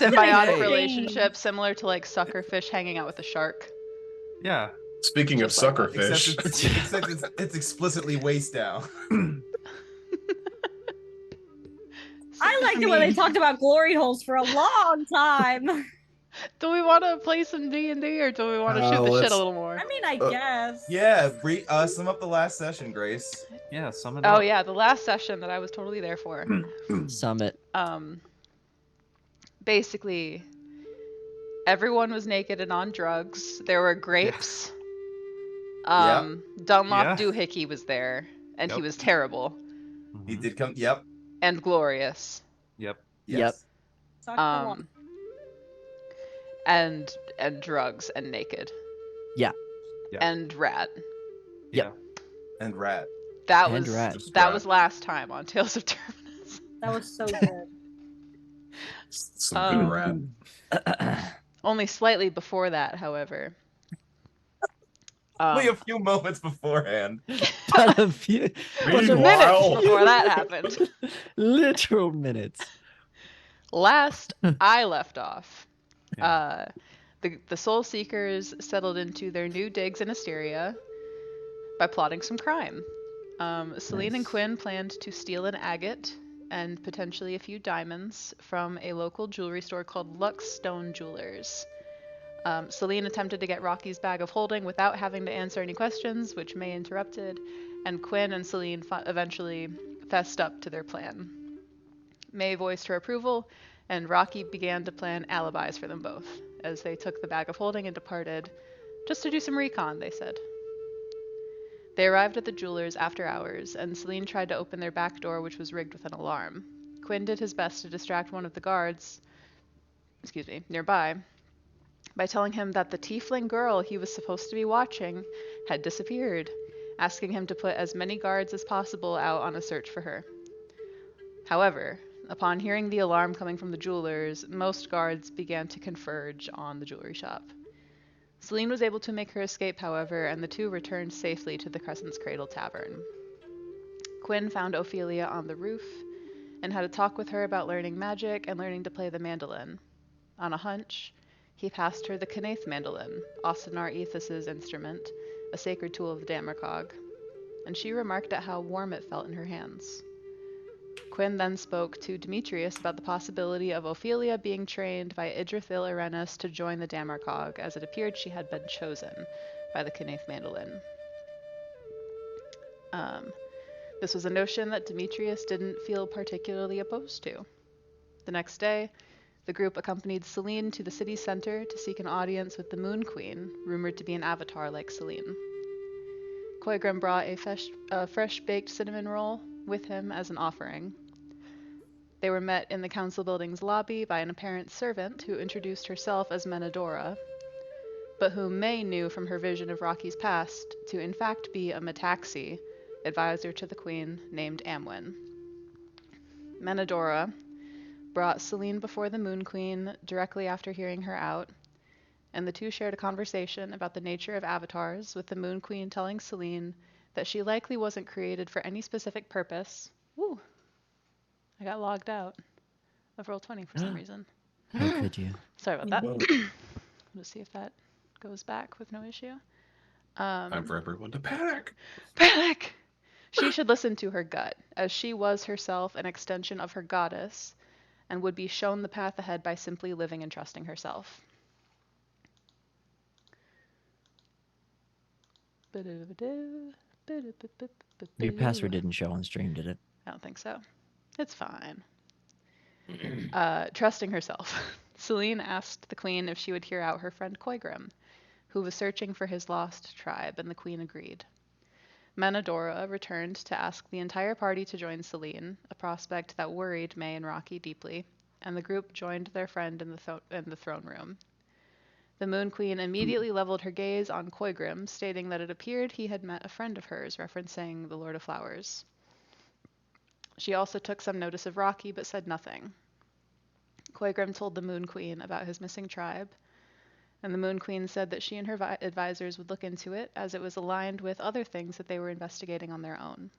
symbiotic Hey. relationship similar to like suckerfish hanging out with a shark. Yeah. Speaking of Just like that. suckerfish, Except it's explicitly waist down. I liked it when they talked about glory holes for a long time. Do we want to play some D&D or do we want to shoot the shit a little more? I mean, I guess. Yeah, sum up the last session, Grace. Yeah, summon Oh up. yeah, the last session that I was totally there for. Summit. Basically, everyone was naked and on drugs. There were grapes. Dunlop Doohickey was there, and he was terrible. He did come. Yep. And glorious. Yep. Yes. And drugs and naked. Yeah. And rat. Yeah. And rat. That And was rat. that was last time on Tales of Terminus. That was so good. some good rat. Only slightly before that, however. Only a few moments beforehand. But a few minutes before that happened. Literal minutes. Last I left off, the Soul Seekers settled into their new digs in Asteria by plotting some crime. Celine and Quinn planned to steal an agate and potentially a few diamonds from a local jewelry store called Lux Stone Jewelers. Celine attempted to get Rocky's bag of holding without having to answer any questions, which May interrupted, and Quinn and Celine eventually fessed up to their plan. May voiced her approval, and Rocky began to plan alibis for them both, as they took the bag of holding and departed, just to do some recon, they said. They arrived at the jewelers after hours, and Celine tried to open their back door, which was rigged with an alarm. Quinn did his best to distract one of the guards, nearby, by telling him that the tiefling girl he was supposed to be watching had disappeared, asking him to put as many guards as possible out on a search for her. However, upon hearing the alarm coming from the jewelers, most guards began to converge on the jewelry shop. Celine was able to make her escape, however, and the two returned safely to the Crescent's Cradle Tavern. Quinn found Ophelia on the roof and had a talk with her about learning magic and learning to play the mandolin. On a hunch, he passed her the Knaith mandolin, Ossinar Ethos's instrument, a sacred tool of the Damarcog, and she remarked at how warm it felt in her hands. Quinn then spoke to Demetrius about the possibility of Ophelia being trained by Idrithil Irenis to join the Damarcog, as it appeared she had been chosen by the Knaith mandolin. This was a notion that Demetrius didn't feel particularly opposed to. The next day, the group accompanied Celine to the city center to seek an audience with the Moon Queen, rumored to be an avatar like Celine. Koigrim brought a fresh-baked cinnamon roll with him as an offering. They were met in the council building's lobby by an apparent servant who introduced herself as Menadora, but whom May knew from her vision of Rocky's past to in fact be a Metaxi, advisor to the queen, named Amwyn. Menadora brought Celine before the Moon Queen directly after hearing her out, and the two shared a conversation about the nature of avatars, with the Moon Queen telling Celine that she likely wasn't created for any specific purpose. Woo! I got logged out of Roll20 for some reason. How could you? Sorry about that. Let's see if that goes back with no issue. Time for everyone to panic. Panic! She should listen to her gut, as she was herself an extension of her goddess, and would be shown the path ahead by simply living and trusting herself. Your password didn't show on stream, did it? I don't think so. It's fine. Trusting herself, Celine asked the queen if she would hear out her friend Koigrim, who was searching for his lost tribe, and the queen agreed. Menadora returned to ask the entire party to join Celine, a prospect that worried May and Rocky deeply, and the group joined their friend in the throne room. The Moon Queen immediately leveled her gaze on Koigrim, stating that it appeared he had met a friend of hers, referencing the Lord of Flowers. She also took some notice of Rocky, but said nothing. Koigrim told the Moon Queen about his missing tribe, and the Moon Queen said that she and her advisors would look into it, as it was aligned with other things that they were investigating on their own.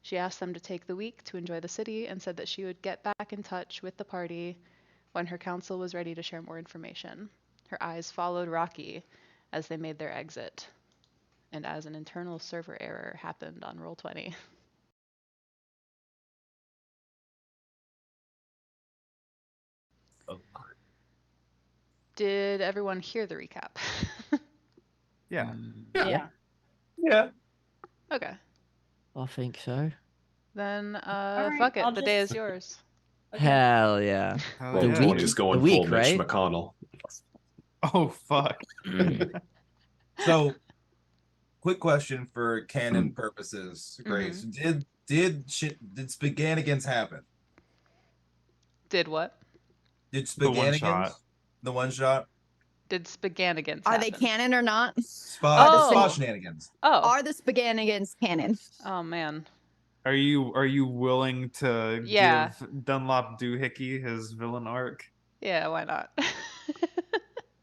She asked them to take the week to enjoy the city, and said that she would get back in touch with the party When her counsel was ready to share more information, her eyes followed Rocky as they made their exit, and as an internal server error happened on Roll20. Oh. Did everyone hear the recap? Yeah. Yeah. Yeah. Okay. I think so. Then, right, fuck it. I'll The day just- is yours. Okay. Hell yeah. Hell Roll The yeah. 20 week- is going the week, full Mitch right? McConnell. Oh fuck. So, quick question for canon purposes, Grace. Did Spiganigans happen? Did what? Did The one Spiganigans? shot. The one shot? Did Spaganigans Are they happen? canon or not? Spa, Oh. spa shenanigans. Oh. Are the Spaganigans canon? Oh, man. Are you willing to Yeah. give Dunlop Doohickey his villain arc? Yeah, why not?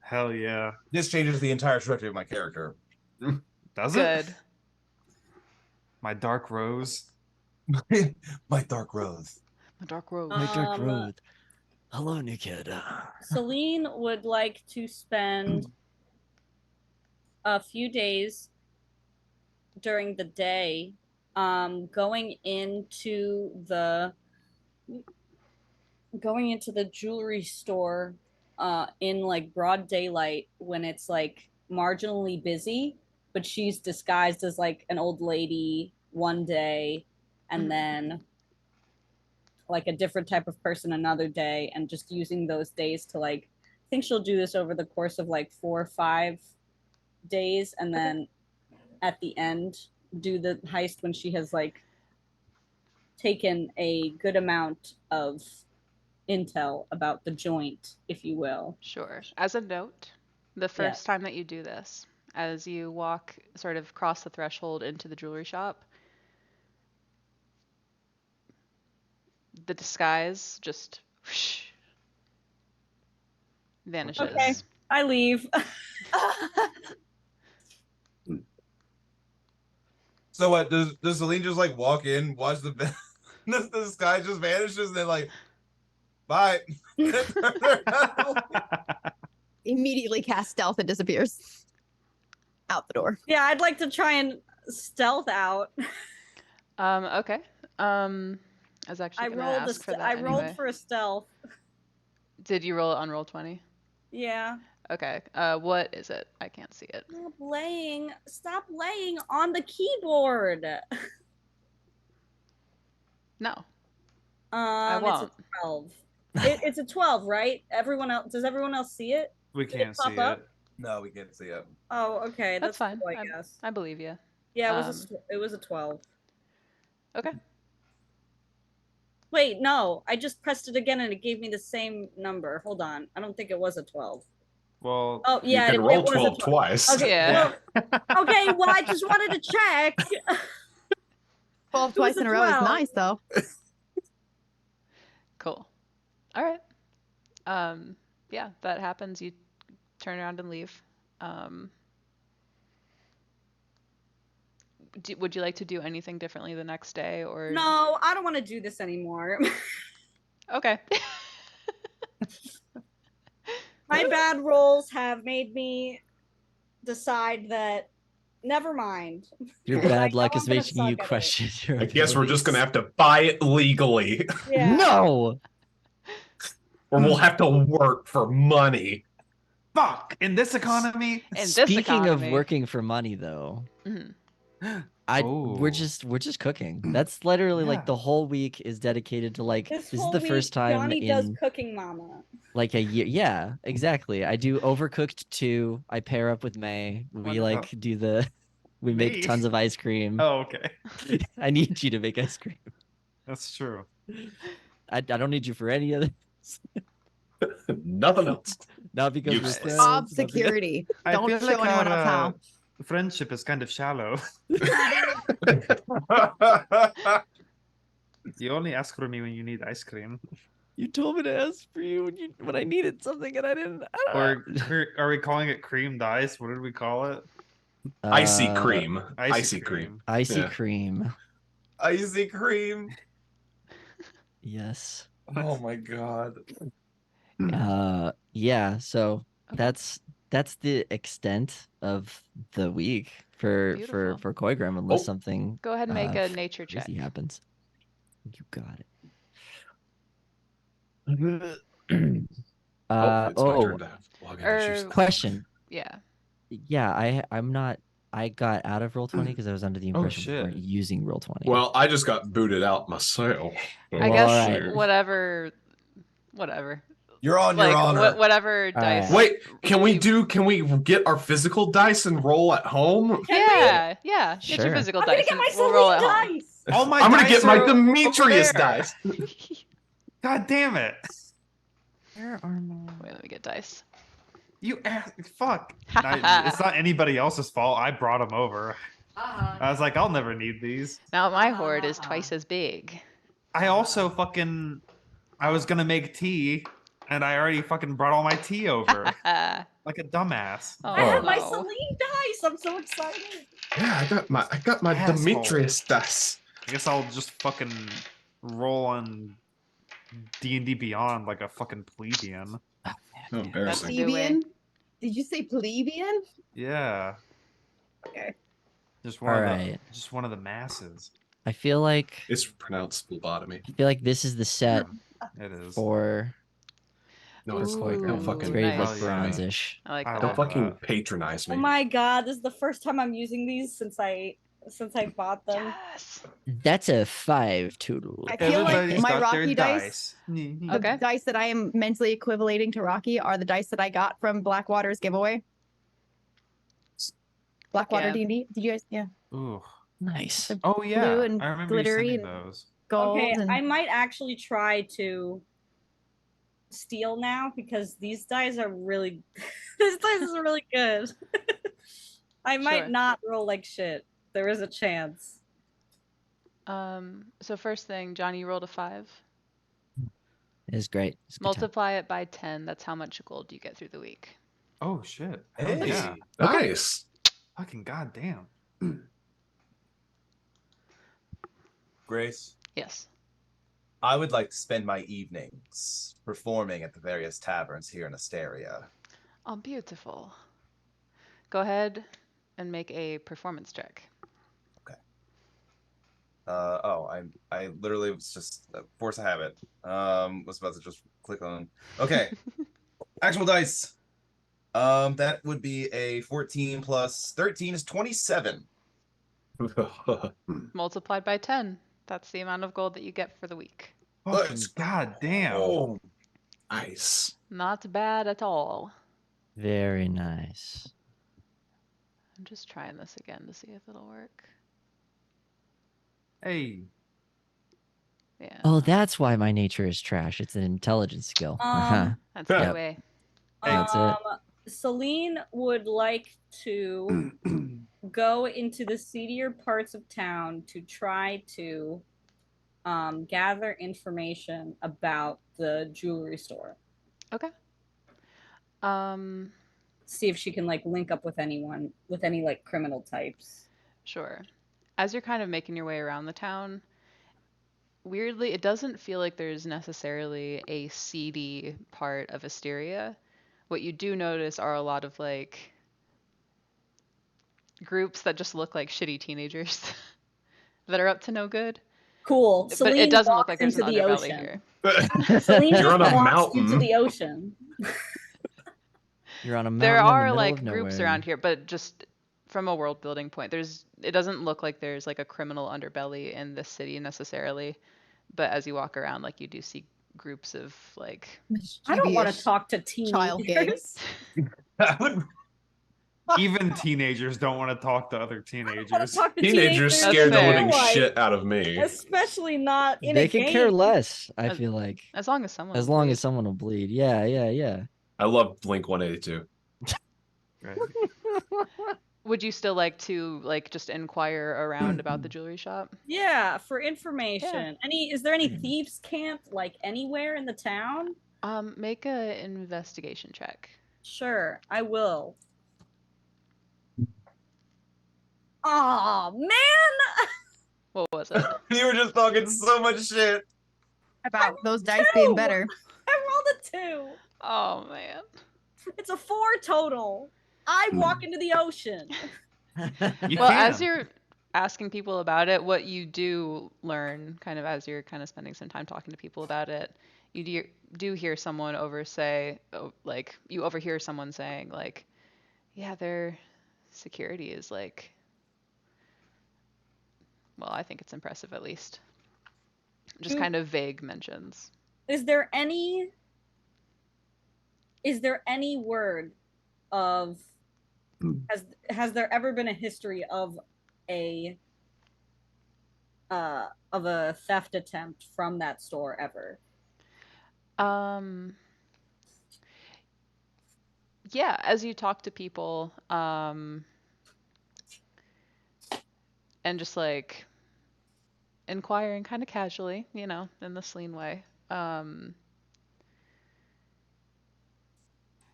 Hell yeah. This changes the entire trajectory of my character. Does Good. it? My Dark Rose. My dark rose. The Dark Rose. My Dark Um, Road. Hello, Nikita. Celine would like to spend a few days during the day going into the jewelry store in like broad daylight when it's like marginally busy, but she's disguised as like an old lady one day and then like a different type of person another day, and just using those days to like, I think she'll do this over the course of like 4 or 5 days, and then at the end do the heist when she has like taken a good amount of intel about the joint, if you will. Sure. As a note, the first time that you do this, as you walk sort of cross the threshold into the jewelry shop, the disguise just whoosh, vanishes. Okay. I leave. So what? Does Celine just like walk in, watch the this guy just vanishes, and then like, bye. Immediately cast stealth and disappears out the door. Yeah, I'd like to try and stealth out. Okay. I was actually I gonna rolled ask for that I rolled anyway. for a stealth. Did you roll it on Roll20? Yeah. Okay. What is it? I can't see it. Stop laying on the keyboard. No. I won't. It's a 12. It's a 12, right? Does everyone else see it? We Did it can't pop see up? it. No, we can't see it. Oh, okay. That's fine. Cool, I guess. I believe you. Yeah, it was a 12. Okay. Wait, no. I just pressed it again and it gave me the same number. Hold on. I don't think it was a 12. Well, Oh, yeah. You can it roll was a 12 twice. Okay. Yeah. Well, okay, well, I just wanted to check. 12 It was twice in a row is 12. nice, though. Cool. All right. Yeah, that happens. You turn around and leave. Would you like to do anything differently the next day, or No, I don't want to do this anymore. Okay. My bad rolls have made me decide that never mind. Your I bad know luck I'm is gonna making you suck at it. question your I guess we're just abilities. gonna have to buy it legally, Yeah. No! or we'll have to work for money. fuck. In this economy. In this Speaking of economy. working for money, though, Mhm. we're Oh. just cooking. That's literally Yeah. like the whole week is dedicated to like This this is whole the week, first time Johnny in does cooking mama. like a year. Yeah, exactly. I do Overcooked 2. I pair up with May. We Wonderful. like do the we Me? make tons of ice cream. Oh, okay. I need you to make ice cream. That's true. I don't need you for any other. Nothing else. Not because we're Useless. friends, Job not because- security. I Don't feel show like anyone else how. our friendship is kind of shallow. You only ask for me when you need ice cream. You told me to ask for you when I needed something and I didn't. I don't Or are we calling it creamed ice? What did we call it? Icy Uh, cream. Icy cream. Icy Yeah. cream. Icy cream. Yes. Oh my god. Yeah, so Okay. that's the extent of the week for Beautiful. for Koigram, unless Oh. something Go ahead and make a nature crazy check. happens. You got it. Oh, it's my turn to log into Or- juice. Question. Yeah. Yeah, I'm not. I got out of roll 20 because I was under the impression we weren't shit. using roll 20. Well, I just got booted out myself. I Well, guess alright. whatever. You're on Like your honor. whatever dice. Alright. Wait, can we get our physical dice and roll at home? Yeah, yeah. Get Sure. your physical I'm gonna dice get and my we'll roll Celine at home. dice. All my I'm gonna dice get my are over Demetrius there. dice. God damn it! Where are my? Wait, let me get dice. You ass. Fuck. It's not anybody else's fault. I brought them over. I was like, I'll never need these. Now my hoard is twice as big. I also I was gonna make tea, and I already fucking brought all my tea over. Like a dumbass. Oh, I have my no. Celine dice. I'm so excited. Yeah, I got my Asshole. Demetrius dice. I guess I'll just fucking roll on D&D Beyond like a fucking plebeian. Oh, That's a embarrassing. good way. Plebeian? Did you say plebeian? Yeah. Okay. Just one of Alright. just one of the masses. I feel like It's pronounced phlebotomy. this is the set It is. for No, it's Ooh, like don't It's fucking very nice. like Oh, yeah. bronze-ish. I like I that. don't love fucking that. patronize me. Oh my god, this is the first time I'm using these since I bought them. Yes. That's a 5 total. I feel like Everybody's my got their Rocky dice, the Okay. dice that I am mentally equivalating to Rocky are the dice that I got from Blackwater's giveaway. Blackwater Yeah. D&D. Did you guys? Yeah. Ooh. Nice. Oh yeah. and I remember you glittery sending and- those. Gold Okay, and I might actually try to steal now because these dice are really this dice is really good. I might Sure. not roll like shit. There is a chance. So first thing, Johnny, you rolled a 5. It is great. It's a good time. Multiply it by 10. That's how much gold you get through the week. Oh shit. Hey. Hell yeah. Nice. Fucking goddamn. Grace, Yes. I would like to spend my evenings performing at the various taverns here in Asteria. Oh, beautiful. Go ahead and make a performance check. I literally was just force a habit. Was about to just click on. Okay, actual dice. That would be a 14 plus 13 is 27. Multiplied by 10. That's the amount of gold that you get for the week. Fucking Let's goddamn. Oh, nice. Not bad at all. Very nice. I'm just trying this again to see if it'll work. Hey. Yeah. Oh, that's why my nature is trash. It's an intelligence skill. Uh-huh. That's the Yep. way. That's it. Celine would like to go into the seedier parts of town to try to gather information about the jewelry store. Okay. See if she can like link up with anyone with any like criminal types. Sure. As you're kind of making your way around the town, weirdly, it doesn't feel like there's necessarily a seedy part of Asteria. What you do notice are a lot of like groups that just look like shitty teenagers that are up to no good. Cool. But Celine it doesn't look walks like there's an into the underbelly ocean. here. Celine You're just on a walks mountain. into the ocean. You're on a mountain There in the are middle like of groups nowhere. around here, but just from a world building point, it doesn't look like there's like a criminal underbelly in this city necessarily. But as you walk around, like you do see groups of like I don't want to mischievous talk to child teenagers. gangs. I would Even teenagers don't want to talk to other I don't teenagers. want to talk to Teenagers That's scared the fair. living Like, shit out of me. especially not in They a could game. care less, I As- feel like. as long as someone As will long bleed. as someone will bleed. Yeah, yeah, yeah. I love Blink 182. Right. Would you still like to like just inquire around about the jewelry shop? Yeah, for information. Is there any thieves camp like anywhere in the town? Make a investigation check. Sure, I will. Oh man, What was it? You were just talking so much shit. About those dice being better. I rolled a 2. Oh man. It's a 4 total. I walk into the ocean. You Well, can. as you're asking people about it, what you do learn, kind of as you're kind of spending some time talking to people about it, do hear someone like, you overhear someone saying, like, yeah, their security is like, well, I think it's impressive at least. Just kind of vague mentions. Is there any word of has there ever been a history of a theft attempt from that store ever? Yeah, as you talk to people, and just like inquiring kind of casually, in the Celine way.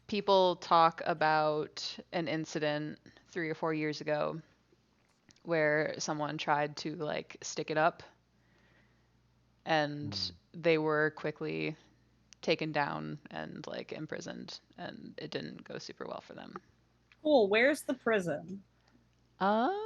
People talk about an incident 3 or 4 years ago where someone tried to like stick it up, and they were quickly taken down and like imprisoned, and it didn't go super well for them. Cool. Where's the prison? Um,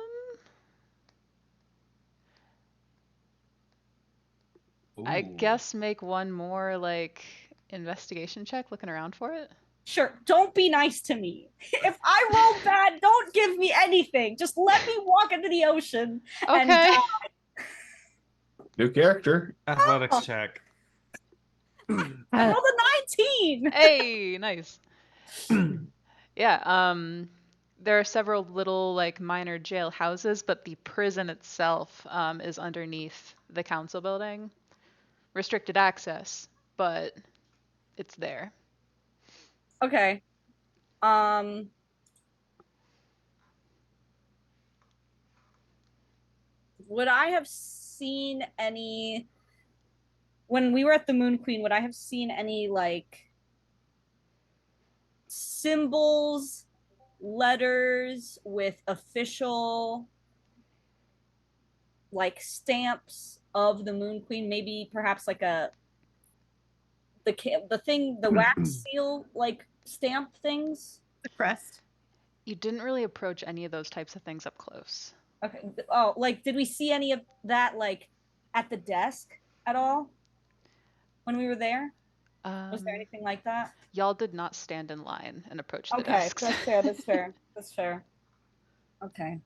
I Ooh. guess make one more like investigation check looking around for it. Sure. Don't be nice to me. If I roll bad, don't give me anything. Just let me walk into the ocean and Okay. New character. Athletics check. I rolled a 19. Hey, nice. Yeah, there are several little like minor jail houses, but the prison itself is underneath the council building. Restricted access, but it's there. Okay. Would I have seen any when we were at the Moon Queen, would I have seen any like symbols, letters with official like stamps of the Moon Queen? Maybe perhaps like the wax seal like stamp things. The crest. You didn't really approach any of those types of things up close. Okay. Oh, like did we see any of that like at the desk at all when we were there? Was there anything like that? Y'all did not stand in line and approach the Okay, desks. that's fair. That's fair. That's fair. Okay.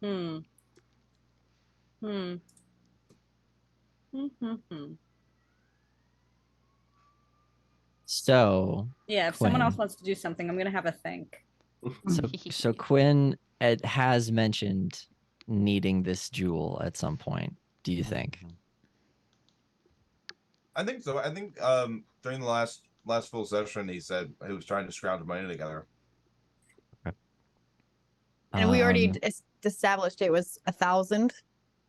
Hmm. Hmm. Hmm. Hmm. Hmm. So Yeah, if someone Quinn. else wants to do something, I'm gonna have a think. So Quinn has mentioned needing this jewel at some point. Do you think? I think so. I think during the last full session, he said he was trying to scrounge money together. And we already Um, established it was 1,000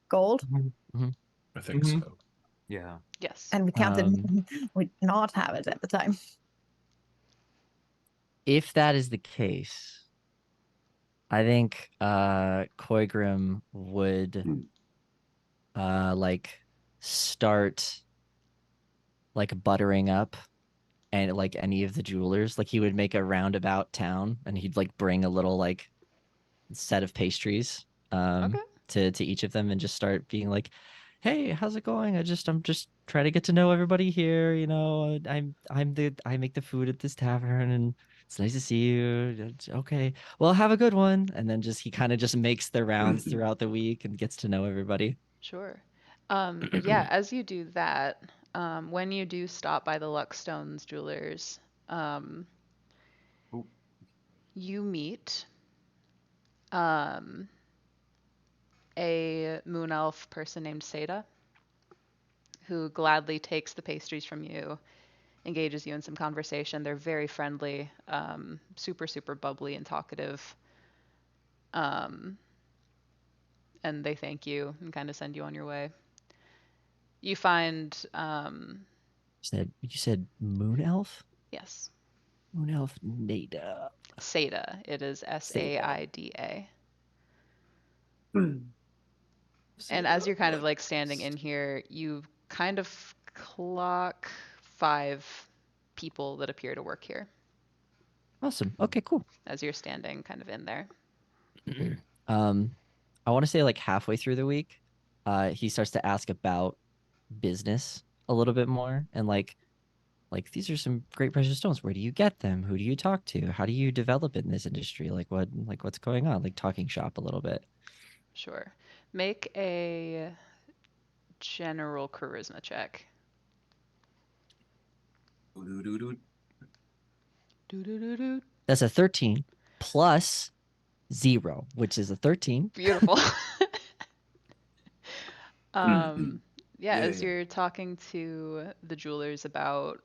gold, I think so. Yeah. Yes. and we counted we did not have it at the time. If that is the case, I think Koigrim would like start like buttering up and like any of the jewelers. Like he would make a roundabout town and he'd like bring a little like set of pastries Okay. to each of them and just start being like, hey, how's it going? I'm just trying to get to know everybody here, I make the food at this tavern and it's nice to see you. Okay, well, have a good one. And then just he kind of just makes the rounds throughout the week and gets to know everybody. Sure. Yeah, as you do that, when you do stop by the Luckstones Jewelers, Oop. you meet a moon elf person named Seda, who gladly takes the pastries from you, engages you in some conversation. They're very friendly, super, super bubbly and talkative. And they thank you and kind of send you on your way. You find, You said moon elf? yes, Moon elf Nada. Seda. It is Saida. And as you're kind of like standing in here, you kind of clock 5 people that appear to work here Awesome. Okay, cool. as you're standing kind of in there. I want to say like halfway through the week, he starts to ask about business a little bit more, and like these are some great precious stones. Where do you get them? Who do you talk to? How do you develop in this industry? What's going on? Like talking shop a little bit. Sure. Make a general charisma check. Doo-doo-doo-doo. Doo-doo-doo-doo. That's a 13 plus 0, which is a 13. Beautiful. Yeah, as Yeah. you're talking to the jewelers about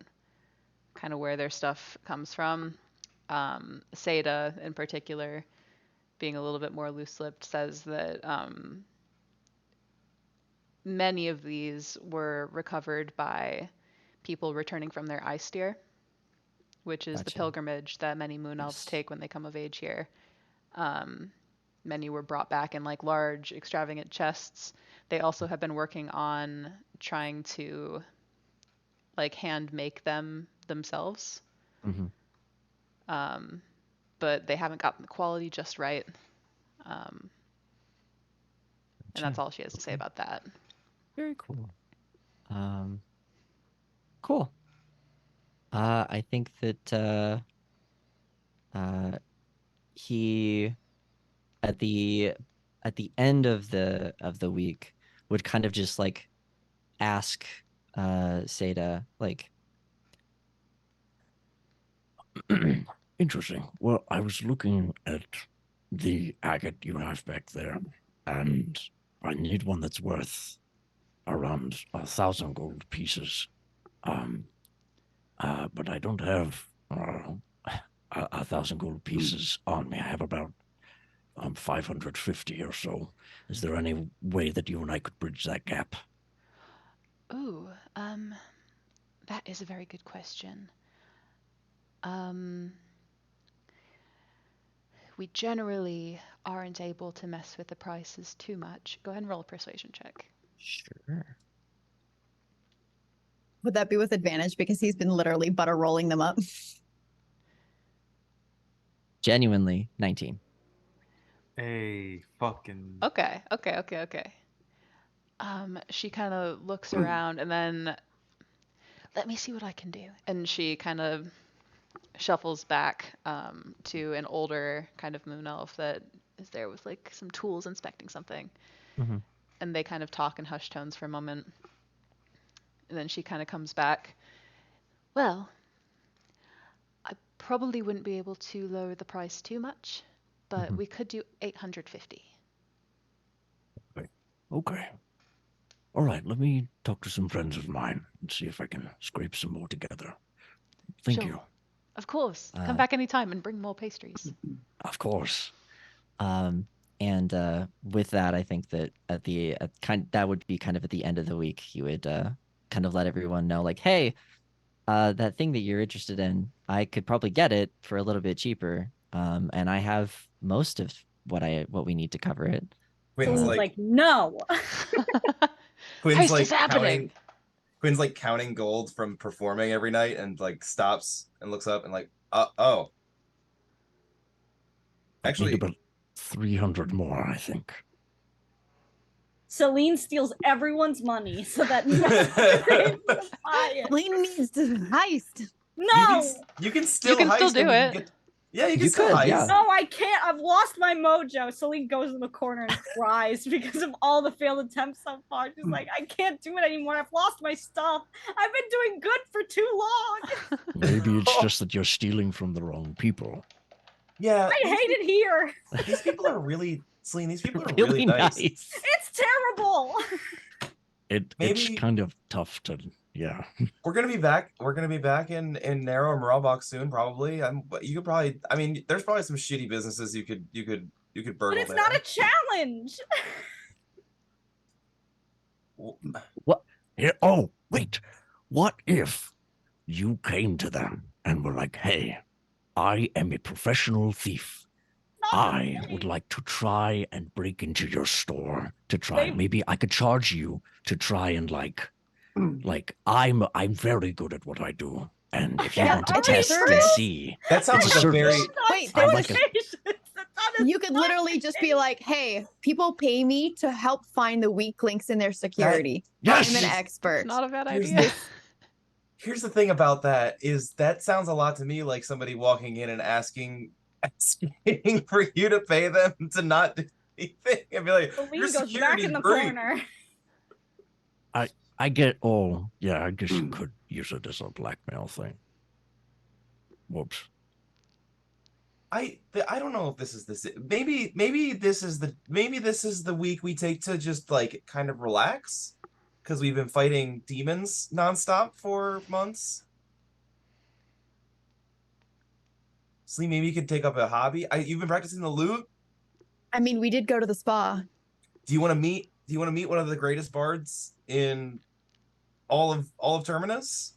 kind of where their stuff comes from, Seda in particular, being a little bit more loose-lipped, says that many of these were recovered by people returning from their ice steer, which is the Gotcha. pilgrimage that many moon elves Yes. take when they come of age here. Many were brought back in like large, extravagant chests. They also have been working on trying to like hand make them themselves. Mhm. But they haven't gotten the quality just right. And that's Gotcha. all she has to say Okay. about that. Very cool. Cool. I think that he at the end of the week would kind of just like ask Seda like Interesting. Well, I was looking at the agate you have back there, and I need one that's worth around 1,000 gold pieces. But I don't have 1,000 gold pieces on me. I have about 550 or so. Is there any way that you and I could bridge that gap? Ooh, that is a very good question. We generally aren't able to mess with the prices too much. Go ahead and roll a persuasion check. sure. Would that be with advantage because he's been literally butter rolling them up? Genuinely 19. A fucking. Okay. She kind of looks around and then, let me see what I can do. And she kind of shuffles back to an older kind of moon elf that is there with like some tools inspecting something. Mhm. And they kind of talk in hushed tones for a moment. And then she kind of comes back. Well, I probably wouldn't be able to lower the price too much, but Mhm. we could do 850. Okay. All right, let me talk to some friends of mine and see if I can scrape some more together. Thank Sure. you. Of course. Come Uh, back anytime and bring more pastries. Of course. And with that, I think that that would be kind of at the end of the week, he would kind of let everyone know, like, hey, that thing that you're interested in, I could probably get it for a little bit cheaper. And I have most of what we need to cover it. Quinn's Someone's like, like, no. Quinn's Heist like is happening. Quinn's like counting gold from performing every night and like stops and looks up and like, oh. I need Actually, about 300 more, I think. Celine steals everyone's money so that no one can buy it. Lane needs to heist. No, you can still can still heist do and it. Yeah, you can You still could, heist. yeah. no, I can't. I've lost my mojo. Celine goes in the corner and cries because of all the failed attempts so far. She's like, I can't do it anymore. I've lost my stuff. I've been doing good for too long. Maybe it's just that you're stealing from the wrong people. Yeah, I hate it here. these people are really Celine. These people are Really really nice. It's terrible. It's Maybe- kind of tough to, yeah. We're gonna be back. We're gonna be back in Narrow and Moralbox soon, probably. But you could probably. I mean, there's probably some shitty businesses you could burgle. But it's there. not a challenge. What? Yeah, oh, wait. What if you came to them and were like, hey, I am a professional thief. No. I would like to try and break into your store to try. They- Maybe I could charge you to try and like I'm very good at what I do. And if you Yeah, want to it's a test and service. see, That sounds It's a like a very service. Wait, I'm like a- you could literally just be like, hey, people pay me to help find the weak links in their security. Yes! I'm an It's expert. It's not a bad Here's idea. Here's the thing about that is that sounds a lot to me like somebody walking in and asking for you to pay them to not do anything and be like, Celine your goes back security's in the great. corner. I get yeah, I guess you could use it as a blackmail thing. Whoops. I don't know if this is maybe this is the week we take to just like kind of relax because we've been fighting demons nonstop for months. Celine, maybe you could take up a hobby. You've been practicing the lute. I mean, we did go to the spa. Do you want to meet one of the greatest bards in all of Terminus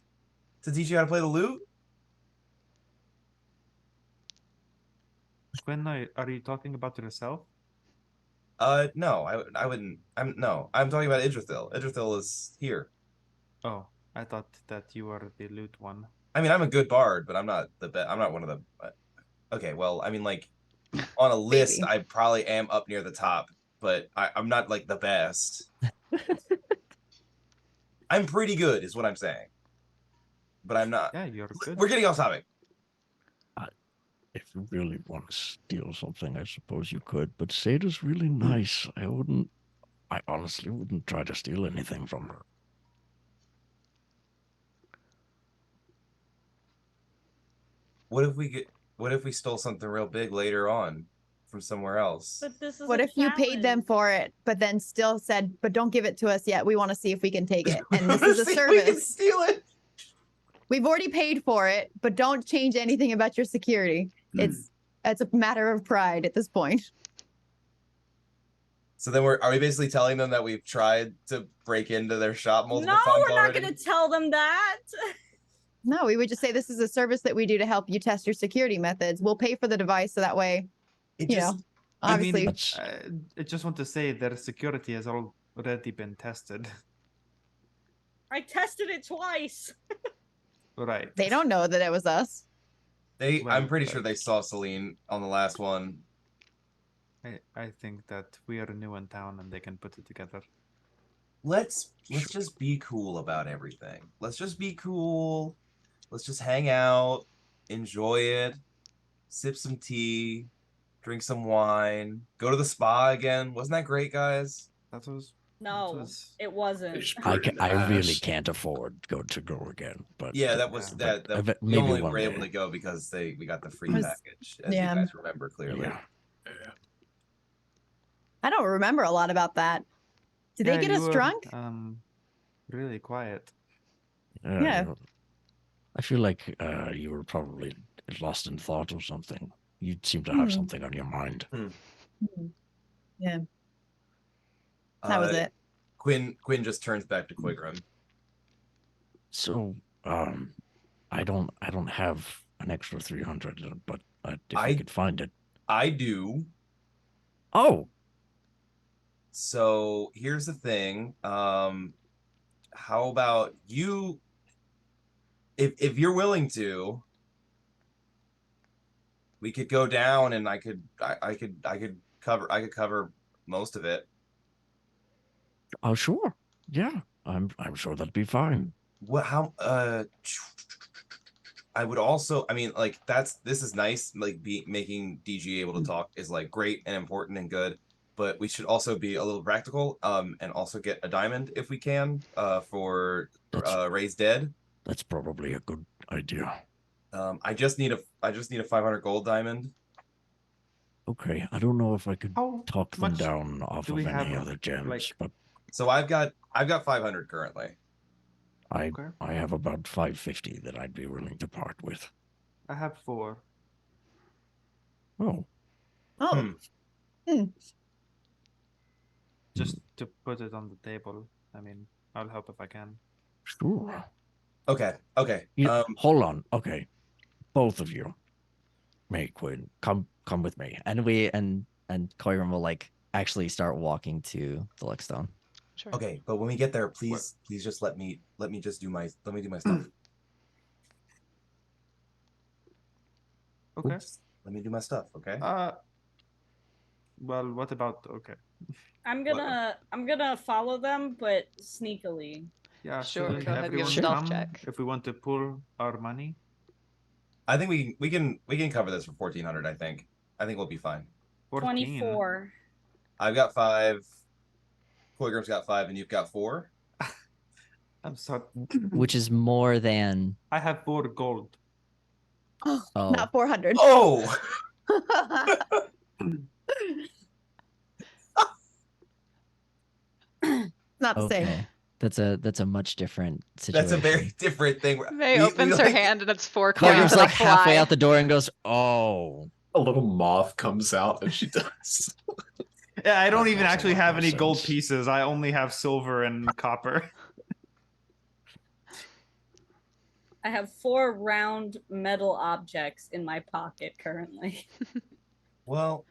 to teach you how to play the lute? When are you talking about yourself? No, I wouldn't. I'm talking about Idrithil. Idrithil is here. Oh, I thought that you were the loot one. I mean, I'm a good bard, but I'm not the best. I'm not one of the. Okay, well, I mean, like on a list, Maybe. I probably am up near the top, but I'm not like the best. I'm pretty good, is what I'm saying. But I'm not. Yeah, you're good. We're getting off topic. If you really want to steal something, I suppose you could. But Sada's really nice. I honestly wouldn't try to steal anything from her. What if we stole something real big later on from somewhere else? But this is What a if you paid them challenge. for it, but then still said, but don't give it to us yet. We want to see if we can take it. And this Wanna is a see if we can service. steal it. We've already paid for it, but don't change anything about your security. It's a matter of pride at this point. So then are we basically telling them that we've tried to break into their shop multiple No, times we're not already? going to tell them that. No, we would just say this is a service that we do to help you test your security methods. We'll pay for the device so that way, It you just, know, I mean, obviously. That's I just want to say their security has already been tested. I tested it twice. Right. They don't know that it was us. I'm Well, pretty sure they saw Celine on the last one. I think that we are new in town and they can put it together. Let's just be cool about everything. Let's just be cool. Let's just hang out, enjoy it, sip some tea, drink some wine, go to the spa again. Wasn't that great, guys? That was No, was- it wasn't. I pretty really nice. can't afford to go again. But Yeah, that was Yeah. that. We maybe only one were able day. to go because we got the free Was- package, as yeah. you guys remember clearly. Yeah. I don't remember a lot about that. Did Yeah, they get you us were, drunk? Really quiet. Yeah. I feel like you were probably lost in thought or something. You seem to have Hmm. something on your mind. Yeah, that was it. Quinn just turns back to Quigrim. So, I don't have an extra 300, but if I- I could find it. I do. Oh, So here's the thing. How about you? If you're willing to, we could go down and I could cover most of it. oh, sure. Yeah, I'm sure that'd be fine. What? How? I would also. I mean, like this is nice. Like making DG able to talk is like great and important and good. But we should also be a little practical. And also get a diamond if we can. For Ray's dead. That's probably a good idea. I just need a 500 gold diamond. Okay, I don't know if I could How talk them much down off do of we any have, other gems, like- but So I've got 500 currently. Okay. I have about 550 that I'd be willing to part with. I have 4. Oh, Oh, Just to put it on the table. I mean, I'll help if I can. sure. Okay. Hold on. Okay, both of you. May Quinn, come come with me. And Koiram will like actually start walking to the Luckstone. Sure. Okay, but when we get there, please just let me do my stuff. Okay. Oops. Let me do my stuff, okay? Well, what about okay? I'm gonna follow them, but sneakily. Yeah, Sure, shouldn't go ahead and give a everyone stealth come check. if we want to pull our money? I think we can cover this for 1400. I think we'll be fine. 14. 24. I've got 5. Koigram's got 5, and you've got 4. I'm sorry. Which is more than I have 4 gold. oh Not 400. Oh, Not the same. okay. That's a much different situation. that's a very different thing. May We opens her like- hand and it's 4 coins Koigram's and like a halfway fly. out the door and goes, "Oh." A little moth comes out as she does. Yeah, I don't That even makes a actually lot have more any gold sense. pieces. I only have silver and copper. I have 4 round metal objects in my pocket currently. Well,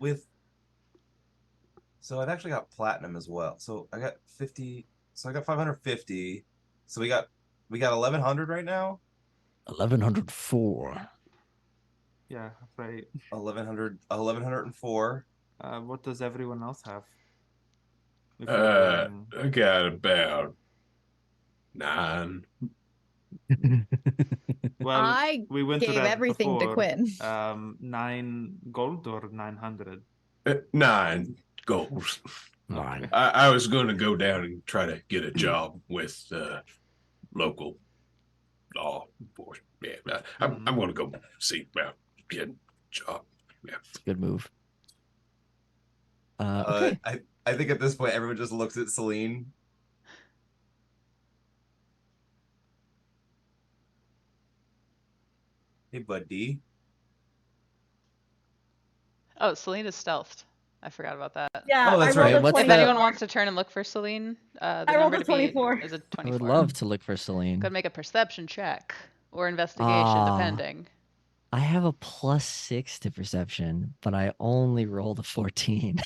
so I've actually got platinum as well. So I got 50. So I got 550. So we got 1100 right now. 1104. Yeah, right. 1104. What does everyone else have? If we're doing- I got about 9. Well, I we went to gave that everything to before. Quinn. 9 gold or 900? 9 goals. 9. I was going to go down and try to get a job with local law enforcement. Yeah, I'm going to go see about getting a job. Yeah. Good move. Okay. I think at this point everyone just looks at Celine. Hey, buddy. Oh, Celine is stealthed. I forgot about that. Yeah, Oh, that's I rolled right. a What's If 24. anyone wants to turn and look for Celine, the I rolled number a to beat 24. is a I 24. would love to look for Celine. Go ahead and make a perception check or investigation, Ah. depending. I have a +6 to perception, but I only rolled a 14.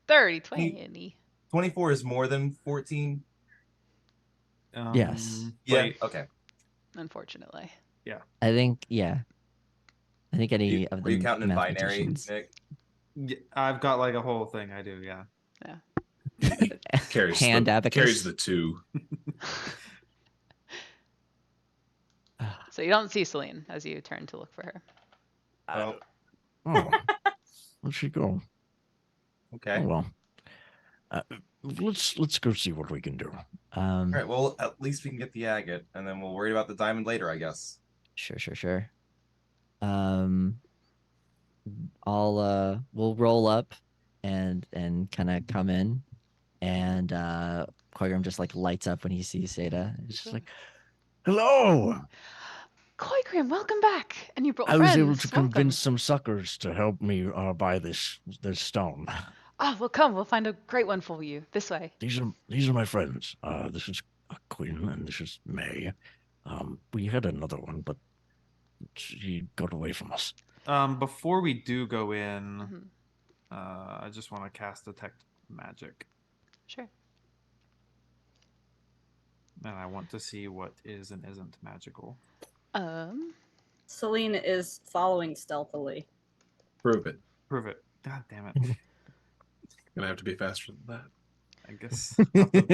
30, 20. 24 is more than 14. Yes. Yeah. Wait, Okay. Unfortunately. I think, yeah. I think any of Were you the counting in binary, mathematicians. Nick? yeah, I've got like a whole thing. I do, yeah. Carries Hand the, abacus. carries the 2. So you don't see Celine as you turn to look for her. Well, Oh, where'd she go? Okay. Oh well. Let's go see what we can do. All right. Well, at least we can get the agate, and then we'll worry about the diamond later, I guess. Sure. We'll roll up and kind of come in, and Koigram just like lights up when he sees Seda. It's just like, Hello. Koigrim, welcome back. And you brought I friends. was able to Welcome. convince some suckers to help me buy this stone. Ah, well, come. We'll find a great one for you. This way. These are my friends. This is Quinn and this is May. We had another one, but she got away from us. before we do go in, Mhm. I just want to cast Detect Magic. Sure. And I want to see what is and isn't magical. Celine is following stealthily. Prove it. Prove it. God damn it. Gonna have to be faster than that. I guess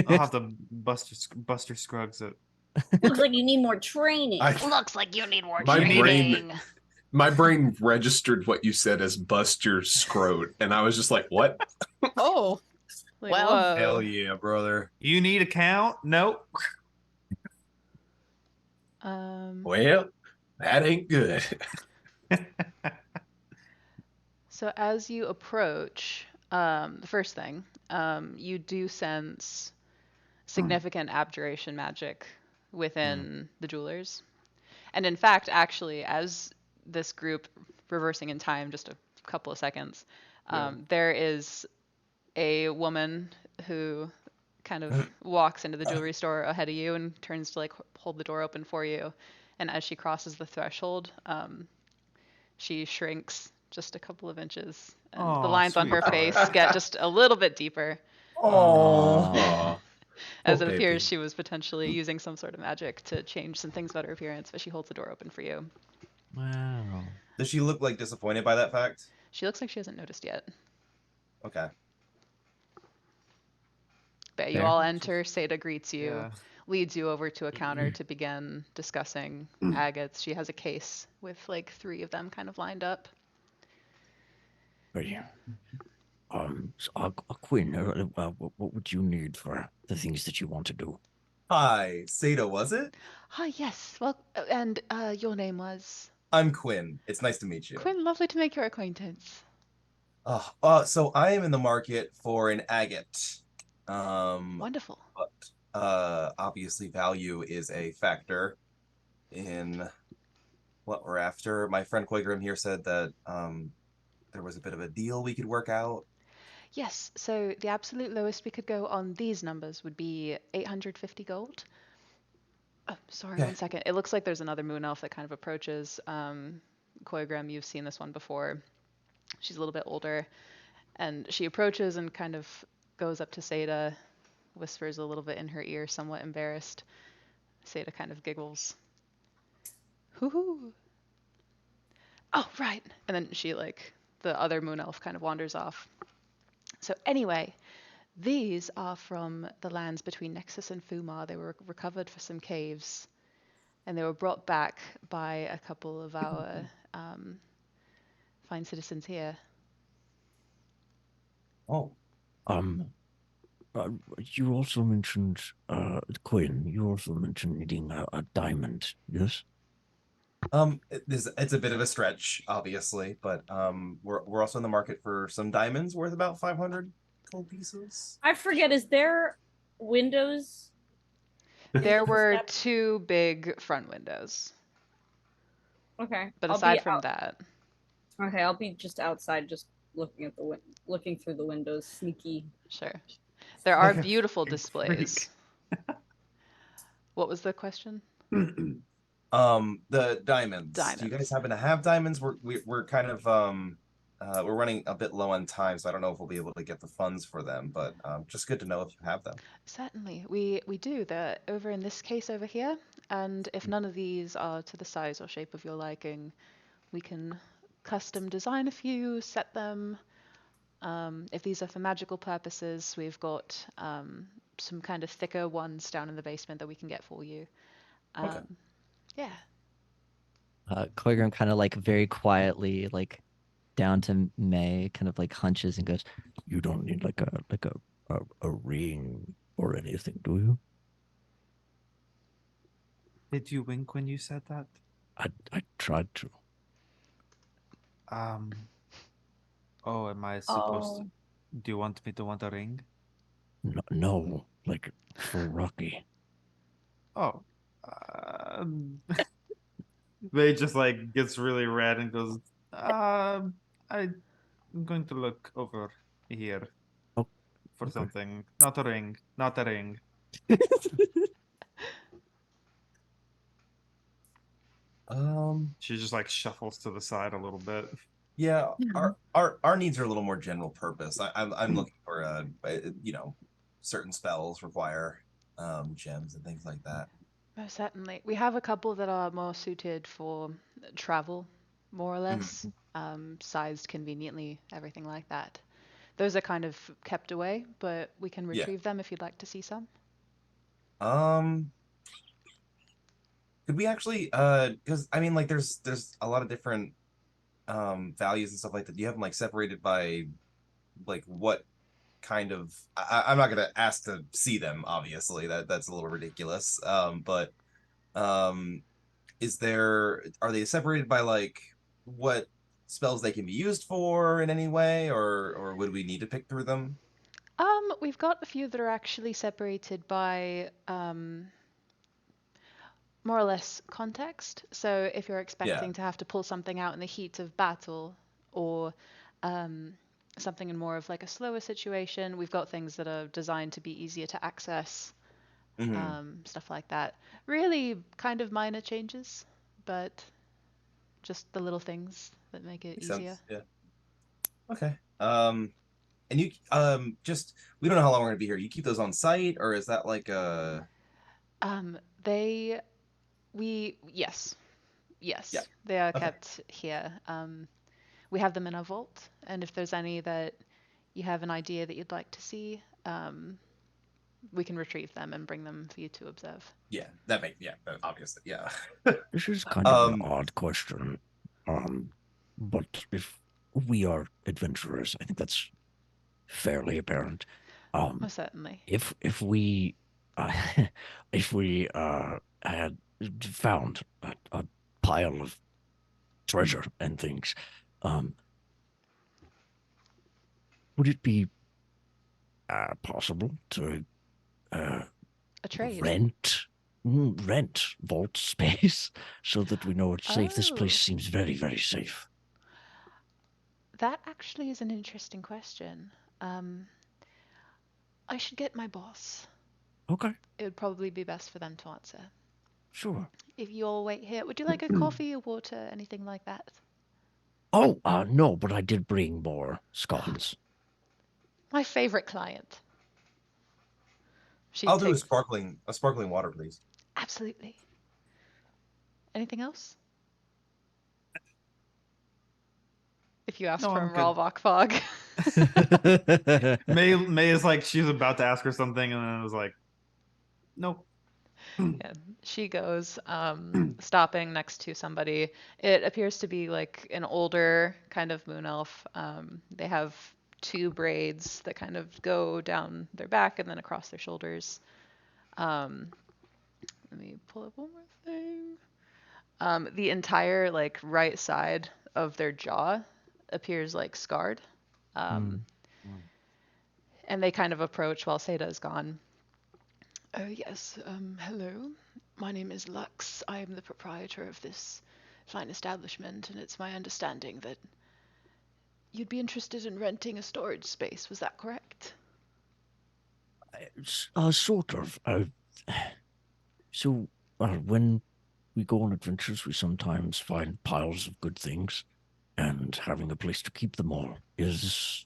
I'll have to Buster Scruggs it. Looks like you need more training. Looks like you need more My training. My brain registered what you said as Buster Scrote, and I was just like, "What?" Oh, Like, well, whoa. Hell yeah, brother. You need a count? Nope. Well, that ain't good. So as you approach, the first thing, you do sense significant abjuration magic within the jewelers. And in fact, actually, as this group reversing in time just a couple of seconds, there is a woman who kind of walks into the jewelry store ahead of you and turns to like hold the door open for you. And as she crosses the threshold, she shrinks just a couple of inches, and the Oh, lines on her sweetheart. face get just a little bit deeper, Oh. Aw. as Poor it appears baby. she was potentially using some sort of magic to change some things about her appearance. But she holds the door open for you. Wow. Does she look like disappointed by that fact? She looks like she hasn't noticed yet. Okay. But you Fair. all enter. Seda greets you, Yeah. leads you over to a counter to begin discussing agates. She has a case with like 3 of them kind of lined up. Very. Quinn, what would you need for the things that you want to do? Hi, Seda, was it? Hi, yes. Well, and your name was? I'm Quinn. It's nice to meet you. Quinn, lovely to make your acquaintance. So I am in the market for an agate. Wonderful. But obviously value is a factor in what we're after. My friend Koigrim here said that there was a bit of a deal we could work out. Yes, so the absolute lowest we could go on these numbers would be 850 gold. Oh, sorry, Okay. 1 second. It looks like there's another moon elf that kind of approaches. Koigram, you've seen this one before. She's a little bit older, and she approaches and kind of goes up to Seda, whispers a little bit in her ear, somewhat embarrassed. Seda kind of giggles. Hoo-hoo. Oh, right. And then she, like, the other moon elf kind of wanders off. So anyway, these are from the lands between Nexus and Fumar. They were recovered for some caves, and they were brought back by a couple of our fine citizens here. Oh. You also mentioned, Quinn, you also mentioned needing a diamond, yes? It's a bit of a stretch, obviously, but we're also in the market for some diamonds worth about 500 gold pieces. I forget, is there windows? There were Step- 2 big front windows, Okay. but I'll aside be from out- that, Okay, I'll be just outside, just looking at the looking through the windows, sneaky. sure. There are Like a beautiful freak. displays. What was the question? The diamonds. Do you guys Diamonds. happen to have diamonds? We're kind of we're running a bit low on time, so I don't know if we'll be able to get the funds for them, but just good to know if you have them. Certainly, we do. They're over in this case over here, and if none of these are to the size or shape of your liking, we can custom design a few, set them. If these are for magical purposes, we've got some kind of thicker ones down in the basement that we can get for you. Okay. Yeah. Koigram kind of like very quietly, like down to May, kind of like hunches and goes, You don't need like a ring or anything, do you? Did you wink when you said that? I tried to. Oh, am I supposed to? Do you want me to want a ring? No, like for Rocky. Oh. They just like gets really red and goes, I'm going to look over here Oh, for okay. something. Not a ring. Not a ring. She just like shuffles to the side a little bit. Yeah, our needs are a little more general purpose. I'm looking for certain spells require gems and things like that. Most certainly. We have a couple that are more suited for travel, more or less, sized conveniently, everything like that. Those are kind of kept away, but we can Yeah. retrieve them if you'd like to see some. Could we actually because I mean like there's a lot of different values and stuff like that. Do you have them like separated by like what kind of I'm not gonna ask to see them, obviously. That's a little ridiculous. But are they separated by like what spells they can be used for in any way, or would we need to pick through them? We've got a few that are actually separated by more or less context. So if you're expecting to have to pull something out in the heat of battle, or something in more of like a slower situation, we've got things that are designed to be easier to access, stuff like that. Really kind of minor changes, but just the little things that make it Makes easier. sense. Yeah. Okay. And you just we don't know how long we're gonna be here. You keep those on site, or is that like They yes. Yeah. Yes, they are Okay. kept here. We have them in a vault, and if there's any that you have an idea that you'd like to see, we can retrieve them and bring them for you to observe. Yeah, obviously, yeah. This is kind of an Um, odd question. But if we are adventurers, I think that's fairly apparent. Most certainly. If we uh, if we had found a pile of treasure and things, would it be possible to uh, A trade. rent vault space so that we know it's safe? This place Oh, seems very, very safe. that actually is an interesting question. Um, I should get my boss. Okay, It would probably be best for them to answer. sure. If you all wait here, would you like a coffee, or water, anything like that? Oh, no, but I did bring more scones. My favorite client. She I'll do takes. a sparkling water, please. Absolutely. Anything else? If you ask No, I'm from good. Ralvok Fog. May is like she's about to ask her something, and then it was like, nope. Yeah, she goes, stopping next to somebody. It appears to be like an older kind of moon elf. They have two braids that kind of go down their back and then across their shoulders. Let me pull up one more thing. The entire like right side of their jaw appears like scarred. Um, and they kind of approach while Seda is gone. Oh, yes. Hello. My name is Lux. I am the proprietor of this fine establishment, and it's my understanding that you'd be interested in renting a storage space. Was that correct? Sort of. So, when we go on adventures, we sometimes find piles of good things, and having a place to keep them all is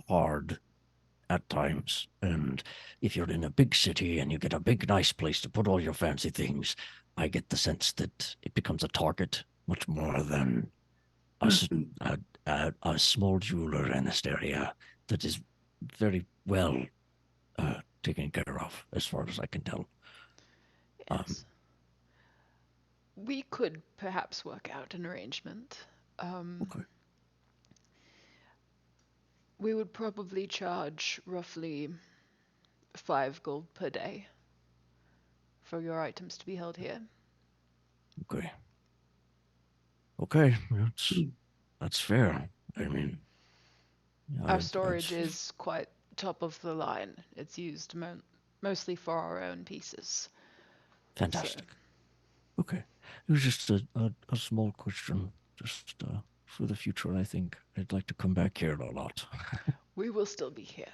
hard at times. And if you're in a big city and you get a big, nice place to put all your fancy things, I get the sense that it becomes a target much more than a small jeweler in this area that is very well taken care of, as far as I can tell. Yes. We could perhaps work out an arrangement. Okay. We would probably charge roughly 5 gold per day for your items to be held here. Okay. Okay, that's fair. I mean, Our storage is quite top of the line. It's used mostly for our own pieces. fantastic. Okay, it was just a small question, just for the future. I think I'd like to come back here a lot. We will still be here.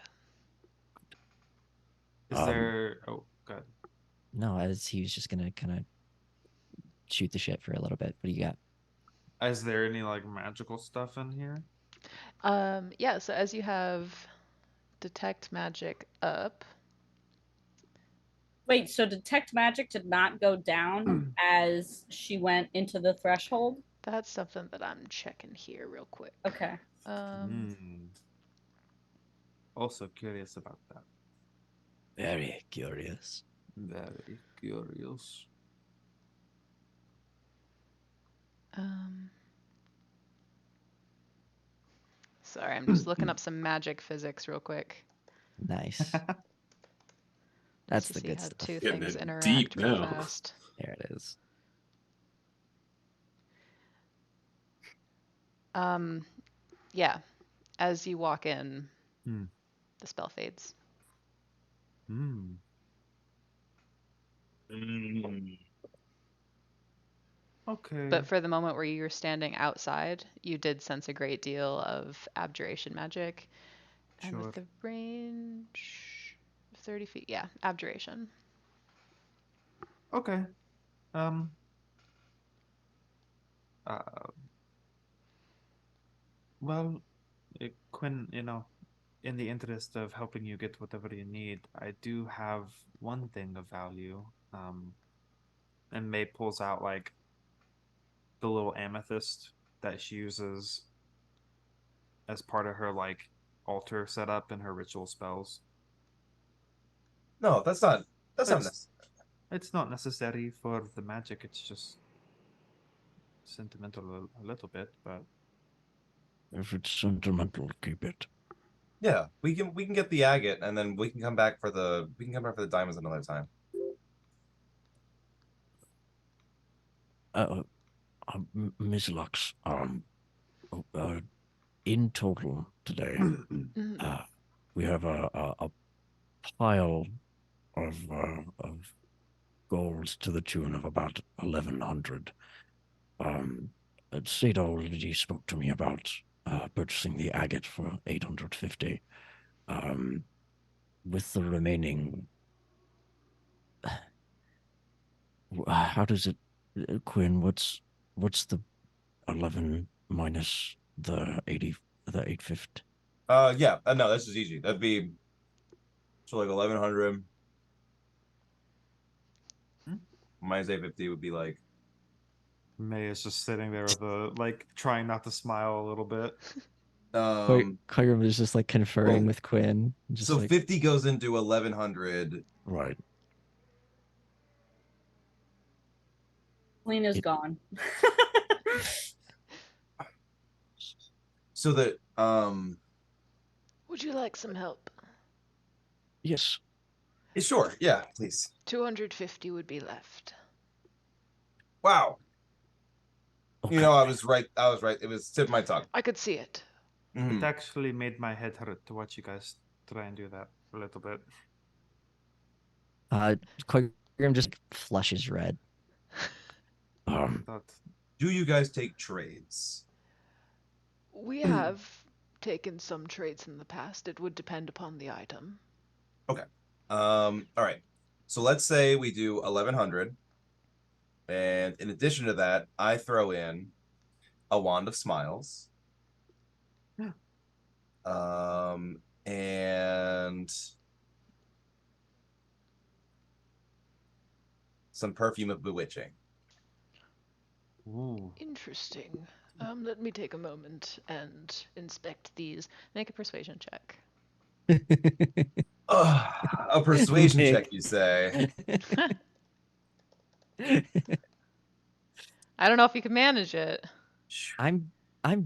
Is there? Oh, God. No, as he was just gonna kind of shoot the shit for a little bit. What do you got? Is there any like magical stuff in here? Yeah, so as you have detect magic up, Wait, so detect magic did not go down as she went into the threshold? that's something that I'm checking here real quick. Okay. Also curious about that. Very curious. Very curious. Sorry, I'm just looking up some magic physics real quick. Nice. Just That's to the see good how stuff. two Getting things it interact deep real now. fast. There it is. Yeah, as you walk in, Hmm. the spell fades. Hmm. Okay. But for the moment where you were standing outside, you did sense a great deal of abjuration magic. And Sure. with the range of 30 feet, yeah, abjuration. Okay. Uh, Well, Quinn, in the interest of helping you get whatever you need, I do have one thing of value. And May pulls out like the little amethyst that she uses as part of her like altar setup and her ritual spells. No, that's not It's necessary. it's not necessary for the magic. It's just sentimental a little bit, but If it's sentimental, keep it. Yeah, we can get the agate, and then we can come back for the diamonds another time. Miss Lux, in total today, Mhm. we have a pile of gold to the tune of about 1,100. Seda already spoke to me about purchasing the agate for 850. With the remaining, how does it, Quinn? What's the 11 minus the 80, the 850? Yeah, no, this is easy. That'd be so like 1,100 minus 850 would be like. May is just sitting there with like trying not to smile a little bit. Kyrum is just like conferring well, with Quinn. Just so like 50 goes into 1,100. Right. Lena's gone. So that Would you like some help? Yes. sure, yeah, please. 250 would be left. Wow. Okay. I was right. It was tip of my tongue. I could see it. It actually made my head hurt to watch you guys try and do that a little bit. Kyrum just flushes red. But Do you guys take trades? We have taken some trades in the past. It would depend upon the item. Okay. All right. So let's say we do 1,100, and in addition to that, I throw in a wand of smiles. Yeah. And some perfume of bewitching. ooh, Interesting. Let me take a moment and inspect these. Make a persuasion check. A persuasion Nick. check, you say? I don't know if you can manage it. I'm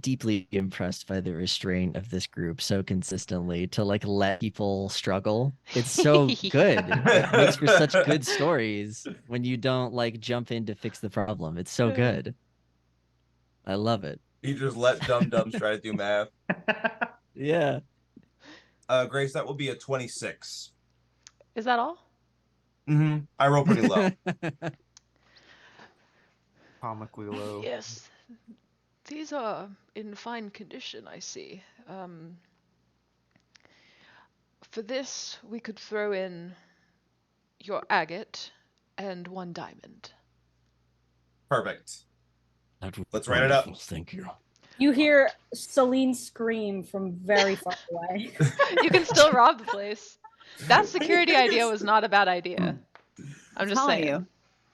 deeply impressed by the restraint of this group so consistently to like let people struggle. It's so good. It makes for such good stories when you don't like jump in to fix the problem. It's so good. I love it. You just let dum-dums try to do math. Yeah. Grace, that will be a 26. Is that all? I roll pretty low. comically low. Yes. These are in fine condition, I see. For this, we could throw in your agate and 1 diamond. Perfect. That would be Let's write it up. wonderful, Thank you. You hear Celine scream from very far away. You can still rob the place. That security idea was not a bad idea. I'm just telling saying. you.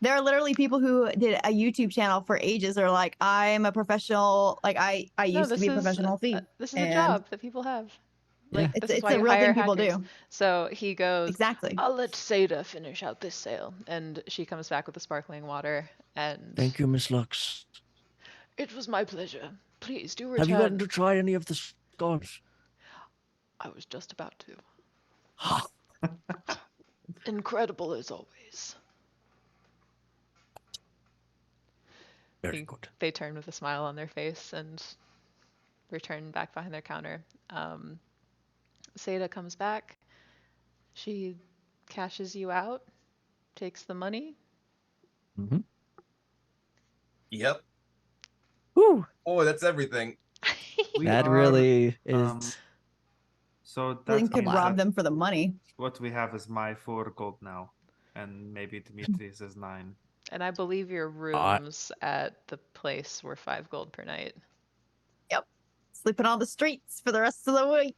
There are literally people who did a YouTube channel for ages. They're like, I'm a professional. Like I used to be a professional thief. This is a and job that people have. Like Yeah. this It's is why a you real hire thing people hackers. do. So he goes, Exactly. I'll let Seda finish out this sale. And she comes back with the sparkling water. And Thank you, Miss Lux. it was my pleasure. Please do return. Have you gotten to try any of the scars? I was just about to. Incredible as always. Very good. They turn with a smile on their face and return back behind their counter. Seda comes back. She cashes you out, takes the money. Mm-hmm. Yep. Woo! Oh, that's everything. That really is. So You that's could means rob that them for the money. what we have is my 4 gold now, and maybe Dimitri's is 9. And I believe your rooms at the place were 5 gold per night. Yep. Sleeping on the streets for the rest of the week.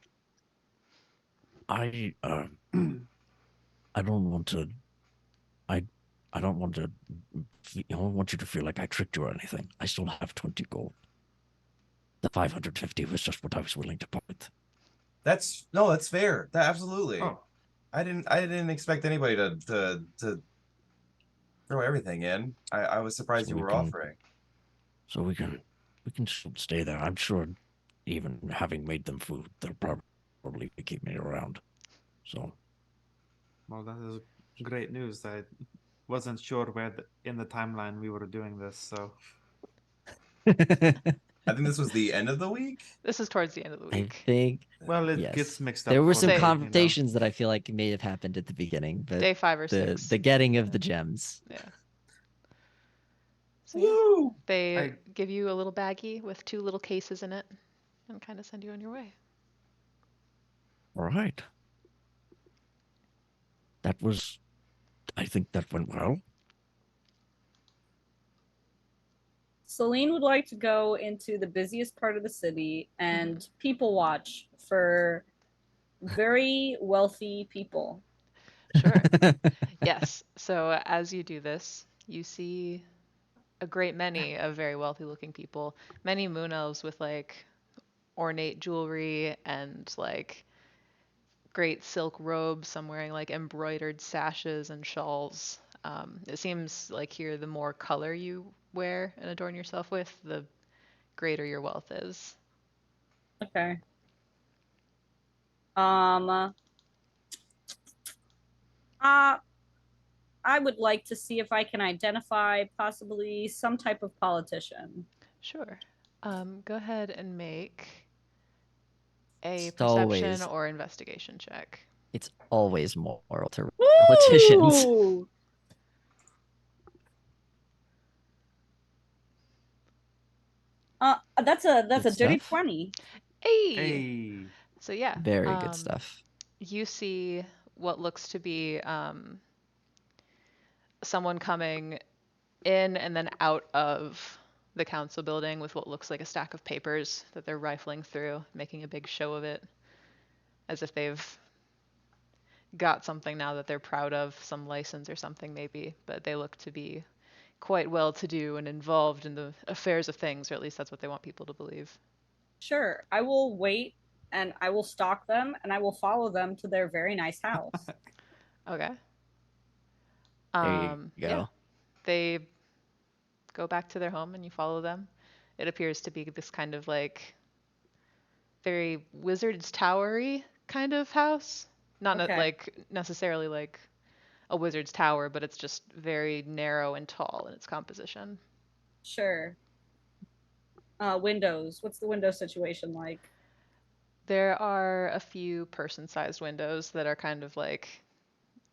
I I don't want to. I don't want to. I don't want you to feel like I tricked you or anything. I still have 20 gold. The 550 was just what I was willing to part with. That's fair. That absolutely. Oh, I didn't expect anybody to throw everything in. I was surprised So you we were can- offering. So we can still stay there. I'm sure, even having made them food, they'll probably keep me around. So well, that is great news. I wasn't sure where in the timeline we were doing this, so I think this was the end of the week. This is towards the end of the I week. think well, it Yes. gets mixed up. there were for some me, you know. conversations that I feel like may have happened at the beginning, but Day 5 or the 6. getting of the gems. Yeah. So yeah, Woo! they I- give you a little baggie with 2 little cases in it and kind of send you on your way. all right. I think that went well. Celine would like to go into the busiest part of the city and people watch for very wealthy people. Sure. Yes. So as you do this, you see a great many of very wealthy looking people, many moon elves with like ornate jewelry and like great silk robes, some wearing like embroidered sashes and shawls. It seems like here the more color you wear and adorn yourself with, the greater your wealth is. Okay. I would like to see if I can identify possibly some type of politician. Sure. Go ahead and make a It's perception always or investigation check. it's always moral to politicians. Woo! That's a Good dirty stuff. 20. Hey! Hey, So yeah, Very good stuff. you see what looks to be someone coming in and then out of the council building with what looks like a stack of papers that they're rifling through, making a big show of it, as if they've got something now that they're proud of, some license or something maybe, but they look to be quite well to do and involved in the affairs of things, or at least that's what they want people to believe. Sure, I will wait and I will stalk them and I will follow them to their very nice house. Okay. There you Yeah, go. they go back to their home and you follow them. It appears to be this kind of like very wizard's towery kind of house. Not Okay. like necessarily like a wizard's tower, but it's just very narrow and tall in its composition. Sure. Windows. What's the window situation like? There are a few person-sized windows that are kind of like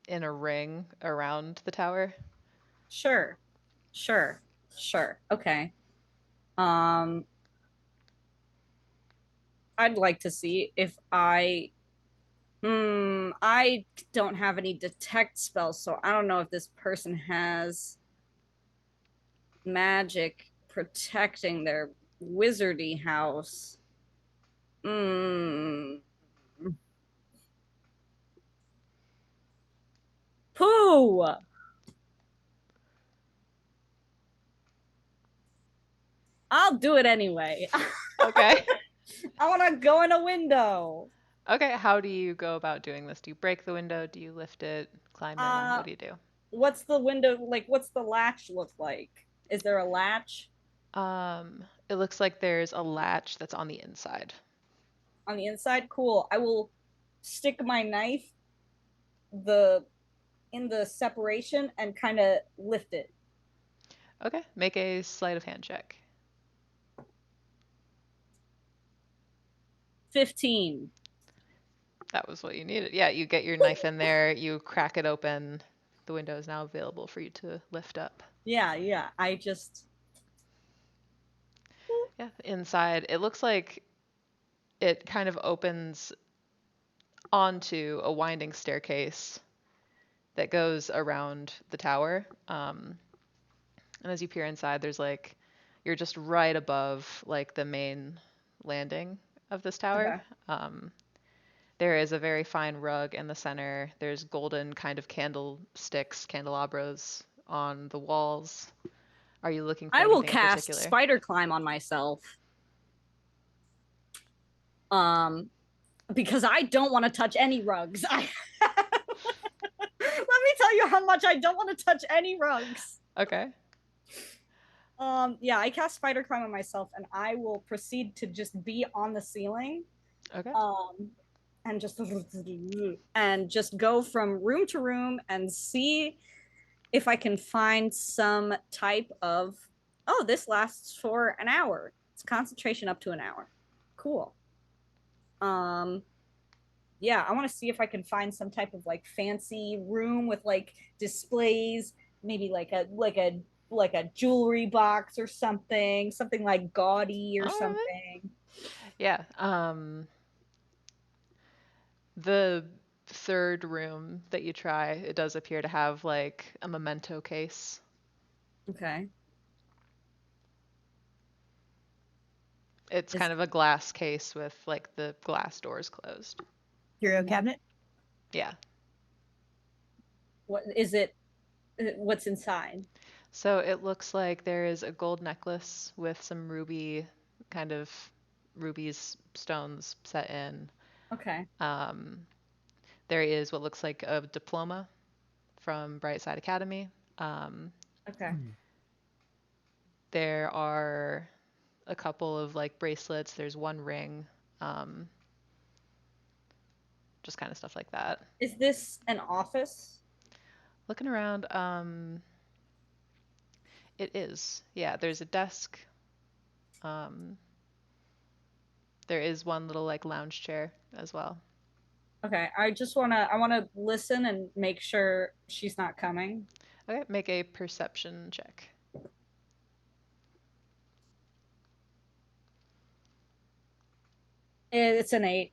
in a ring around the tower. Sure. Sure. Sure. Okay. Um I'd like to see if I don't have any detect spells, so I don't know if this person has magic protecting their wizardy house. Hmm. Pooh! I'll do it anyway. Okay. I want to go in a window. Okay, how do you go about doing this? Do you break the window? Do you lift it? Climb in? What do you do? What's the window like? What's the latch look like? Is there a latch It looks like there's a latch that's on the inside. on the inside? Cool. I will stick my knife in the separation and kind of lift it. Okay, make a sleight of hand check. 15. That was what you needed. Yeah, you get your knife in there, you crack it open. The window is now available for you to lift up. Yeah. I just. Yeah, inside, it looks like it kind of opens onto a winding staircase that goes around the tower. And as you peer inside, there's like, you're just right above like the main landing of this tower. There is a very fine rug in the center. There's golden kind of candlesticks, candelabras on the walls. Are you looking for I will anything in cast particular? spider climb on myself. Because I don't want to touch any rugs. Let me tell you how much I don't want to touch any rugs. Okay. Yeah, I cast spider climb on myself, and I will proceed to just be on the ceiling. Okay. And just go from room to room and see if I can find some type of, oh, this lasts for an hour. It's concentration up to an hour. Cool. Yeah, I want to see if I can find some type of like fancy room with like displays, maybe like a jewelry box or something like gaudy or All right. something. Yeah. The third room that you try, it does appear to have like a memento case. Okay. It's kind of a glass case with like the glass doors closed. Curio cabinet? Yeah. What is it? What's inside? So it looks like there is a gold necklace with some rubies stones set in. Okay. There is what looks like a diploma from Brightside Academy. Okay. There are a couple of like bracelets. There's one ring. Just kind of stuff like that. Is this an office? Looking around, it is. Yeah, there's a desk. There is one little like lounge chair as well. Okay, I wanna listen and make sure she's not coming. Okay, make a perception check. It's an 8.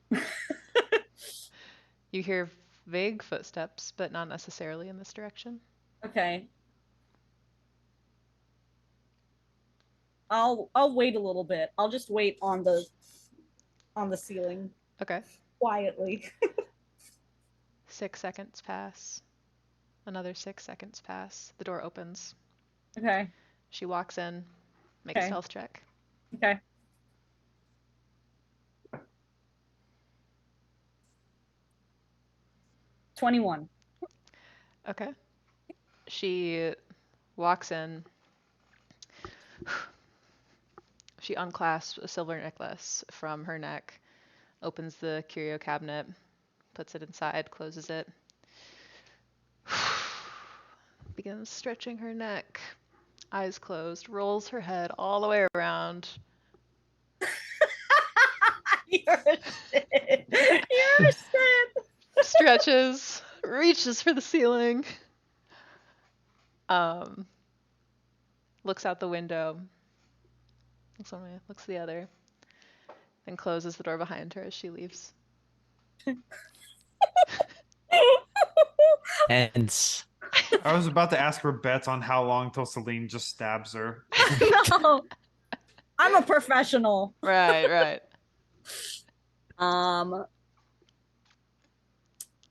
You hear vague footsteps, but not necessarily in this direction. Okay. I'll wait a little bit. I'll just wait on the ceiling Okay. quietly. 6 seconds pass. Another 6 seconds pass. The door opens. Okay. She walks in. Make a Okay. stealth check. Okay. $21. Okay. She walks in. She unclasps a silver necklace from her neck, opens the curio cabinet, puts it inside, closes it, begins stretching her neck, eyes closed, rolls her head all the way around. You're a shit. You're a shit. Stretches, reaches for the ceiling, looks out the window, looks one way, looks the other, then closes the door behind her as she leaves. Hence. I was about to ask for bets on how long till Celine just stabs her. No. I'm a professional. Right.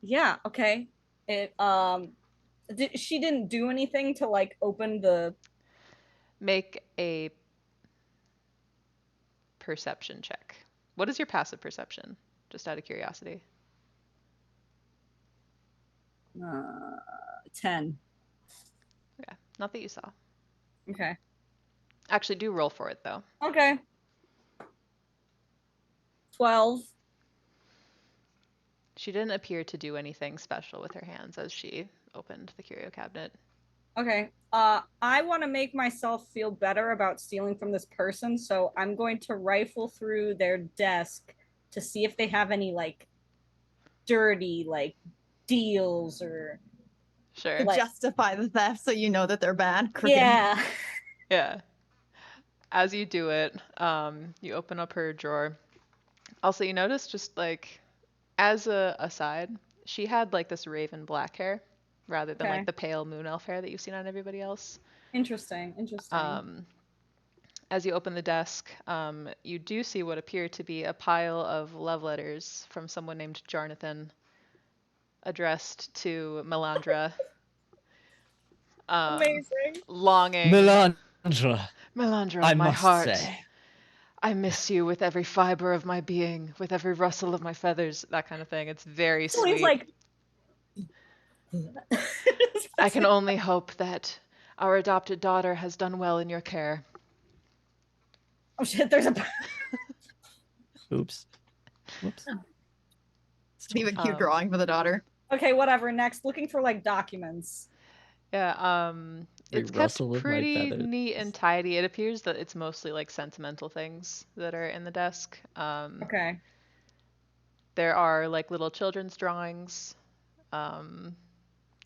Yeah, okay. She didn't do anything to like open the. Make a perception check. What is your passive perception? Just out of curiosity. 10. Okay, not that you saw. Okay. Actually, do roll for it though. Okay. 12. She didn't appear to do anything special with her hands as she opened the curio cabinet. Okay. I want to make myself feel better about stealing from this person, so I'm going to rifle through their desk to see if they have any like dirty like deals or Sure. To justify the theft so you know that they're bad. Crooked. Yeah. Yeah. As you do it, you open up her drawer. Also, you notice just like as a aside, she had like this raven black hair rather than Okay. like the pale moon elf hair that you've seen on everybody else. Interesting. And as you open the desk, you do see what appear to be a pile of love letters from someone named Jarnathan, addressed to Melandra. Amazing. Longing. Melandra, Melandra, I my must heart. say. I miss you with every fiber of my being, with every rustle of my feathers, that kind of thing. It's very Celine's sweet. like. I can only hope that our adopted daughter has done well in your care. Oh shit! There's a. Oops. Whoops. Leave a cute drawing for the daughter. Okay, whatever. Next, looking for like documents. Yeah, it's kept rustle of my pretty feathers. neat and tidy. It appears that it's mostly like sentimental things that are in the desk. Okay. There are like little children's drawings.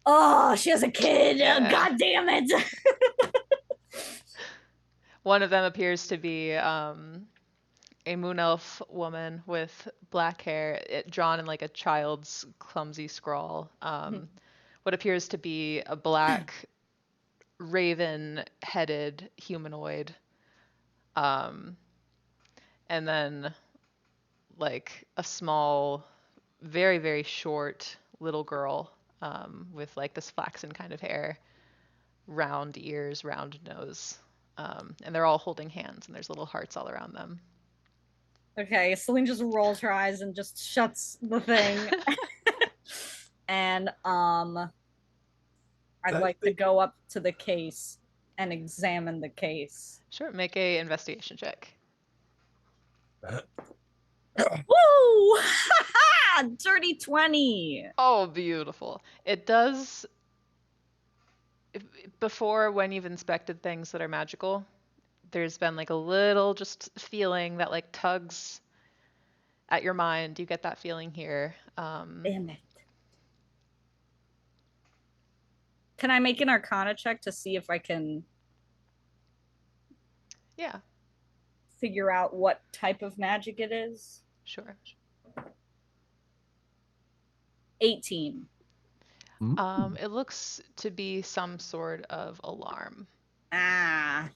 Oh, she has a kid. Yeah. God damn it. One of them appears to be a moon elf woman with black hair, drawn in like a child's clumsy scrawl. What appears to be a black raven-headed humanoid. And then like a small, very, very short little girl with like this flaxen kind of hair, round ears, round nose. And they're all holding hands, and there's little hearts all around them. Okay, Celine just rolls her eyes and just shuts the thing. And I'd like to go up to the case and examine the case. Sure, make a investigation check. Woo! Dirty 20. Oh, beautiful. It does. Before, when you've inspected things that are magical, there's been like a little just feeling that like tugs at your mind. You get that feeling here. Damn it. Can I make an Arcana check to see if I can Yeah, figure out what type of magic it is? sure. 18. It looks to be some sort of alarm. Ah.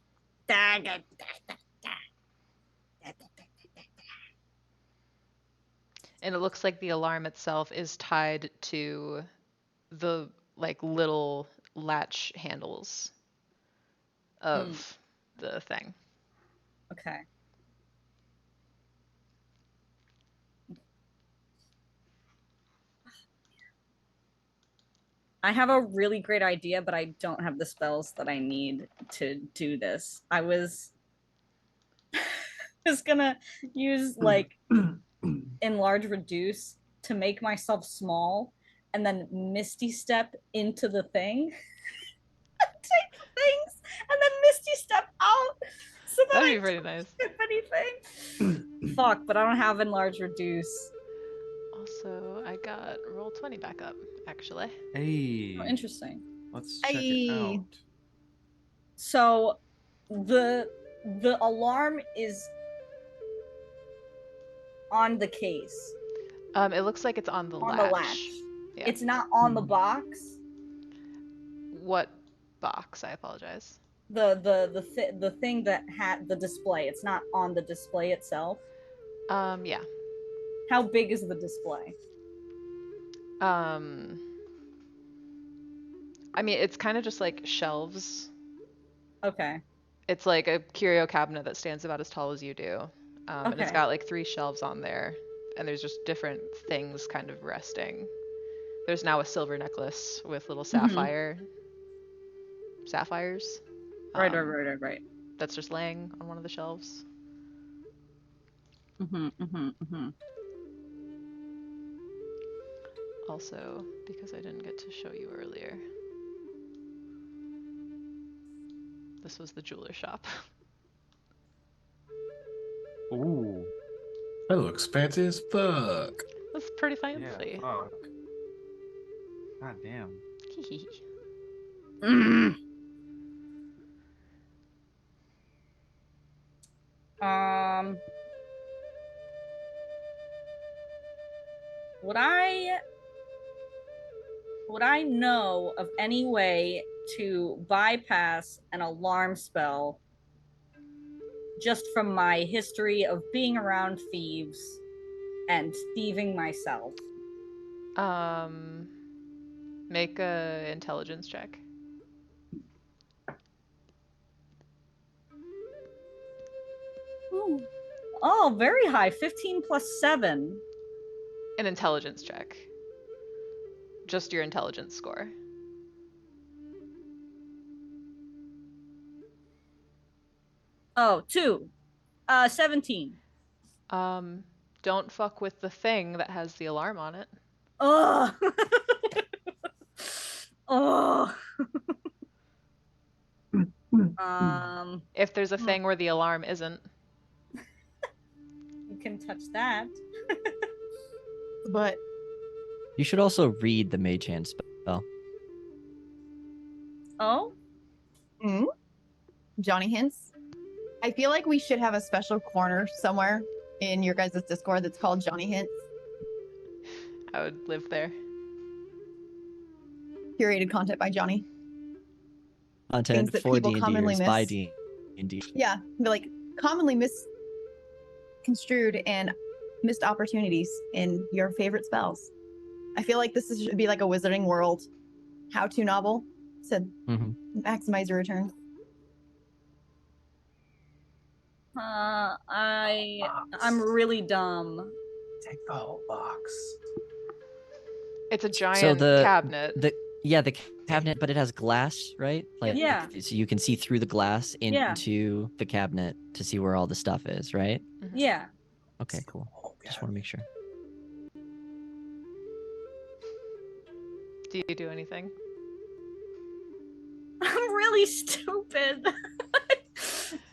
And it looks like the alarm itself is tied to the like little latch handles of the thing. Okay. I have a really great idea, but I don't have the spells that I need to do this. I was just gonna use like enlarge reduce to make myself small and then misty step into the thing. Take the things and then misty step out so that That'd I be pretty don't nice. skip anything. Fuck, but I don't have enlarge reduce. Also, I got roll 20 back up, actually. Hey, Oh, interesting. let's check it Hey. out. So the alarm is on the case. It looks like it's on the On latch. the latch. Yeah. It's not on the box. What box? I apologize. The thing that had the display. It's not on the display itself. Yeah. How big is the display? I mean, it's kind of just like shelves. Okay. It's like a curio cabinet that stands about as tall as you do. And it's Okay. got like 3 shelves on there. And there's just different things kind of resting. There's now a silver necklace with little sapphires. Right. That's just laying on one of the shelves. Also, because I didn't get to show you earlier, this was the jeweler shop. Ooh, that looks fancy as fuck. That's pretty Yeah, fancy. fuck. God damn. Would I know of any way to bypass an alarm spell just from my history of being around thieves and thieving myself. Make a intelligence check. Ooh. Oh, very high. 15 plus 7. An intelligence check. Just your intelligence score. Oh, 2. 17. Don't fuck with the thing that has the alarm on it. Oh. Oh. If there's a thing where the alarm isn't. You can touch that. But You should also read the Mage Hand spell. Oh? Johnny hints. I feel like we should have a special corner somewhere in your guys' Discord that's called Johnny Hints. I would live there. Curated content by Johnny. Content that for people commonly D&Ders by miss. D&D. Yeah, but like commonly misconstrued and missed opportunities in your favorite spells. I feel like should be like a Wizarding World how-to novel to maximize your return. I'm really dumb. Take the whole box. It's a giant So the cabinet. the cabinet, but it has glass, right? Like, Yeah. So you can see through the glass into the cabinet to see where all the stuff is, right? Yeah. Okay, cool. Just want to make sure. Do you do anything? I'm really stupid.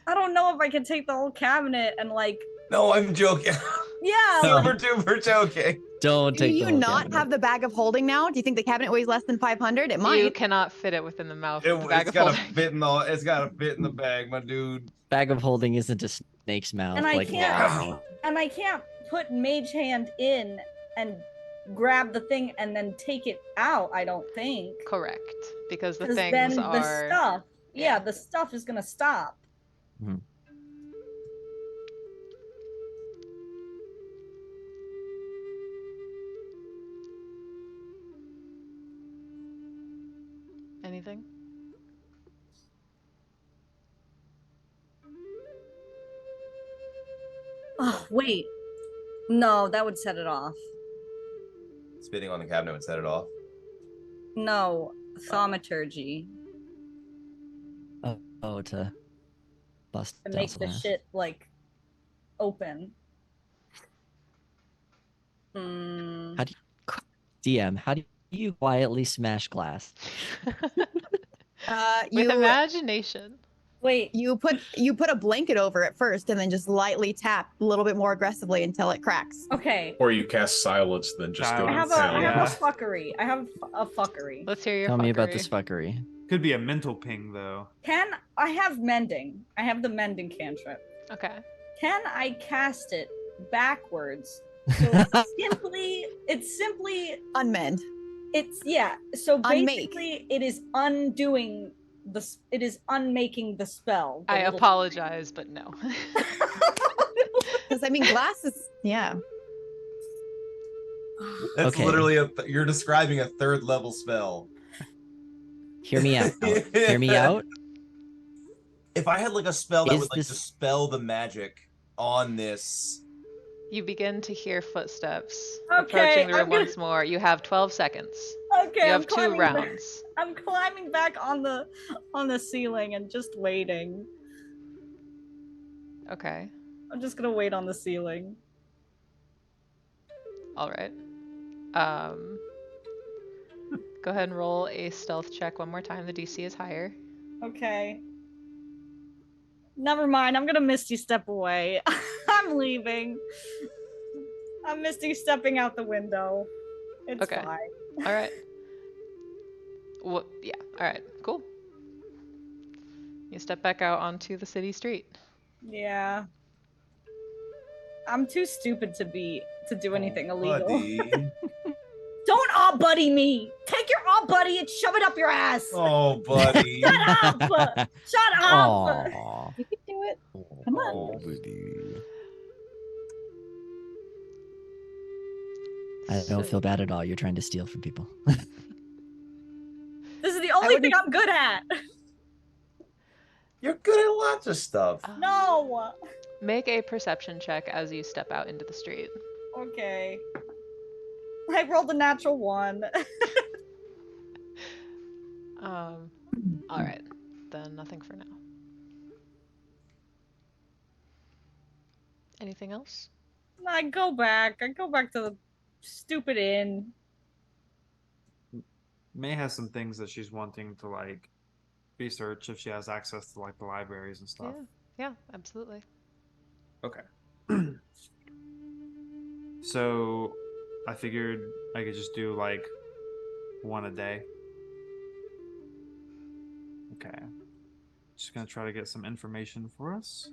I don't know if I can take the whole cabinet and like. No, I'm joking. Yeah. Super duper joking. Don't Do take the you whole not cabinet. have the bag of holding now? Do you think the cabinet weighs less than 500? It might. You cannot fit it within the mouth of the bag It's of gotta holding. fit in the. It's gotta fit in the bag, my dude. Bag of holding isn't a snake's mouth. And I like, can't. And I can't put Mage Hand in and grab the thing and then take it out. I don't think. Correct, because the 'Cause things then are. the stuff. Yeah, the stuff is gonna stop. Anything? Oh wait. No, that would set it off. Spitting on the cabinet would set it off. No, thaumaturgy Oh, to bust to down make the some ass. shit like open. Hmm. How do you, DM? How do you quietly smash glass? With imagination. Wait. You put a blanket over it first, and then just lightly tap a little bit more aggressively until it cracks. Okay. Or you cast silence, then just go I to have town. a fuckery. I have a fuckery. Let's hear your Tell me about fuckery. this fuckery. Could be a mental ping though. I have mending? I have the mending cantrip. Okay. Can I cast it backwards? So it's simply unmend. So Unmake. basically, it is undoing it is unmaking the spell. I apologize, but no. Because I mean, glass is That's Okay. literally you're describing a third level spell. Hear me out. Hear me out. If I had like a spell that Is would like this- dispel the magic on this. You begin to hear footsteps Okay, approaching the room I'm gonna- once more. You have 12 seconds. Okay, You I'm have 2 climbing back- rounds. I'm climbing back on the ceiling and just waiting. Okay. I'm just gonna wait on the ceiling. All right. Go ahead and roll a stealth check one more time. The DC is higher. Okay. Never mind. I'm gonna Misty step away. I'm leaving. I'm Misty stepping out the window. It's Okay. fine. All right. Well, yeah. All right. Cool. You step back out onto the city street. Yeah. I'm too stupid to do anything illegal. Buddy. Don't buddy me. Take your buddy and shove it up your ass. Oh, buddy. Shut up. Shut up. Aw. You could do it. Come on. Oh, baby. I don't feel So- bad at all. You're trying to steal from people. This is the only thing wouldn't- I'm good at. You're good at lots of stuff. No. Make a perception check as you step out into the street. Okay. I rolled a natural 1. All right, then nothing for now. Anything else? I go back. I go back to the stupid inn. May has some things that she's wanting to like research if she has access to like the libraries and stuff. Yeah, absolutely. Okay. So I figured I could just do like one a day. Okay. Just gonna try to get some information for us.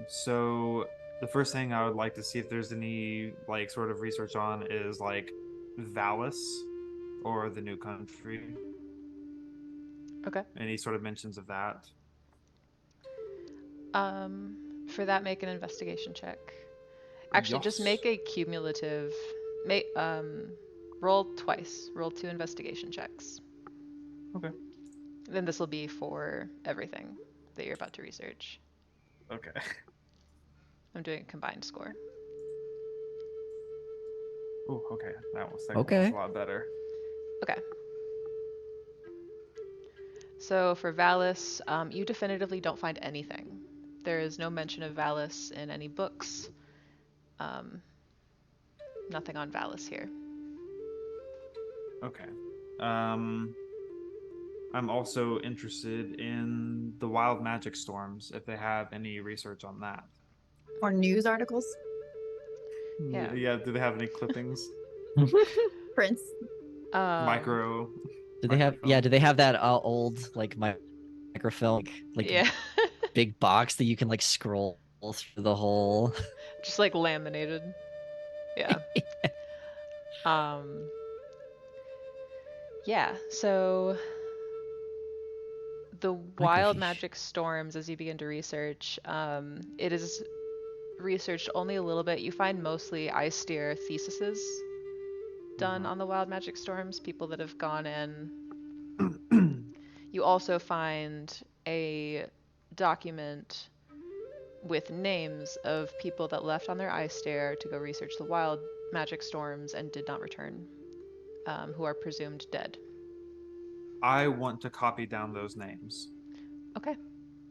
So the first thing I would like to see if there's any like sort of research on is like Valis or the New Country. Okay. Any sort of mentions of that? For that, make an investigation check. Actually, just Yes. make a cumulative. Roll twice. Roll 2 investigation checks. Okay. Then this will be for everything that you're about to research. Okay. I'm doing a combined score. Oh, okay. That was Okay. a lot better. Okay. So for Valis, you definitively don't find anything. There is no mention of Valis in any books. Nothing on Valis here. Okay. I'm also interested in the wild magic storms, if they have any research on that. Or news articles. Yeah. Yeah, do they have any clippings? Prince. Micro. Do they have? Yeah. microfilm? Do they have that old like microfilm, like Yeah. big box that you can like scroll through the whole? Just like laminated. Yeah. Yeah, so the wild Microfiche. magic storms, as you begin to research, it is researched only a little bit. You find mostly Eyesteer theses done on the wild magic storms, people that have gone in. You also find a document with names of people that left on their Eyesteer to go research the wild magic storms and did not return, who are presumed dead. I want to copy down those names. Okay.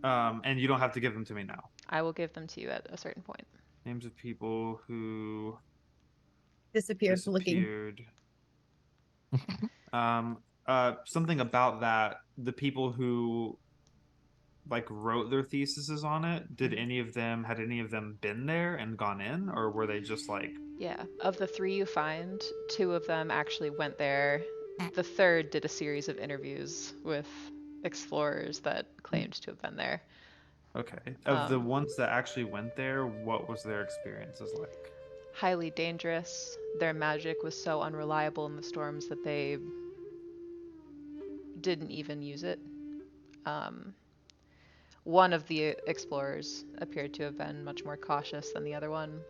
And you don't have to give them to me now. I will give them to you at a certain point. Names of people who Disappeared looking. disappeared. Something about that. The people who like wrote their theses on it. Had any of them been there and gone in, or were they just like? Yeah. Of the 3 you find, 2 of them actually went there. The third did a series of interviews with explorers that claimed to have been there. Okay. Of the ones that actually went there, what was their experiences like? Highly dangerous. Their magic was so unreliable in the storms that they didn't even use it. One of the explorers appeared to have been much more cautious than the other one.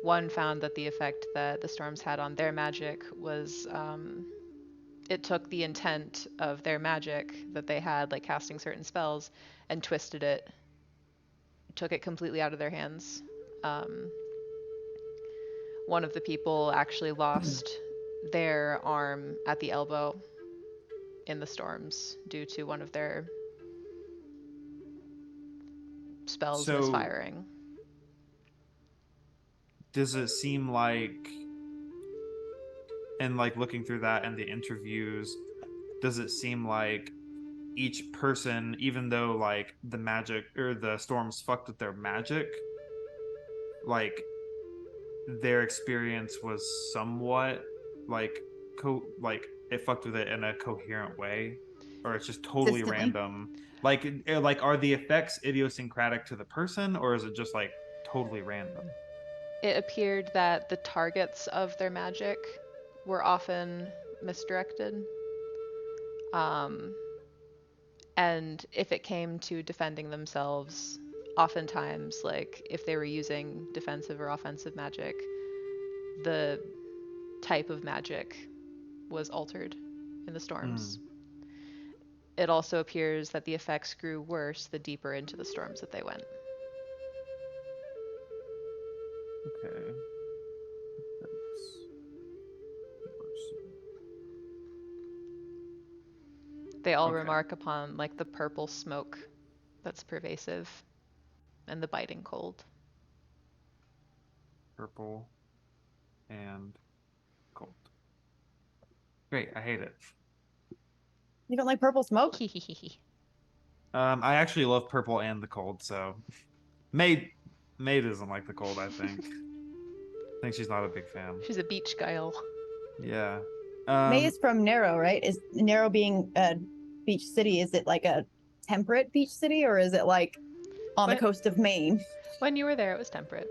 One found that the effect that the storms had on their magic was it took the intent of their magic that they had, like casting certain spells, and twisted it, took it completely out of their hands. One of the people actually lost their arm at the elbow in the storms due to one of their spells So- misfiring. Does it seem like, and like looking through that and the interviews, does it seem like each person, even though like the magic or the storms fucked with their magic, like their experience was somewhat like it fucked with it in a coherent way, or it's just totally Consistently. random? Like are the effects idiosyncratic to the person, or is it just like totally random? It appeared that the targets of their magic were often misdirected. And if it came to defending themselves, oftentimes, like if they were using defensive or offensive magic, the type of magic was altered in the storms. It also appears that the effects grew worse the deeper into the storms that they went. Okay. They all Okay. remark upon like the purple smoke that's pervasive and the biting cold. Purple and cold. Great, I hate it. You don't like purple smoke? I actually love purple and the cold, so May doesn't like the cold, I think. I think she's not a big fan. She's a beach guile. Yeah. May is from Narrow, right? Is Narrow being a beach city? Is it like a temperate beach city, or is it like on the What? coast of Maine? When you were there, it was temperate.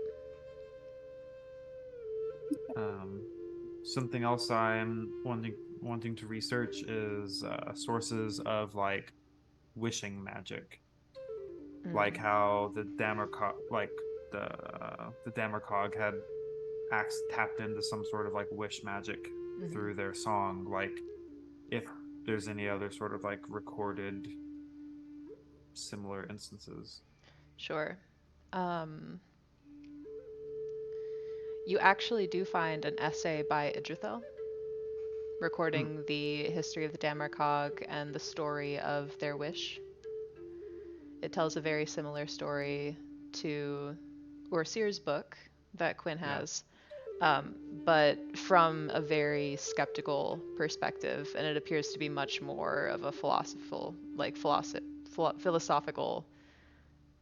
Something else I'm wanting to research is sources of like wishing magic, like how the Damercog had tapped into some sort of like wish magic through their song. Like, if there's any other sort of like recorded similar instances. Sure. You actually do find an essay by Idrithel recording the history of the Damercog and the story of their wish. It tells a very similar story to Orsir's book that Quinn has, but from a very skeptical perspective, and it appears to be much more of a philosophical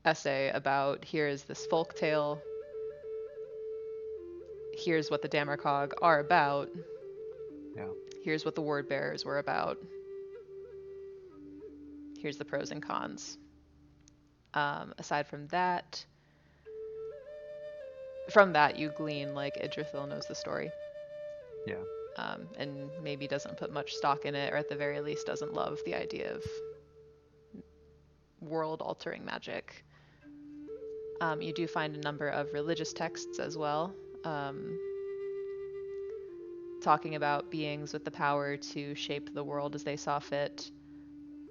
essay about here's this folk tale, here's what the Damercog are about, here's what the word bearers were about, here's the pros and cons. Aside from that, you glean like Idrithil knows the story. Yeah. And maybe doesn't put much stock in it, or at the very least doesn't love the idea of world-altering magic. You do find a number of religious texts as well, talking about beings with the power to shape the world as they saw fit,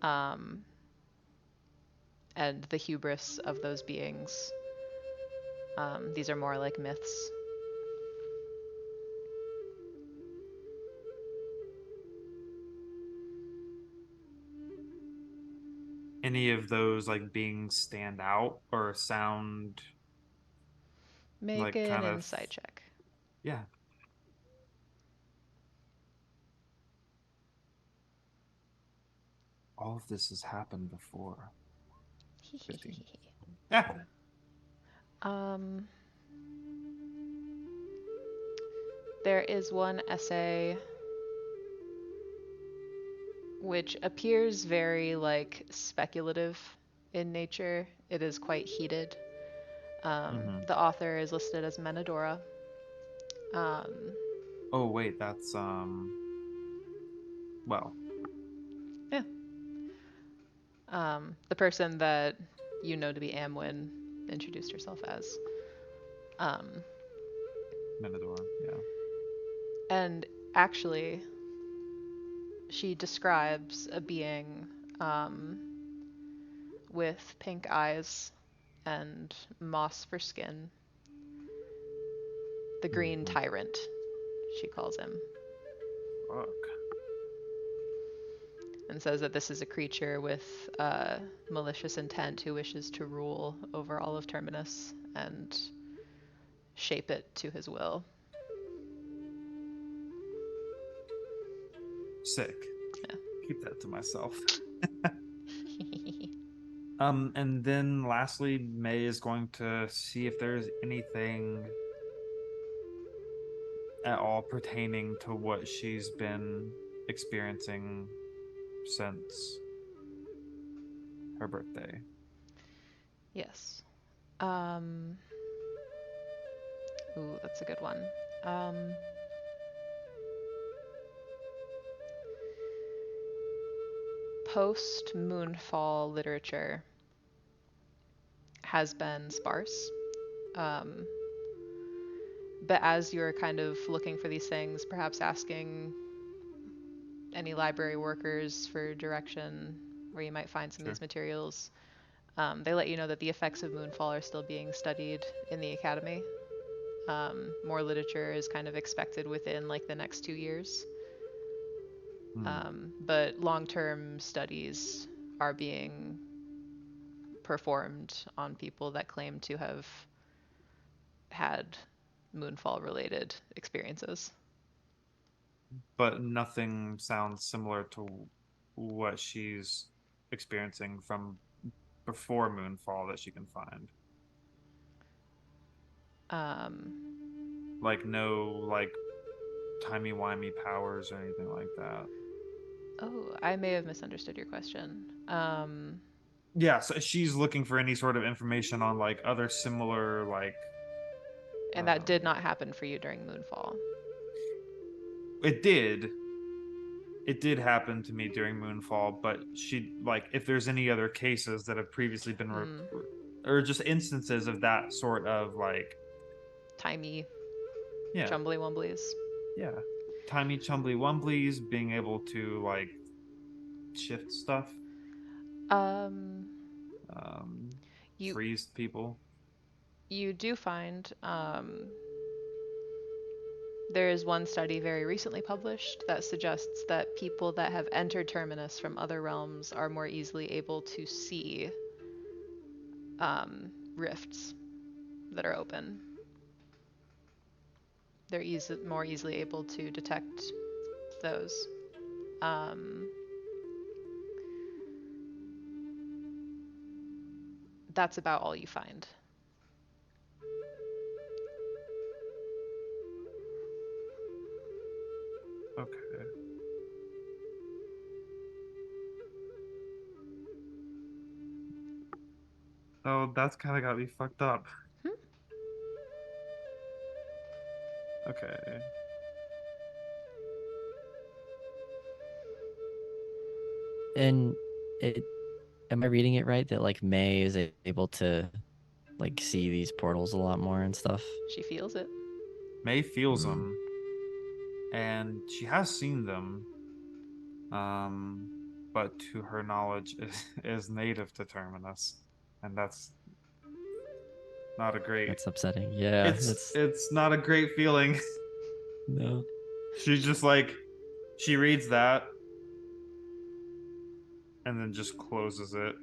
and the hubris of those beings. These are more like myths. Any of those like beings stand out or sound Make like an kind of insight check. Yeah. All of this has happened before. 15. Yeah. There is one essay which appears very like speculative in nature. It is quite heated. The author is listed as Menadora. Oh wait, that's well. Yeah. The person that you know to be Amwyn introduced herself as. Menador, yeah. And actually, she describes a being with pink eyes and moss for skin. The Green Tyrant, she calls him. Fuck. And says that this is a creature with malicious intent who wishes to rule over all of Terminus and shape it to his will. Sick. Yeah. Keep that to myself. And then lastly, May is going to see if there's anything at all pertaining to what she's been experiencing since her birthday. Yes. Ooh, that's a good one. post-Moonfall literature has been sparse. Um, but as you're kind of looking for these things, perhaps asking any library workers for direction where you might find some of these materials, they let you know that the effects of Moonfall are still being studied in the academy. More literature is kind of expected within like the next 2 years. But long-term studies are being performed on people that claim to have had Moonfall-related experiences. But nothing sounds similar to what she's experiencing from before Moonfall that she can find. Like no like timey-wimey powers or anything like that. Oh, I may have misunderstood your question. Yeah, so she's looking for any sort of information on like other similar like. And that did not happen for you during Moonfall. It did. It did happen to me during Moonfall, but she like if there's any other cases that have previously been or just instances of that sort of like timey, yeah, chumbly wumblies. Yeah, timey chumbly wumblies, being able to like shift stuff. Freeze people. You do find there is one study very recently published that suggests that people that have entered Terminus from other realms are more easily able to see rifts that are open. They're more easily able to detect those. That's about all you find. Okay. Oh, that's kind of got me fucked up. Okay. And am I reading it right that like May is able to like see these portals a lot more and stuff? She feels it. May feels them, and she has seen them. But to her knowledge, is native to Terminus, and that's not a great. That's upsetting. Yeah, it's not a great feeling. No. She's just like, she reads that, and then just closes it.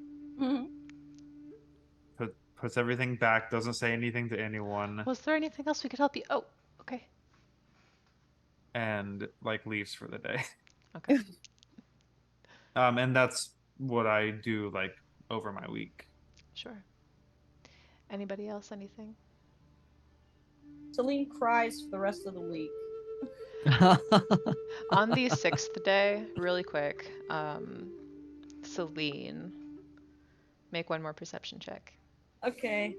Puts everything back. Doesn't say anything to anyone. Was there anything else we could help you? Oh, okay. And like leaves for the day. Okay. And that's what I do like over my week. Sure. Anybody else? Anything? Celine cries for the rest of the week. On the 6th day, really quick, Celine, make one more perception check. Okay.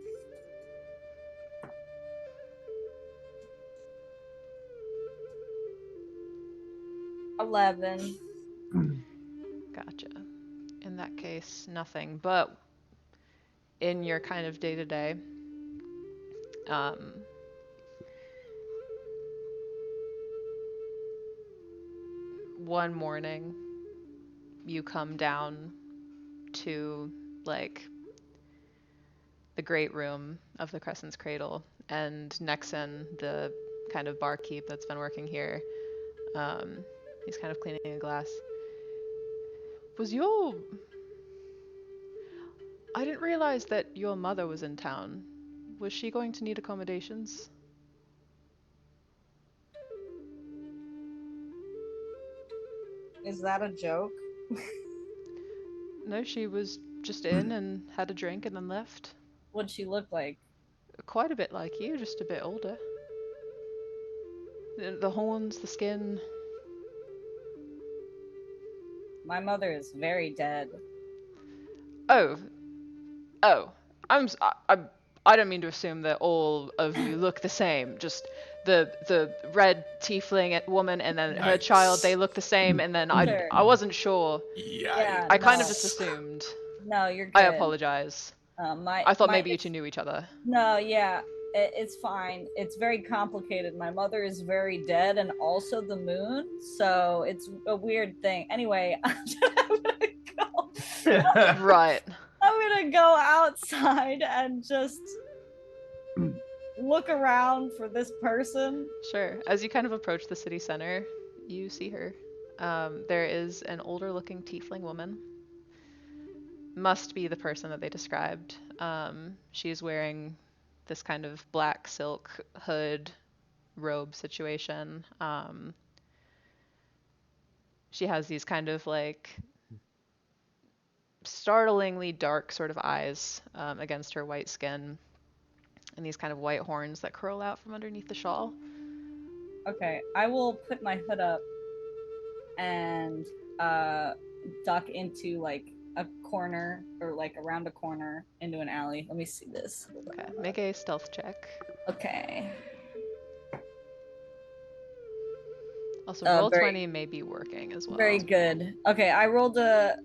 $11. Gotcha. In that case, nothing. But in your kind of day-to-day, one morning, you come down to like the great room of the Crescent's Cradle, and Nexon, the kind of barkeep that's been working here, he's kind of cleaning a glass. I didn't realize that your mother was in town. Was she going to need accommodations? Is that a joke? No, she was just in and had a drink and then left. What'd she look like? Quite a bit like you, just a bit older. The horns, the skin. My mother is very dead. Oh, I'm I don't mean to assume that all of you look the same. Just the red tiefling woman and then her child, they look the same. And then Sure. I wasn't sure. Yeah, I kind of no. just assumed. No, you're good. I apologize. My I thought my- maybe you two knew each other. No, yeah, it's fine. It's very complicated. My mother is very dead, and also the moon, so it's a weird thing. Anyway, I'm gonna go. Right. I'm gonna go outside and just look around for this person. Sure. As you kind of approach the city center, you see her. There is an older looking tiefling woman. Must be the person that they described. She's wearing this kind of black silk hood robe situation. She has these kind of like startlingly dark sort of eyes against her white skin, and these kind of white horns that curl out from underneath the shawl. Okay, I will put my hood up and duck into like a corner or like around a corner into an alley. Let me see this. Okay, make a stealth check. Okay. Also, roll 20 may be working as well. Very good. Okay, I rolled a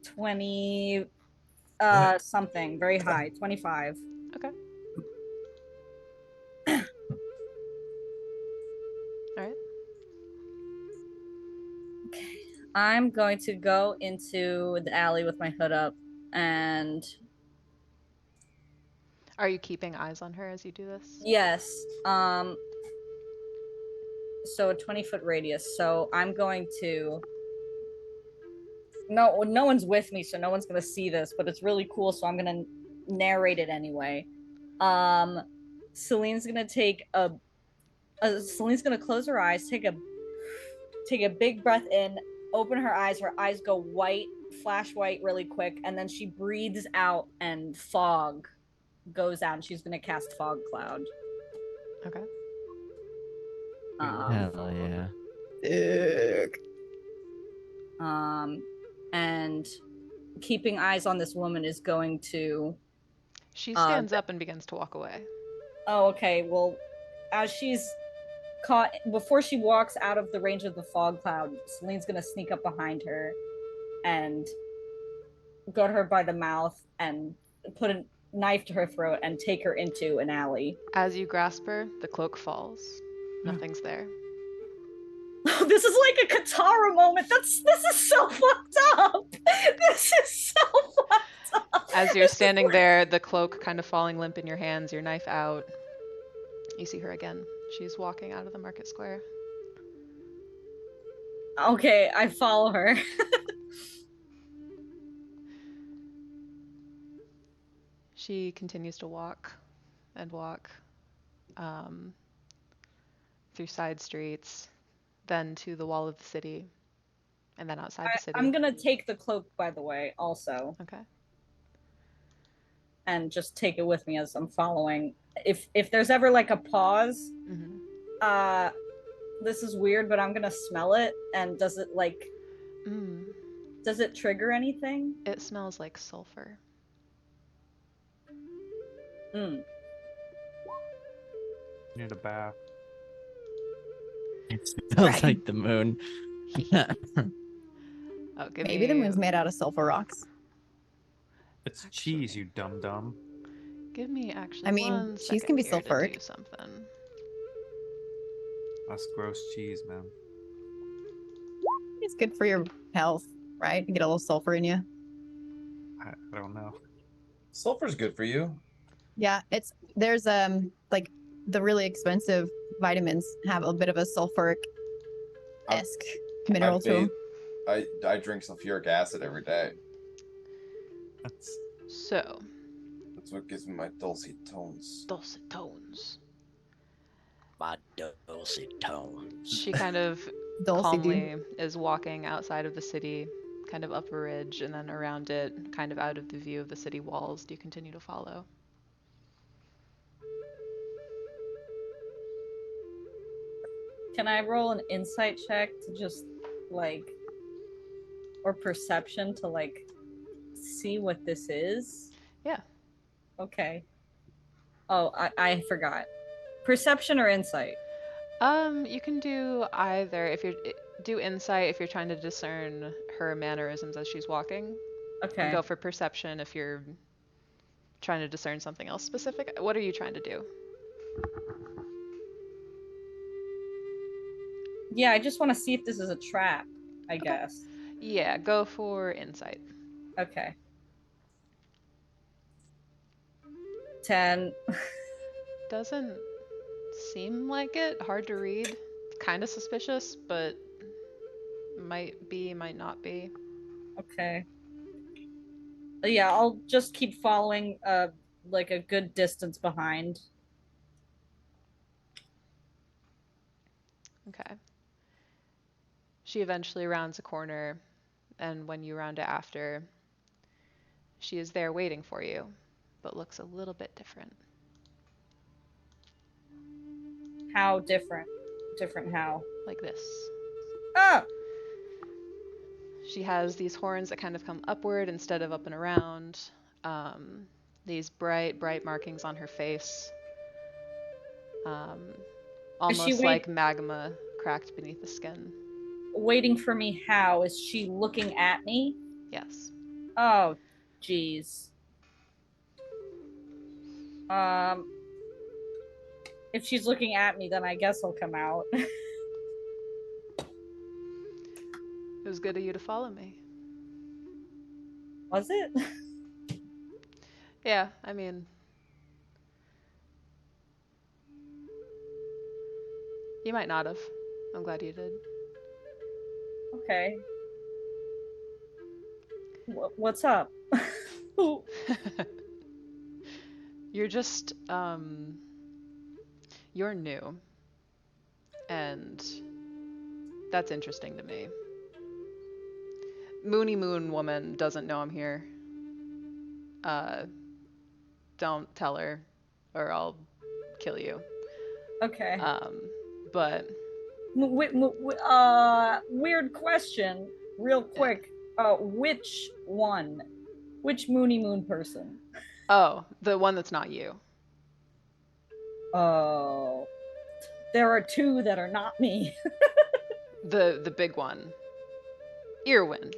20 something, very high, 25. Okay. All right. Okay. I'm going to go into the alley with my hood up and Are you keeping eyes on her as you do this? yes. So a 20-foot radius. So I'm going to no one's with me, so no one's gonna see this, but it's really cool, so I'm gonna narrate it anyway. Celine's gonna take Celine's gonna close her eyes, take a big breath in, open her eyes go white, flash white really quick, and then she breathes out and fog goes out, and she's gonna cast fog cloud. Okay. Hell yeah. And keeping eyes on this woman is going to She stands up and begins to walk away. Oh, okay. Well, as she's caught before she walks out of the range of the fog cloud, Celine's gonna sneak up behind her and go to her by the mouth and put a knife to her throat and take her into an alley. As you grasp her, the cloak falls. Nothing's there. This is like a Katara moment. This is so fucked up. This is so fucked up. As you're standing there, the cloak kind of falling limp in your hands, your knife out, you see her again. She's walking out of the market square. Okay, I follow her. She continues to walk and walk through side streets, then to the wall of the city, and then outside the city. I'm gonna take the cloak, by the way, also. Okay. And just take it with me as I'm following. If there's ever like a pause, this is weird, but I'm gonna smell it. And does it like, does it trigger anything? It smells like sulfur. Need a bath. It smells like the moon. Oh, Maybe the moon's made out of sulfur rocks. It's cheese, you dum dum. Give me actually. I mean, one cheese second can be here to sulfuric. do something. That's gross cheese, man. It's good for your health, right? You get a little sulfur in you. I don't know. Sulfur's good for you. Yeah, there's like the really expensive vitamins have a bit of a sulfuric esque mineral to them. I drink sulfuric acid every day. So. That's what gives me my dulcet tones. Dulcet tones. My dulcet tones. She kind of calmly is walking outside of the city, kind of up a ridge, and then around it, kind of out of the view of the city walls. Do you continue to follow? Can I roll an insight check to just like, or perception to like see what this is? Yeah. Okay. Oh, I forgot. Perception or insight? You can do either. If you do insight if you're trying to discern her mannerisms as she's walking, and Okay. go for perception if you're trying to discern something else specific. What are you trying to do? Yeah, I just want to see if this is a trap, I Okay. guess. Yeah, go for insight. Okay. 10. Doesn't seem like it. Hard to read. Kind of suspicious, but might be, might not be. Okay. Yeah, I'll just keep following like a good distance behind. Okay. She eventually rounds a corner, and when you round it after, she is there waiting for you, but looks a little bit different. How different? Different how? Like this. Ah! She has these horns that kind of come upward instead of up and around. These bright, bright markings on her face. Almost like magma cracked beneath the skin. Waiting for me how? Is she looking at me? Yes. Oh, jeez. If she's looking at me, then I guess I'll come out. It was good of you to follow me. Was it? Yeah, I mean, you might not have. I'm glad you did. Okay. What's up? You're just, you're new. And that's interesting to me. Moony Moon woman doesn't know I'm here. Don't tell her or I'll kill you. Okay. But weird question, real quick. Which one? Which Moony Moon person? Oh, the one that's not you. Oh, there are two that are not me. The big one. Irwin.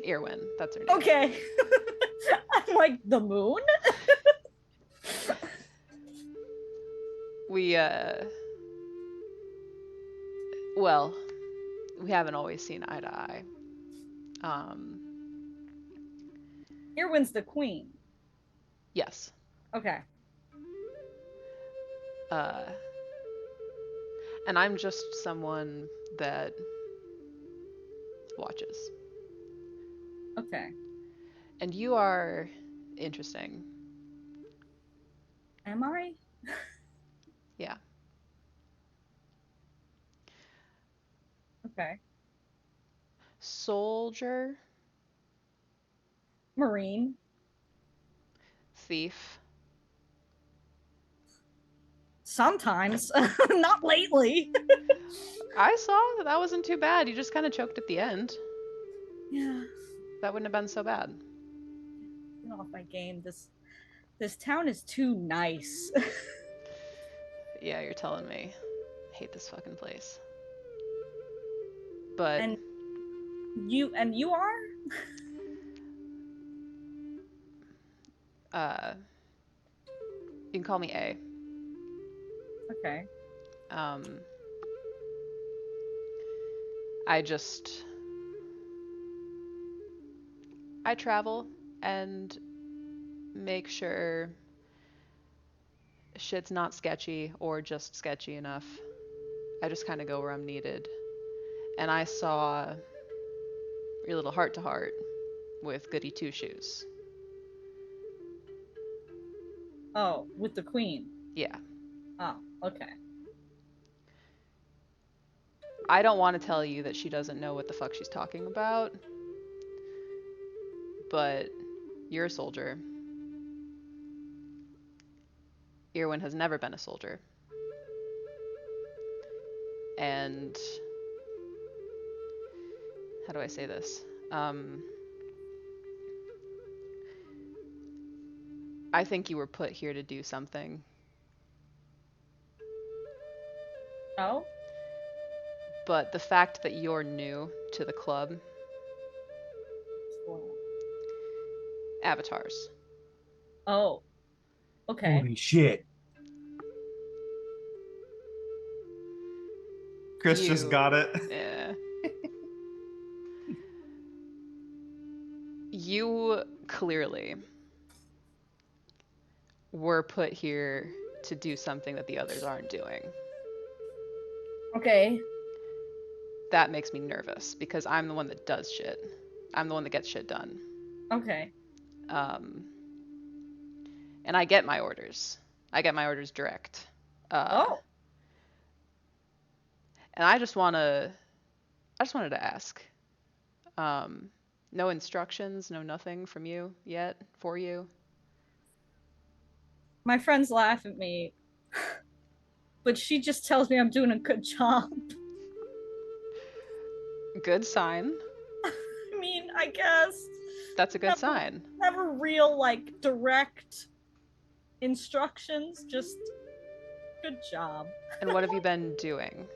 That's her name. Okay. I'm like, the moon? Well, we haven't always seen eye to eye. Irwin's the queen. Yes. Okay. And I'm just someone that watches. Okay. And you are interesting. Am I? Yeah. Okay. Soldier. Marine. Thief. Sometimes. Not lately. I saw that wasn't too bad. You just kind of choked at the end. Yeah. That wouldn't have been so bad. Get off my game. This town is too nice. Yeah, you're telling me. I hate this fucking place. But and you are? You can call me A. Okay. I travel and make sure shit's not sketchy or just sketchy enough. I just kind of go where I'm needed. And I saw your little heart to heart with Goody Two Shoes. Oh, with the queen. Yeah. Oh, okay. I don't want to tell you that she doesn't know what the fuck she's talking about, but you're a soldier. Irwin has never been a soldier. And how do I say I think you were put here to do something. Oh? But the fact that you're new to the club, avatars. Oh. Okay. Holy shit. Chris just You- got it. Yeah. You clearly were put here to do something that the others aren't doing. Okay. That makes me nervous because I'm the one that does shit. I'm the one that gets shit done. Okay. And I get my orders. I get my orders direct. Oh. And I just wanted to ask. No instructions, no nothing from you yet for you. My friends laugh at me, but she just tells me I'm doing a good job. Good sign. I mean, I guess. That's a good Never- sign. Never real, like, direct instructions, just good job. And what have you been doing?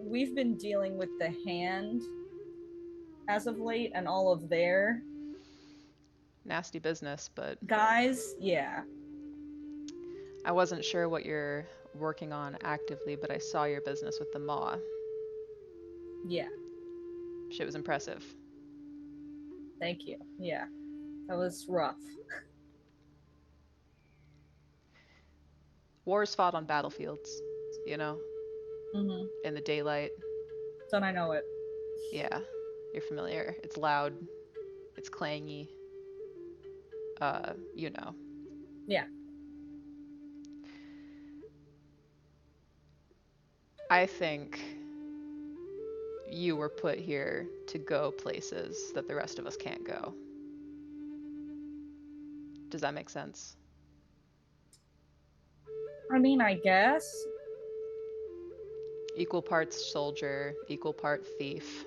We've been dealing with the hand as of late and all of their Nasty business, but guys. Yeah. I wasn't sure what you're working on actively, but I saw your business with the Maw. Yeah. Shit was impressive. Thank you. Yeah. That was rough. Wars fought on battlefields, you know, Mm-hmm. in the daylight. Don't I know it? Yeah, you're familiar. It's loud. It's clangy. You know. Yeah. I think you were put here to go places that the rest of us can't go. Does that make sense? I mean, I guess. Equal parts soldier, equal part thief.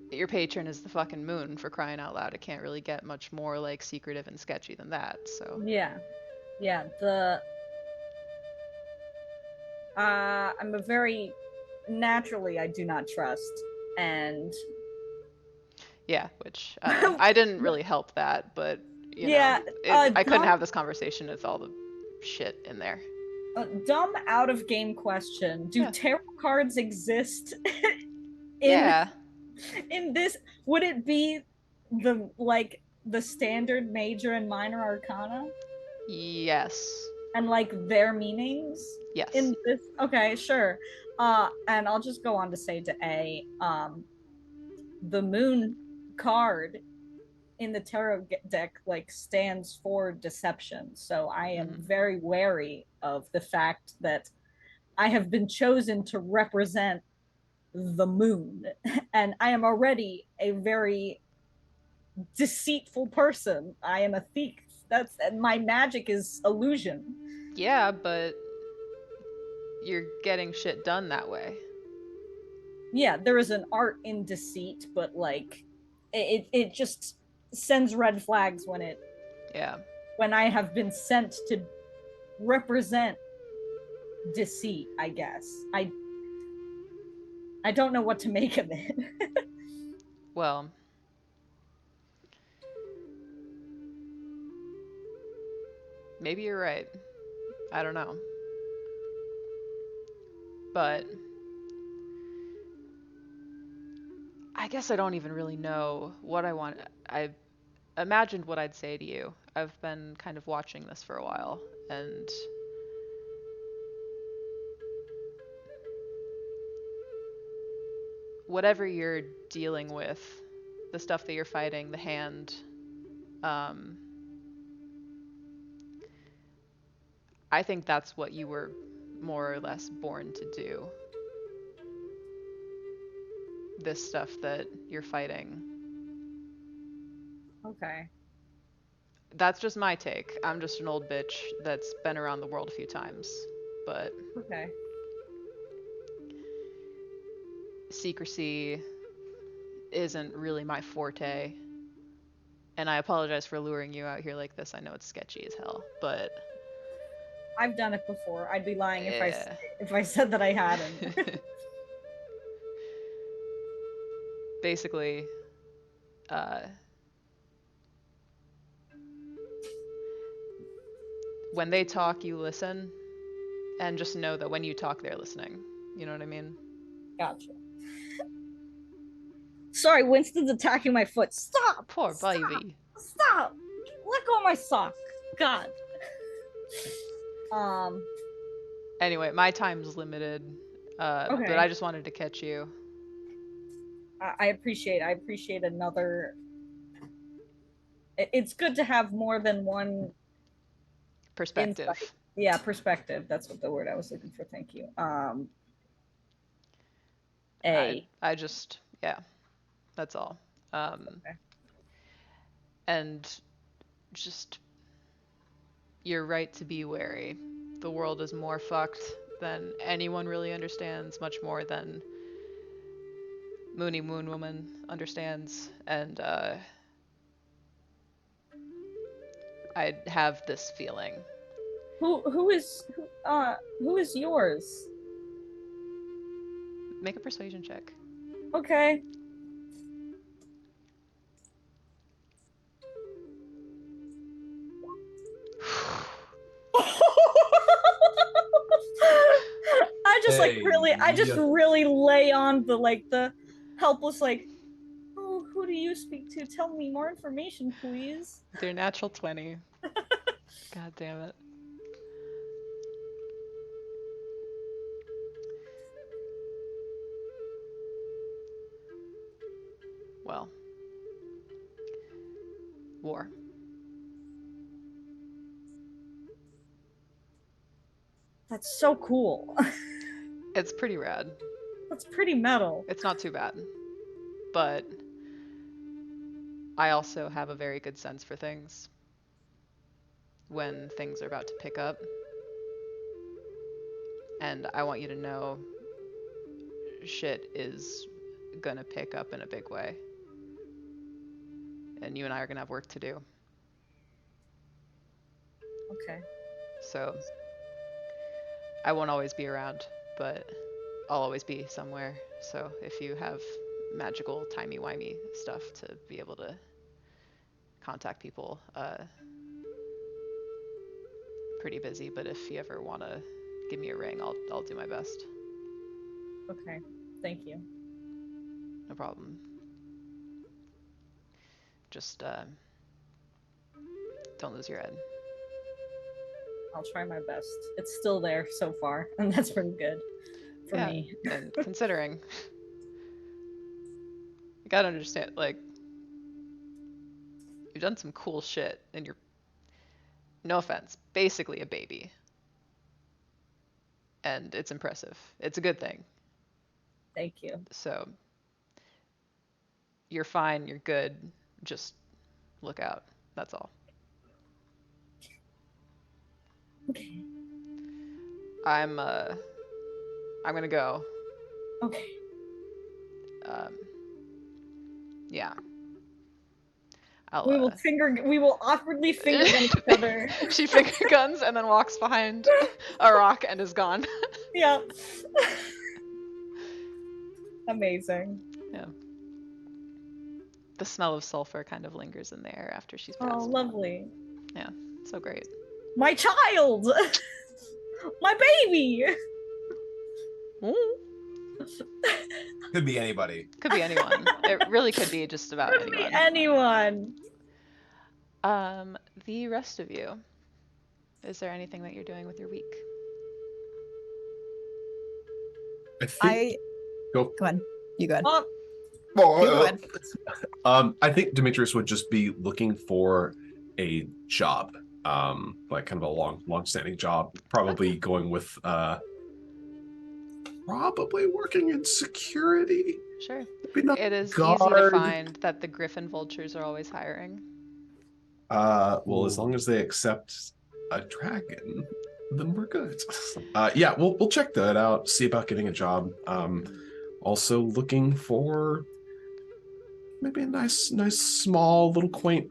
Your patron is the fucking moon, for crying out loud. It can't really get much more like secretive and sketchy than that, so. Yeah. Yeah. I'm a very naturally I do not trust, and Yeah, which I didn't really help that, but you Yeah, know, I couldn't Dom- have this conversation with all the shit in there. dumb out of game question. Do Yeah. tarot cards exist Yeah. in this? Would it be the standard major and minor arcana Yes. and like their meanings Yes. in this? Okay, sure. And I'll just go on to say to A, the moon card in the tarot deck like stands for deception. So I am very wary of the fact that I have been chosen to represent the moon, and I am already a very deceitful person. I am a thief. That's my magic is illusion. Yeah, but you're getting shit done that way. Yeah, there is an art in deceit, but like it just sends red flags when I have been sent to represent deceit, I guess. I don't know what to make of it. Well, maybe you're right. I don't know. But I guess I don't even really know what I want. I imagined what I'd say to you. I've been kind of watching this for a while, and whatever you're dealing with, the stuff that you're fighting, the hand, I think that's what you were more or less born to do. This stuff that you're fighting. Okay. That's just my take. I'm just an old bitch that's been around the world a few times. But Okay. secrecy, isn't really my forte. And I apologize for luring you out here like this. I know it's sketchy as hell, but I've done it before. I'd be lying yeah. if I said that I hadn't. Basically, when they talk, you listen, and just know that when you talk, they're listening. You know what I mean? Gotcha. Sorry, Winston's attacking my foot. Stop! Poor Stop! baby. Stop! Let go of my sock. God. Anyway, my time's limited, but Okay. I just wanted to catch you. I appreciate another. It's good to have more than one Perspective. insight. Yeah, perspective. That's what the word I was looking for. Thank you. I just, yeah, that's all. Okay. And just, you're right to be wary. The world is more fucked than anyone really understands, much more than Moon Woman understands, and I have this feeling. Who is yours? Make a persuasion check. Okay. I just really lay on the helpless, like, oh, who do you speak to? Tell me more information, please. They're natural 20. God damn it. Well. War. That's so cool. It's pretty rad. That's pretty metal. It's not too bad. But I also have a very good sense for things when things are about to pick up. And I want you to know shit is gonna pick up in a big way. And you and I are gonna have work to do. Okay. So I won't always be around, but I'll always be somewhere. So if you have magical timey-wimey stuff to be able to contact people, pretty busy, but if you ever want to give me a ring, I'll do my best. Okay. Thank you. No problem. Just don't lose your head. I'll try my best. It's still there so far, and that's pretty good for me. And considering, you gotta understand, like, you've done some cool shit, and you're, no offense, basically a baby. And it's impressive. It's a good thing. Thank you. So, you're fine, you're good, just look out. That's all. Okay. I'm gonna go. Okay. Yeah. We will awkwardly finger gun each other. She finger guns and then walks behind a rock and is gone. Yeah. Amazing. Yeah. The smell of sulfur kind of lingers in the air after she's passed. Oh, lovely. Yeah, so great. My child! My baby! Could be anybody. Could be anyone. It really could be just about Could anyone. be anyone. The rest of you, is there anything that you're doing with your week? Go ahead. You go ahead. Well, You go ahead. I think Demetrius would just be looking for a job, like kind of a long-standing job. Probably going with, probably working in security. Sure. Maybe It is guard. easy to find that the Griffin Vultures are always hiring. Well, as long as they accept a dragon, then we're good. Yeah, we'll check that out. See about getting a job. Also looking for maybe a nice small little quaint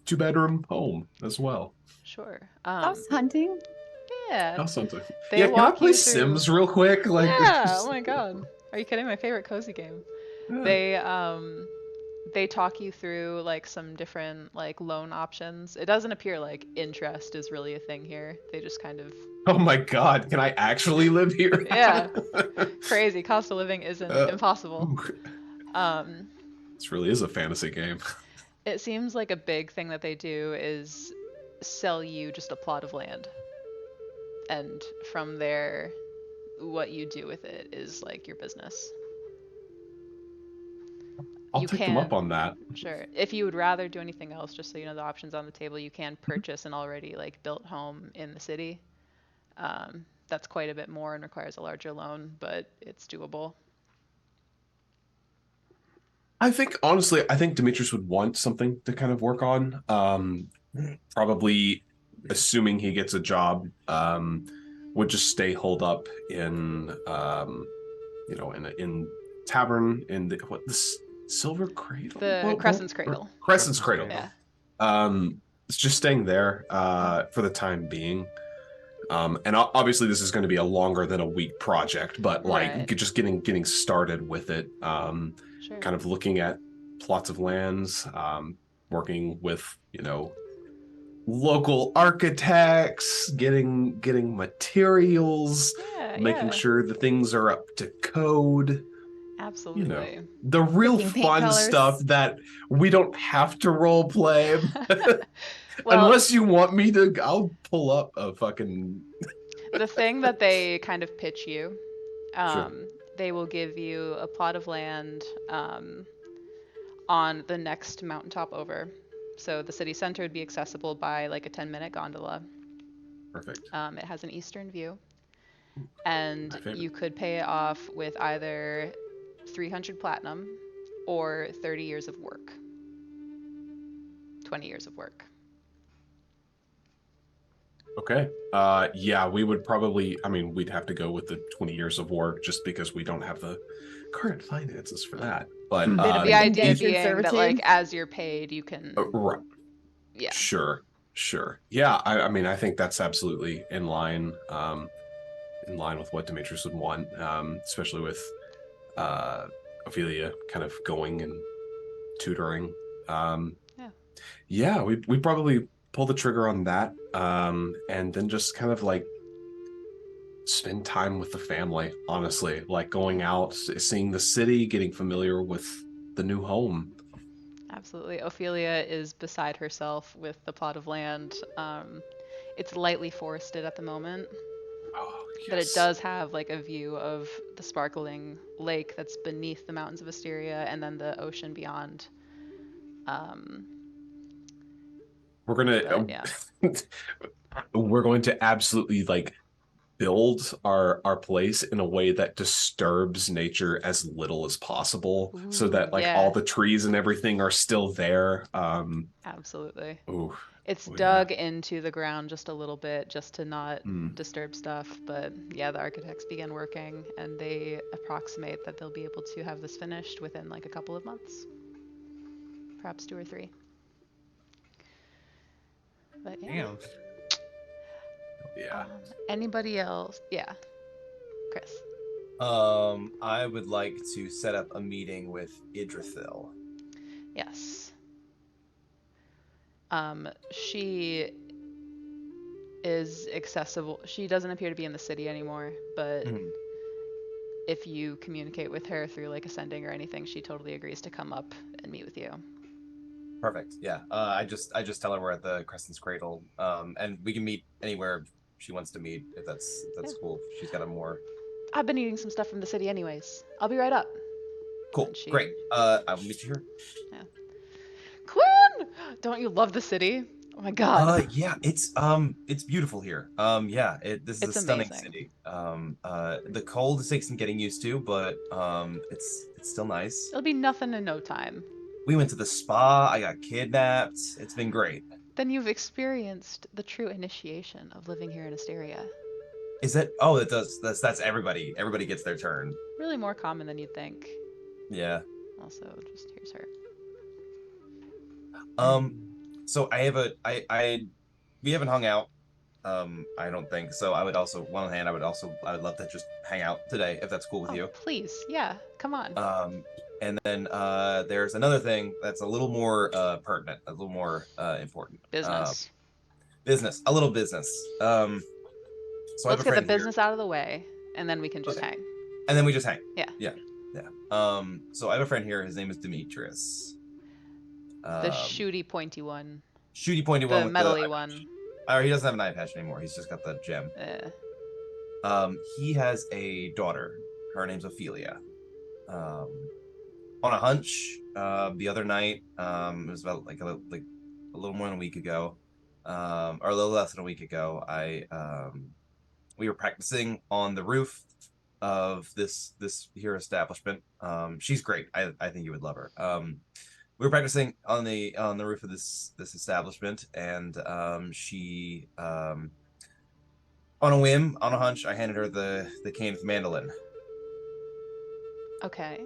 2-bedroom home as well. Sure. House hunting. Yeah. House hunting. They Yeah, can I walk play you through. Sims real quick? Like, Yeah. Oh my god. Are you kidding? My favorite cozy game. They talk you through like some different like loan options. It doesn't appear like interest is really a thing here. They just kind of oh my god, can I actually live here? Yeah. Crazy. Cost of living isn't impossible. Ooh. This really is a fantasy game. It seems like a big thing that they do is sell you just a plot of land. And from there, what you do with it is like your business. I'll take them up on that. Sure. If you would rather do anything else, just so you know the options on the table, you can purchase an already like built home in the city. That's quite a bit more and requires a larger loan, but it's doable. I think honestly, I think Demetrius would want something to kind of work on. Probably assuming he gets a job, would just stay holed up in in tavern in the Silver Cradle? The Crescent's Cradle. Crescent's Cradle. Yeah. It's just staying there for the time being. And obviously this is going to be a longer than a week project, but like Right. just getting started with it. Sure. Kind of looking at plots of lands, working with, local architects, getting materials, making sure the things are up to code. Absolutely. The real Picking paint fun colors. stuff that we don't have to role play. Well, Unless you want me to, I'll pull up a fucking. the thing that they kind of pitch you, Sure. they will give you a plot of land on the next mountaintop over. So the city center would be accessible by like a 10-minute gondola. Perfect. It has an eastern view. And My favorite. you could pay it off with either 300 platinum or 30 years of work. 20 years of work. Okay. Yeah, we would probably, we'd have to go with the 20 years of work just because we don't have the current finances for that. But Bit of The idea indentured being that servitude. like as you're paid, you can right. yeah. Sure. Yeah, I think that's absolutely in line with what Demetrius would want, especially with Ophelia kind of going and tutoring. Yeah, we'd probably pull the trigger on that, and then just kind of like spend time with the family, honestly, like going out, seeing the city, getting familiar with the new home. Absolutely. Ophelia is beside herself with the plot of land. It's lightly forested at the moment, Oh, but it yes. does have like a view of the sparkling lake that's beneath the mountains of Asteria and then the ocean beyond. We're gonna Yeah. we're going to absolutely like build our place in a way that disturbs nature as little as possible, so that like all the trees and everything are still there. Absolutely. Ooh, It's oh, dug into the ground just a little bit just to not Mm. disturb stuff. But yeah, the architects begin working and they approximate that they'll be able to have this finished within like a couple of months. Perhaps 2 or 3. But yeah. Damn. Yeah. Anybody else? Yeah. Chris. I would like to set up a meeting with Idrithil. Yes. She is accessible. She doesn't appear to be in the city anymore, but if you communicate with her through like ascending or anything, she totally agrees to come up and meet with you. Perfect. Yeah. I just tell her we're at the Crescent's Cradle, and we can meet anywhere she wants to meet if that's cool. She's got a more. I've been eating some stuff from the city anyways. I'll be right up. Cool. Great. I will meet you here. Yeah. Quinn! Don't you love the city? Oh my god. Yeah, it's beautiful here. Yeah, this is It's a stunning amazing. city. The cold takes some getting used to, but it's still nice. It'll be nothing in no time. We went to the spa. I got kidnapped. It's been great. Then you've experienced the true initiation of living here in Asteria. Is that? Oh, it does. That's everybody. Everybody gets their turn. Really more common than you'd think. Yeah. Also, just here's her. So I have we haven't hung out. I don't think so. I would also, one hand, I would love to just hang out today if that's cool with you. Please, yeah, come on. And then there's another thing that's a little more pertinent, a little more important. Business. Business, a little business. So let's get the business out of the way, and then we can just hang. And then we just hang. Yeah. So I have a friend here. His name is Demetrius. The shooty pointy one. Shooty pointy one. The metally one. He doesn't have an eye patch anymore. He's just got the gem. He has a daughter. Her name's Ophelia. On a hunch, the other night, it was about like a little more than a week ago, or a little less than a week ago. We were practicing on the roof of this here establishment. She's great. I think you would love her. We were practicing on the roof of this establishment, and she on a whim, on a hunch, I handed her the cane with mandolin. Okay.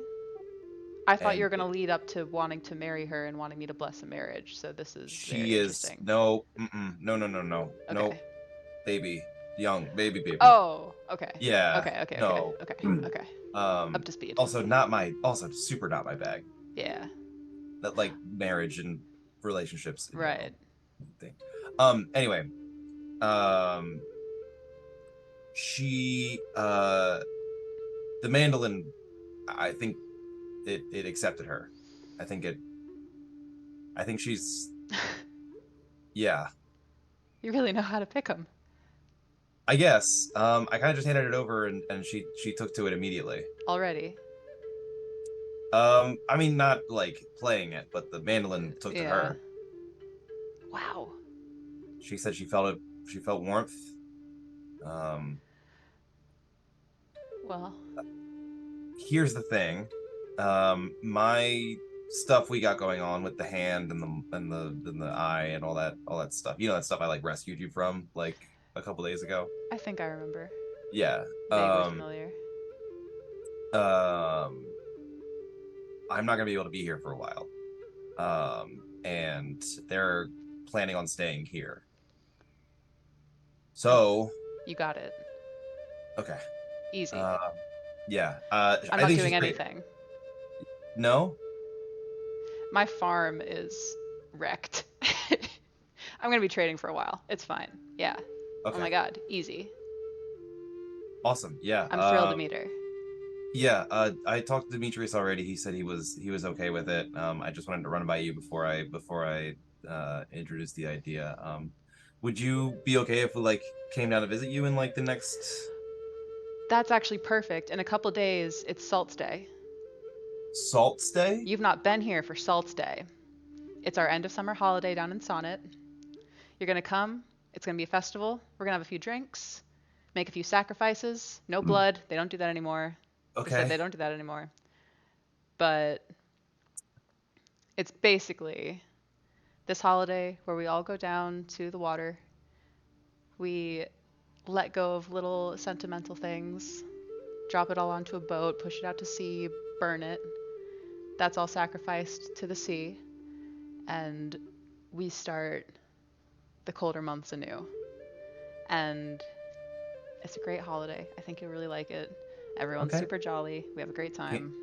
I thought you were gonna lead up to wanting to marry her and wanting me to bless a marriage. So this is interesting. No. Okay. No, baby, young baby. Oh, okay. Yeah. Okay. No. Okay. Up to speed. Also super not my bag. Yeah. That like marriage and relationships. Right. Thing. Anyway. She the mandolin, I think it accepted her. I think she's yeah. You really know how to pick them. I guess. I kind of just handed it over and she took to it immediately. Already. I mean, not like playing it, but the mandolin took to her. Wow. She said she felt it. She felt warmth. Well. Here's the thing. My stuff we got going on with the hand and the eye and all that stuff. You know, that stuff I like rescued you from like a couple days ago. I think I remember. Yeah. Vaguely familiar. I'm not gonna be able to be here for a while. And they're planning on staying here. So you got it. Okay. Easy. Yeah. I'm not doing anything. No? My farm is wrecked. I'm gonna be trading for a while. It's fine. Yeah. Okay. Oh my god. Easy. Awesome. Yeah. I'm thrilled to meet her. Yeah, I talked to Demetrius already. He said he was okay with it. I just wanted to run it by you before I introduced the idea. Would you be okay if we like came down to visit you in like the next? That's actually perfect. In a couple days, it's Salt's Day. Salt's Day? You've not been here for Salt's Day. It's our end of summer holiday down in Sonnet. You're gonna come. It's gonna be a festival. We're gonna have a few drinks, make a few sacrifices. No blood. They don't do that anymore. Okay. They said they don't do that anymore. But it's basically this holiday where we all go down to the water. We let go of little sentimental things, drop it all onto a boat, push it out to sea, burn it. That's all sacrificed to the sea. And we start the colder months anew. And it's a great holiday. I think you'll really like it. Everyone's super jolly. We have a great time.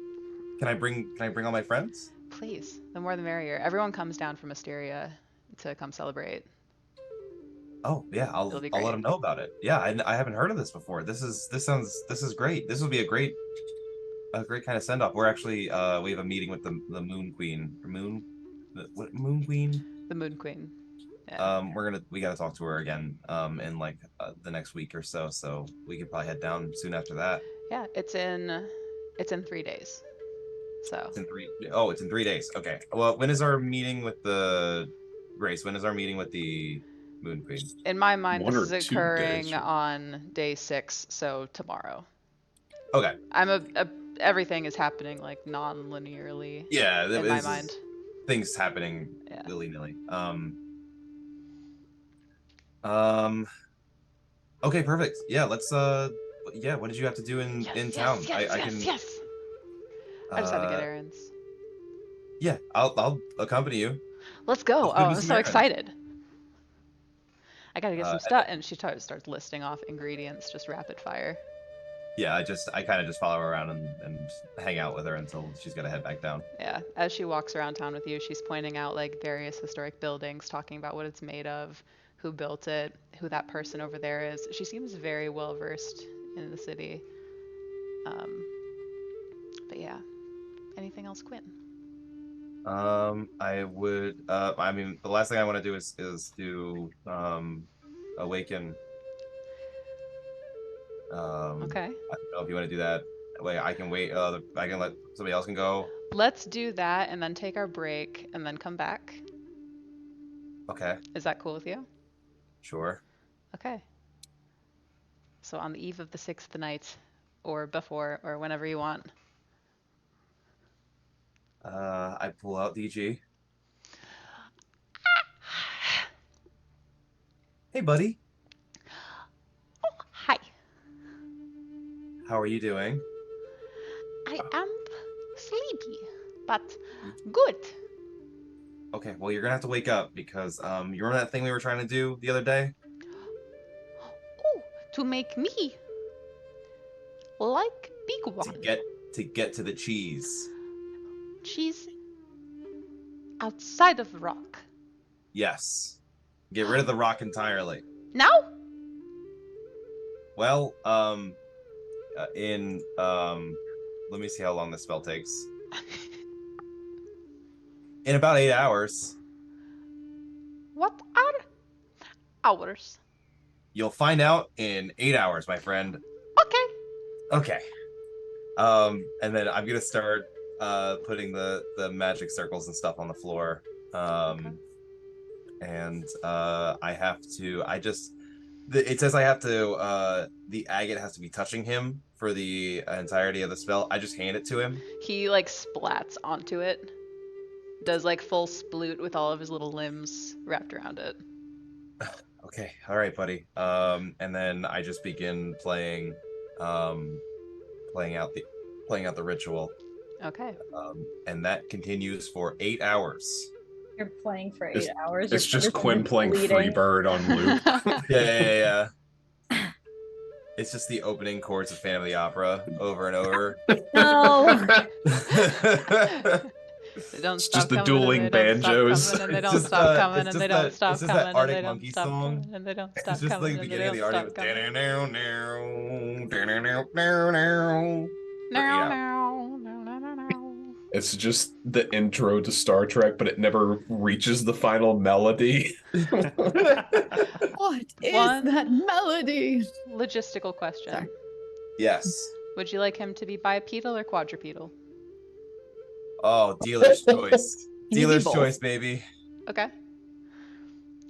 Can I bring all my friends? Please. The more the merrier. Everyone comes down from Asteria to come celebrate. Oh yeah, I'll let them know about it. Yeah, I haven't heard of this before. This is great. This would be a great kind of send off. We're actually we have a meeting with the Moon Queen. Moon Queen? The Moon Queen. Yeah. We gotta talk to her again in like the next week or so. So we could probably head down soon after that. Yeah, it's in 3 days. So it's in 3 days. Okay. Well, when is our meeting with the Grace? When is our meeting with the Moon Queen? In my mind, this is occurring on day 6, so tomorrow. Okay. Everything is happening like non-linearly. Yeah, in my mind. Things happening willy-nilly. Okay, perfect. Yeah, let's yeah, what did you have to do in town? Yes. I just had to get errands. Yeah, I'll accompany you. Let's go. Let's Oh, go do I'm some so errands. excited. I gotta get some and stuff. And she starts listing off ingredients, just rapid fire. Yeah, I kind of just follow her around and hang out with her until she's got to head back down. Yeah, as she walks around town with you, she's pointing out like various historic buildings, talking about what it's made of, who built it, who that person over there is. She seems very well versed in the city. But yeah, anything else, Quinn? I would. I mean, the last thing I want to do is to awaken. Okay. I don't know if you want to do that. Wait, I can wait. I can let somebody else can go. Let's do that and then take our break and then come back. Okay. Is that cool with you? Sure. Okay. So on the eve of the 6th night, or before, or whenever you want. I pull out DG. Hey, buddy. Oh, hi. How are you doing? I am sleepy, but good. Okay, well, you're gonna have to wake up because you remember that thing we were trying to do the other day? Oh, to make me like big one. To get to the cheese. Cheese outside of the rock. Yes. Get rid of the rock entirely. Now? Well, let me see how long this spell takes. In about 8 hours. What are hours? You'll find out in 8 hours, my friend. Okay. Okay. And then I'm gonna start putting the magic circles and stuff on the floor. And I have to. It says I have to. The agate has to be touching him for the entirety of the spell. I just hand it to him. He like splats onto it. Does like full sploot with all of his little limbs wrapped around it. Okay, all right, buddy. And then I just begin playing out the ritual. Okay. And that continues for 8 hours. You're playing for 8 hours. It's just Quinn playing Freebird on loop. Yeah. It's just the opening chords of Phantom of the Opera over and over. No. They don't It's stop just the coming, dueling and they don't stop banjos. coming, and they It's don't just, stop it's coming, and just they don't that- stop it's just coming, that and Arctic they don't Monkey stop song. coming, and they don't stop It's just coming, like the and they beginning of the don't audio. stop coming. Yeah. No. It's just the intro to Star Trek, but it never reaches the final melody. What is One- that melody? Logistical question. Sorry. Yes. Would you like him to be bipedal or quadrupedal? Oh, dealer's choice. Can you do Dealer's both? choice, baby. Okay.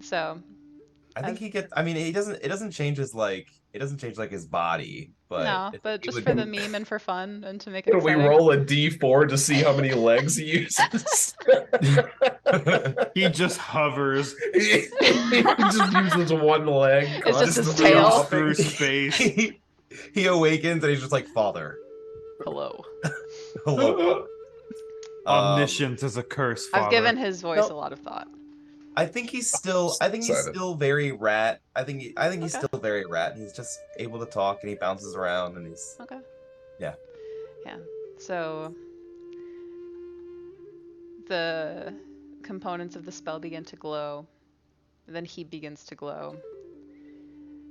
So, I think it doesn't change his his body, but no, it but just would for be- the meme and for fun and to make it Can we exciting. roll a d4 to see how many legs he uses? He just hovers. He just uses one leg. It's just his constantly. tail. Through space. he awakens and he's just like, Father. Hello. Hello. Omniscient is a curse, Father. I've given his voice Nope. a lot of thought. I think he's still very rat. I think he's Okay. still very rat. He's just able to talk and he bounces around and he's Okay. Yeah. Yeah. So the components of the spell begin to glow. Then he begins to glow.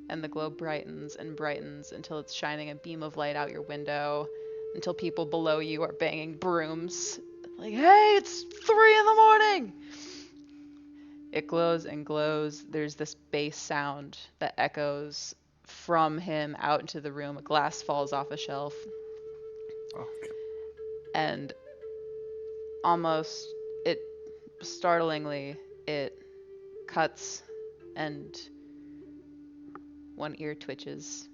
And the glow brightens and brightens until it's shining a beam of light out your window, until people below you are banging brooms. Like, hey, it's 3 a.m. It glows and glows. There's this bass sound that echoes from him out into the room. A glass falls off a shelf. Okay. And startlingly, it cuts and one ear twitches.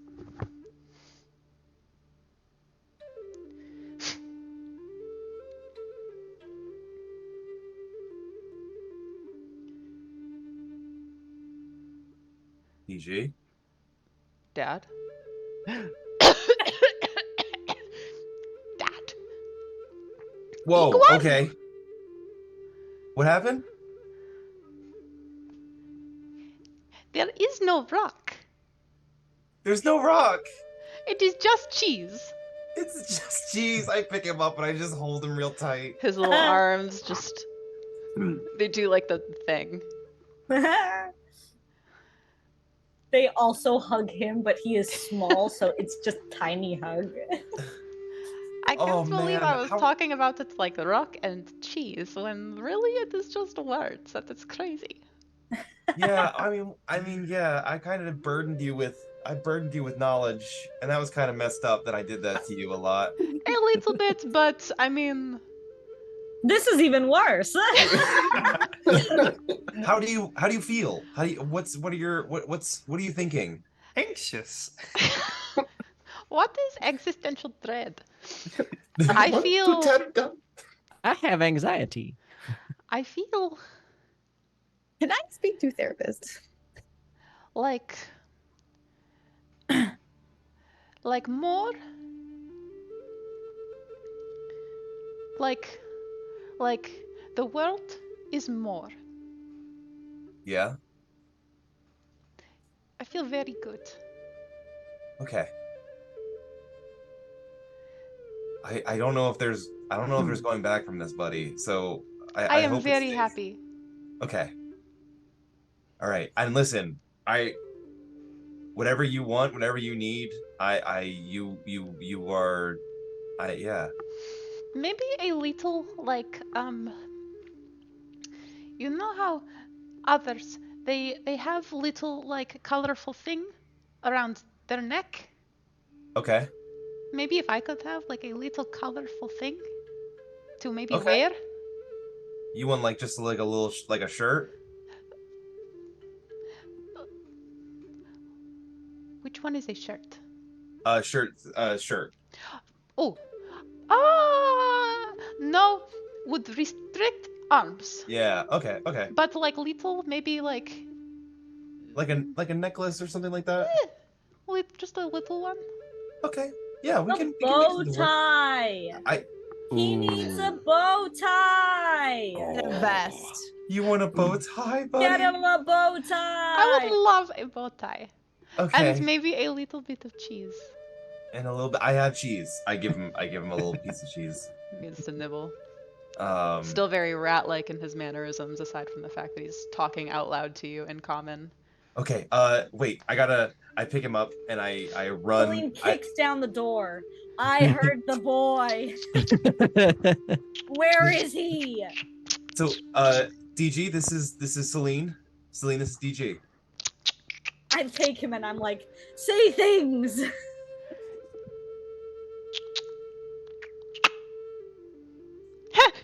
PG. Dad? Dad. Whoa, Iguana! okay. What happened? There is no rock. There's no rock. It is just cheese. It's just cheese. I pick him up and I just hold him real tight. His little arms just, they do like the thing. They also hug him, but he is small, so it's just tiny hug. I can't believe man, I was talking about it like rock and cheese when really it is just words. That is crazy. Yeah, I mean, yeah. I kind of burdened you with knowledge, and that was kind of messed up that I did that to you a lot. A little bit, but I mean, this is even worse. How do you feel? What are you thinking? Anxious. what is existential dread? I feel. I have anxiety. I feel Can I speak to a therapist? like more like the world is more. Yeah. I feel very good. Okay. I don't know if there's going back from this, buddy. So I am hope it very stays. happy. Okay. All right. And listen, whatever you want, whatever you need, you are, yeah. Maybe a little like you know how others they have little like colorful thing around their neck? Okay. Maybe if I could have like a little colorful thing to maybe Okay. wear. You want like just like a little like a shirt? Which one is a shirt? Shirt. Oh. No, would restrict arms. Yeah. Okay. Okay. But like little, maybe like a necklace or something like that. just a little one. Okay. Yeah, we can bow make it work. tie. He needs a bow tie. The best. You want a bow tie, buddy? Get him a bow tie. I would love a bow tie. Okay. And maybe a little bit of cheese. And a little bit. I have cheese. I give him a little piece of cheese. He needs to nibble. Um. Still very rat-like in his mannerisms, aside from the fact that he's talking out loud to you in common. Okay. Wait. I pick him up and I run. Celine kicks down the door. I heard the boy. Where is he? So, DG, this is Celine. Celine, this is DG. I take him and I'm like, say things.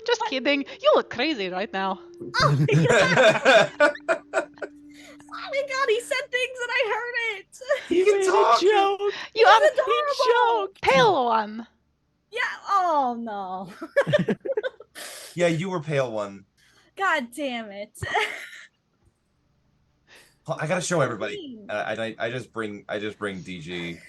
Just kidding. You look crazy right now. Oh my god. Oh my god, he said things and I heard it. You can talk. You have adorable. pale one. Yeah. Oh no. Yeah, you were pale one. God damn it. I gotta show everybody. I just bring DG.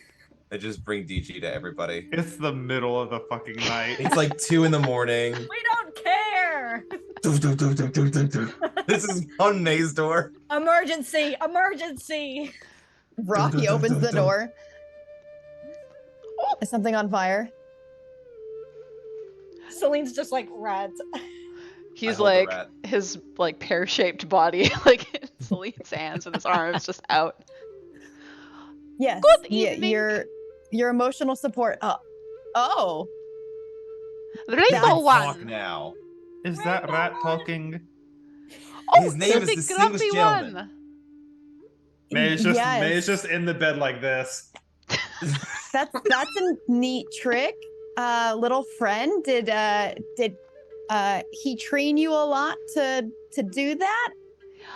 I just bring DG to everybody. It's the middle of the fucking night. It's like 2 a.m. We don't care. This is on May's door. Emergency! Emergency! Rocky opens the door. Is something on fire? Celine's just like red. He's like his like pear-shaped body, like in Celine's hands with his arms just out. Yes. Good evening. Your emotional support. Oh. Rainbow one. Talk now. Is that rat talking? Oh, His name is the Distinguished grumpy Gentleman. one. May is Yes. just in the bed like this. That's a neat trick. Little friend, did he train you a lot to do that?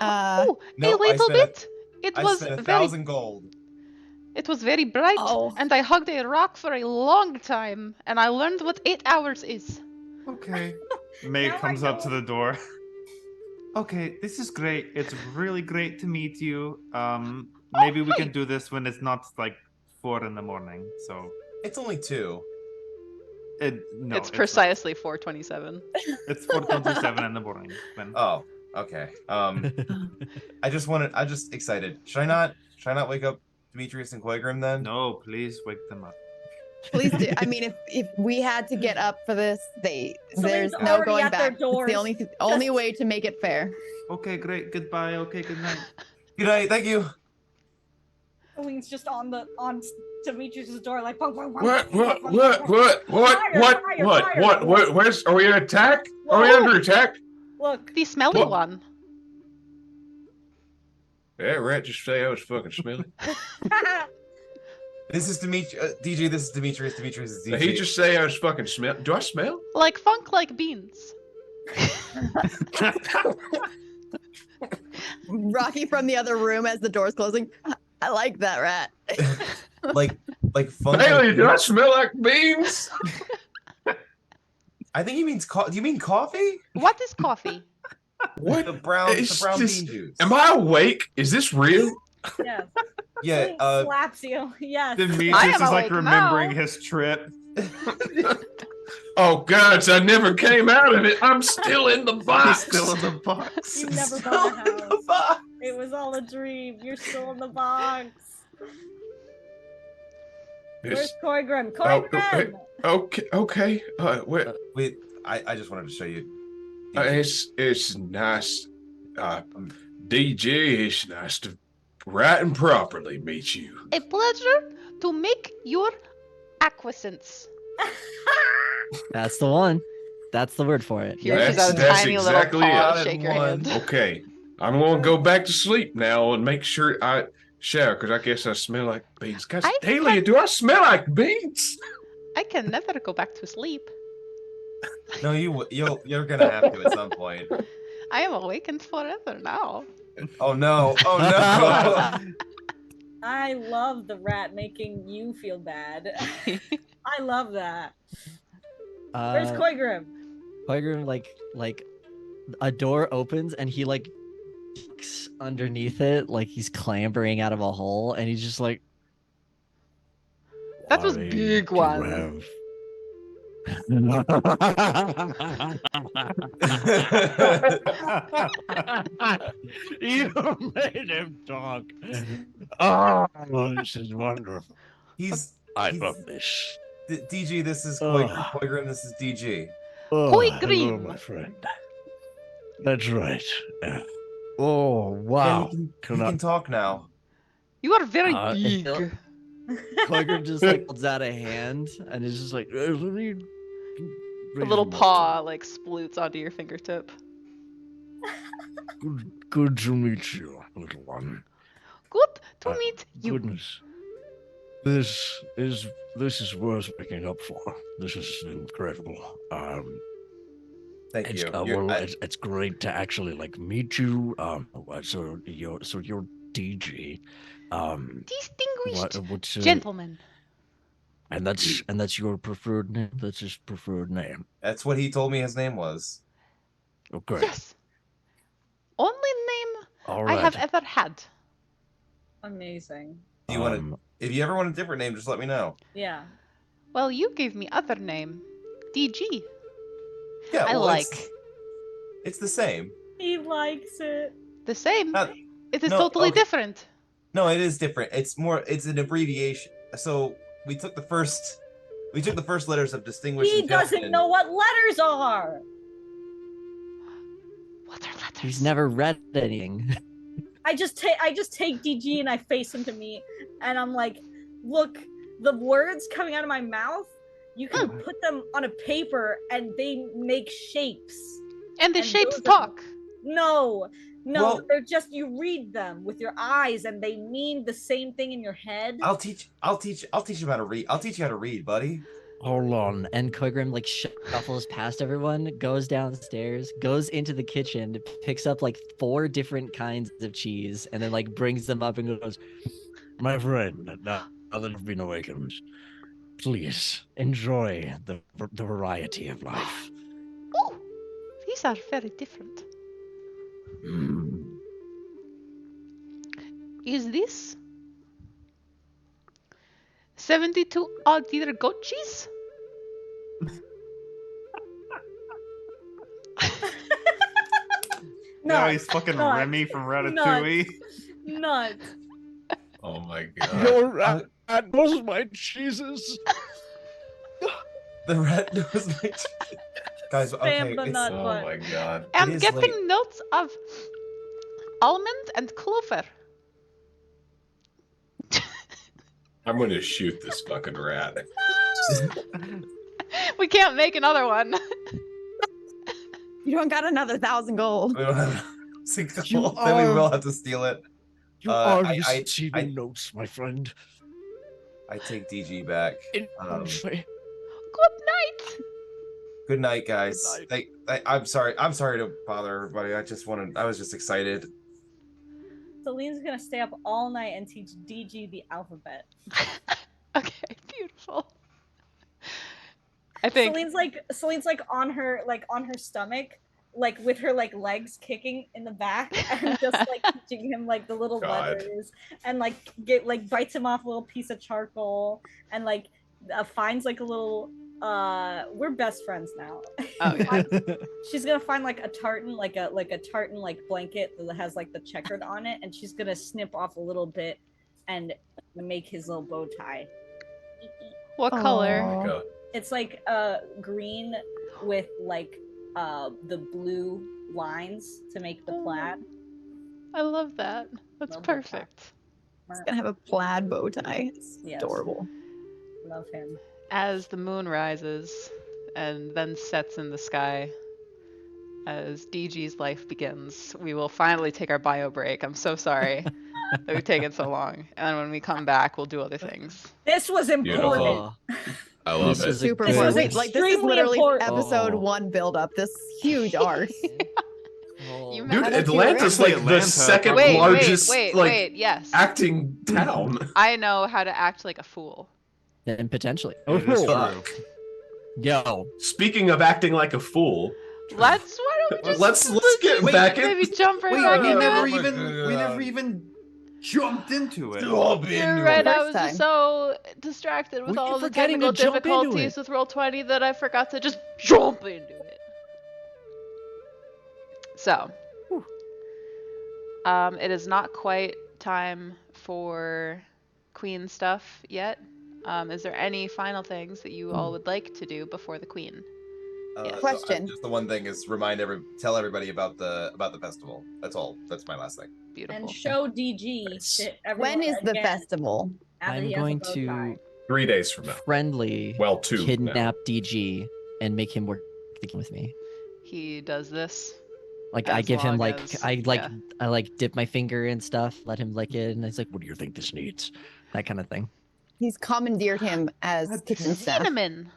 Oh, No, a little bit. I was spent very 1,000 gold. It was very bright, Oh. and I hugged a rock for a long time, and I learned what 8 hours is. Okay. May Now I comes up to know. the door. Okay, this is great. It's really great to meet you. Maybe we can do this when it's not like 4 a.m. So It's only 2. It's precisely 4:27. It's 4:27 in the morning. When... Oh, Okay. I'm just excited. Should I not wake up Demetrius and Quagrim then? No, please wake them up. Please do. I mean, if we had to get up for this, there's no already going at their back. doors. It's the only way to make it fair. Okay, great. Goodbye. Okay, good night. Good night. Thank you. Wings just on Demetrius's door, like bong, bong, bong, What? bong, bong, bong, bong. What? Where's? Are we under attack? Are we under attack? Look, The smelly What? one. Yeah, Rat just say I was fucking smelly. This is Demetrius. DJ, this is Demetrius. Demetrius is DJ. Did he just say I was fucking smell? Do I smell? Like funk like beans. Rocky from the other room as the door's closing. I like that, Rat. like fun. Bailey, do I smell like beans? I think he means do you mean coffee? What is coffee? What? The brown It's bean just- juice. Am I awake? Is this real? yes. Yeah, Wings slaps you. Yes. Demetrius I am is like awake remembering now. his trip. Oh gods, I never came out of it. I'm still in the box. He's still in the box. You never Still bought a in the house. box. It was all a dream. You're still in the box. Where's It's- Koigrim? Oh, Koigrim! okay. Wait, I just wanted to show you. It's nice. DJ, it's nice to right and properly meet you. A pleasure to make your acquiescence. That's the one. That's the word for it. Here That's- she's got a that's tiny exactly little paw. it. Shake your One. hand. Okay, I'm gonna go back to sleep now and make sure I shower because I guess I smell like beans. Guys, I Dahlia, can- do I smell like beans? I can never go back to sleep. No, you're gonna have to at some point. I am awakened forever now. Oh no! Oh no! I love the rat making you feel bad. I love that. Where's Koigrim? Koigrim, like a door opens and he like peeks underneath it, like he's clambering out of a hole, and he's just like, That was Why big do one. You made him talk. Oh, this is wonderful. I he's- love this. DG, this is Ugh. Quagrim. This is DG. Oh, Koi hello, Green. my friend. That's right. Oh, wow. Yeah, he Can I- can talk now. You are very it- big. Koigrim just like holds out a hand and is just like, A little paw like sploots onto your fingertip. Good to meet you, little one. Good to Uh, meet you. Goodness. This is worth picking up for. This is incredible. Thank It's, you. well, it's great to actually like meet you. So you're DG. Distinguished What's gentleman. and that's your preferred name. That's his preferred name. That's what he told me his name was. Okay. Yes. Only name All I right. have ever had. Amazing. Do you want to? If you ever want a different name, just let me know. Yeah. Well, you gave me other name. DG. Yeah, I well, like. It's the same. He likes it. The same. Not- It is no, totally okay. different. No, it is different. It's an abbreviation. So we took the first letters of distinguished. He and doesn't gentleman. know what letters are. What are letters? He's never read anything. I just take DG and I face him to me, and I'm like, look, the words coming out of my mouth, you can put them on a paper and they make shapes. And the and shapes those are- talk. No, Well- they're just you read them with your eyes and they mean the same thing in your head. I'll teach you how to read. I'll teach you how to read, buddy. Hold on. And Koigrim like shuffles past everyone, goes downstairs, goes into the kitchen, picks up like 4 different kinds of cheese, and then like brings them up and goes, My friend, now that you've been awakened, please enjoy the variety of life. Oh, these are very different. Mm. Is this 72 odd either goat cheese? No, he's fucking Nuts. Remy from Ratatouille. Nuts. Oh my god. Your rat was my Jesus. The rat knows my guys. Okay, Spam the it's, nut Oh butt. my god. I'm is getting late. notes of almond and clover. I'm going to shoot this fucking rat. We can't make another one. You don't got another 1,000 gold. We don't have single. You Then we are- will have to steal it. You Uh, are I- receiving notes, my friend. I take DG back. Good night. Good night, guys. Good I'm sorry. I'm sorry to bother everybody. I was just excited. Celine's gonna stay up all night and teach DG the alphabet. Okay, beautiful. I think Celine's like on her stomach, like with her like legs kicking in the back, and just like teaching him like the little God. letters, and like bites him off a little piece of charcoal, and like finds like a little we're best friends now. Oh, yeah. She's gonna find like a tartan like a tartan like blanket that has like the checkered on it, and she's gonna snip off a little bit and make his little bow tie. What color? Aw. God. It's like green with like the blue lines to make the plaid. I love that. That's Love that. perfect. It's gonna have a plaid bow tie. It's Yes. adorable. Love him. As the moon rises and then sets in the sky, as DG's life begins, we will finally take our bio break. I'm so sorry that we've taken so long. And when we come back, we'll do other things. This was important. Beautiful. I love This it. is Super This important. was Like this is extremely literally important. episode Oh. 1 build up. This huge arc. You Dude, meant- Atlanta's like the Atlanta, second probably. largest like wait, yes. acting town. I know how to act like a fool. Then potentially. It is Fuck. true. Yo. Speaking of acting like a fool, Why don't we just let's get just back in. maybe jump right Wait, back we into never it? even jumped into it. You're right, I First was time. just so distracted with Were you all the forgetting technical to jump into difficulties it? with Roll20 that I forgot to just jump into it. So, it is not quite time for Queen stuff yet. Is there any final things that you all would like to do before the Queen? So Question. just the one thing is tell everybody about the festival. That's all. That's my last thing. Beautiful. And show DG. Nice. to everyone When is the again, festival? now that I'm he has a going bow to tie. 3 days from now. friendly Well, 2 now. kidnap DG and make him work the game with me. He does this. Like I As give him long like as- I like dip my finger and stuff, let him lick it, and it's like, what do you think this needs? That kind of thing. He's commandeered him as kitchen staff. Cinnamon.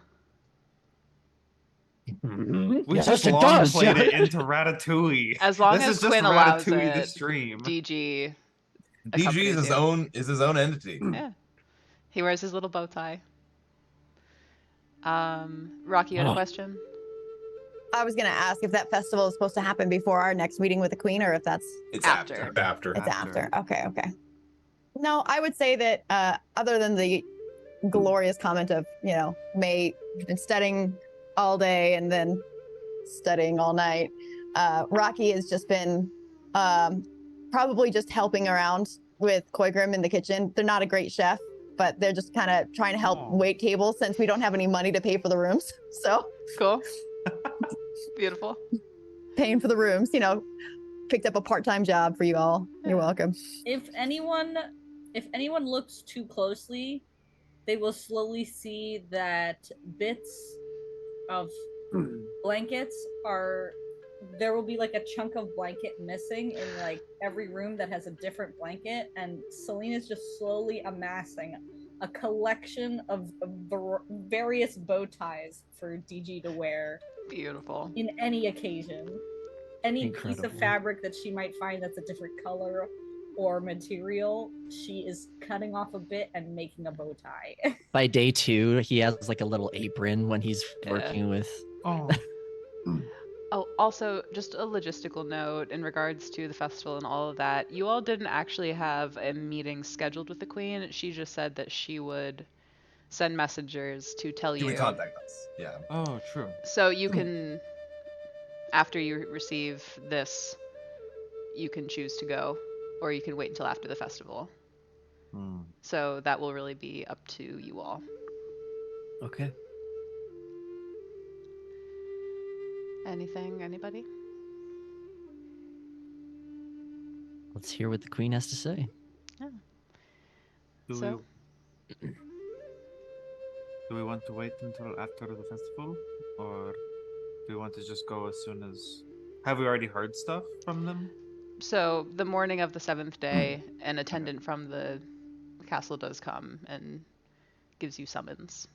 We Yes, just it long does, played yeah. it into Ratatouille. As long this as is just Quinn allows Ratatouille the it, stream. DG. DG accompanies is his you. own entity. Yeah. He wears his little bow tie. Rocky, you had a Oh. question? I was gonna ask if that festival is supposed to happen before our next meeting with the queen, or if that's It's After. after. it's After. after. Okay. No, I would say that other than the glorious comment of May been studying all day and then studying all night, Rocky has just been probably just helping around with Koigrim in the kitchen. They're not a great chef, but they're just kind of trying to help Aw. wait tables since we don't have any money to pay for the rooms. So Cool. Beautiful. paying for the rooms, picked up a part-time job for you all. You're welcome. If anyone looks too closely, they will slowly see that bits of blankets there will be like a chunk of blanket missing in like every room that has a different blanket, and Selena's just slowly amassing a collection of various bow ties for DG to wear Beautiful. in any occasion. Any piece of Incredible. fabric that she might find that's a different color or material, she is cutting off a bit and making a bow tie. By day 2, he has like a little apron when he's Yeah. working with. Oh, Oh, also, just a logistical note in regards to the festival and all of that. You all didn't actually have a meeting scheduled with the Queen. She just said that she would send messengers to tell You you. would contact us. Yeah. oh, true. So you can, after you receive this, you can choose to go, or you can wait until after the festival. Hmm. So that will really be up to you all. Okay. Anything? Anybody? Let's hear what the queen has to say. Yeah. Do we want to wait until after the festival, or do we want to just go as soon as? Have we already heard stuff from them? So the morning of the 7th day, an attendant from the castle does come and gives you summons.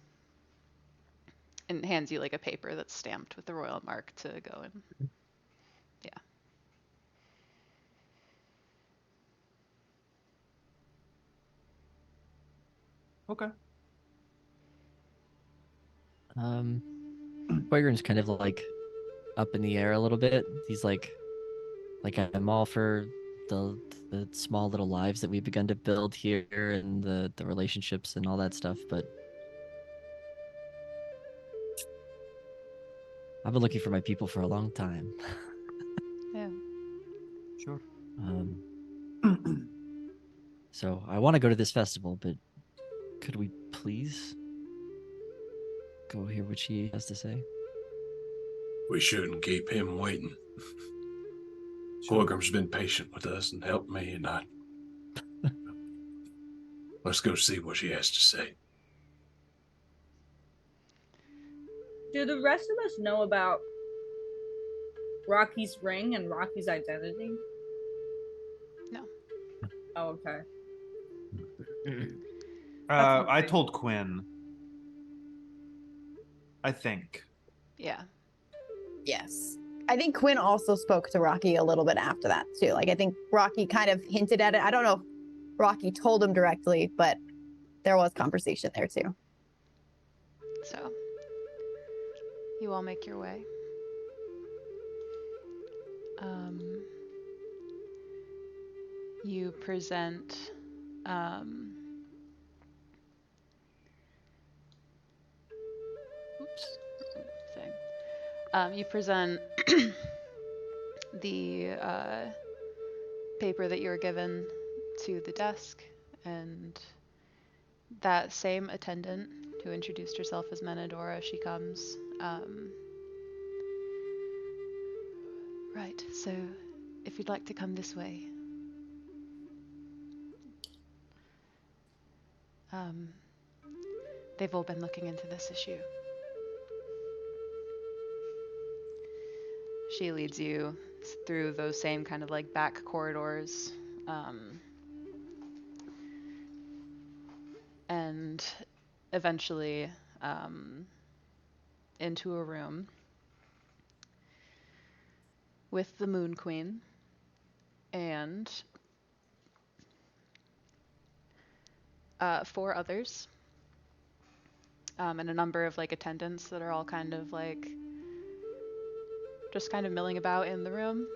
And hands you like a paper that's stamped with the royal mark to go in. Yeah. Okay. Quaigren's kind of like up in the air a little bit. He's like I'm all for the small little lives that we've begun to build here and the relationships and all that stuff, but I've been looking for my people for a long time. Yeah. Sure. So I want to go to this festival, but could we please go hear what she has to say? We shouldn't keep him waiting. Quagram's been patient with us and helped me, and let's go see what she has to say. Do the rest of us know about Rocky's ring and Rocky's identity? No. Oh, okay. I told Quinn. I think. Yeah. Yes. I think Quinn also spoke to Rocky a little bit after that too. Like I think Rocky kind of hinted at it. I don't know if Rocky told him directly, but there was conversation there too. So you all make your way. You present you present the paper that you were given to the desk, and that same attendant who introduced herself as Menadora, she comes. Right, so if you'd like to come this way. They've all been looking into this issue. She leads you through those same kind of like back corridors, and eventually into a room with the Moon Queen and 4 others, and a number of like attendants that are all kind of like just kind of milling about in the room.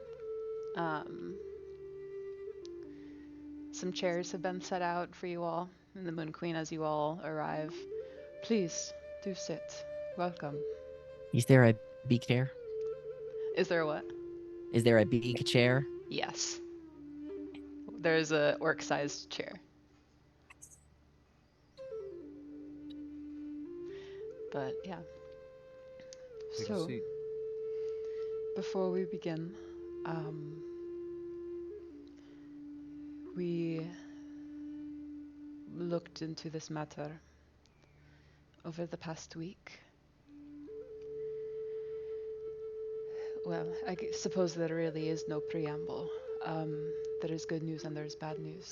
Some chairs have been set out for you all, and the Moon Queen, as you all arrive, please do sit. Welcome. Is there a big chair? Is there a what? Is there a big chair? Yes. There's a orc-sized chair. But yeah. Take a seat. Before we begin, we looked into this matter over the past week. Well, I suppose there really is no preamble. There is good news and there is bad news.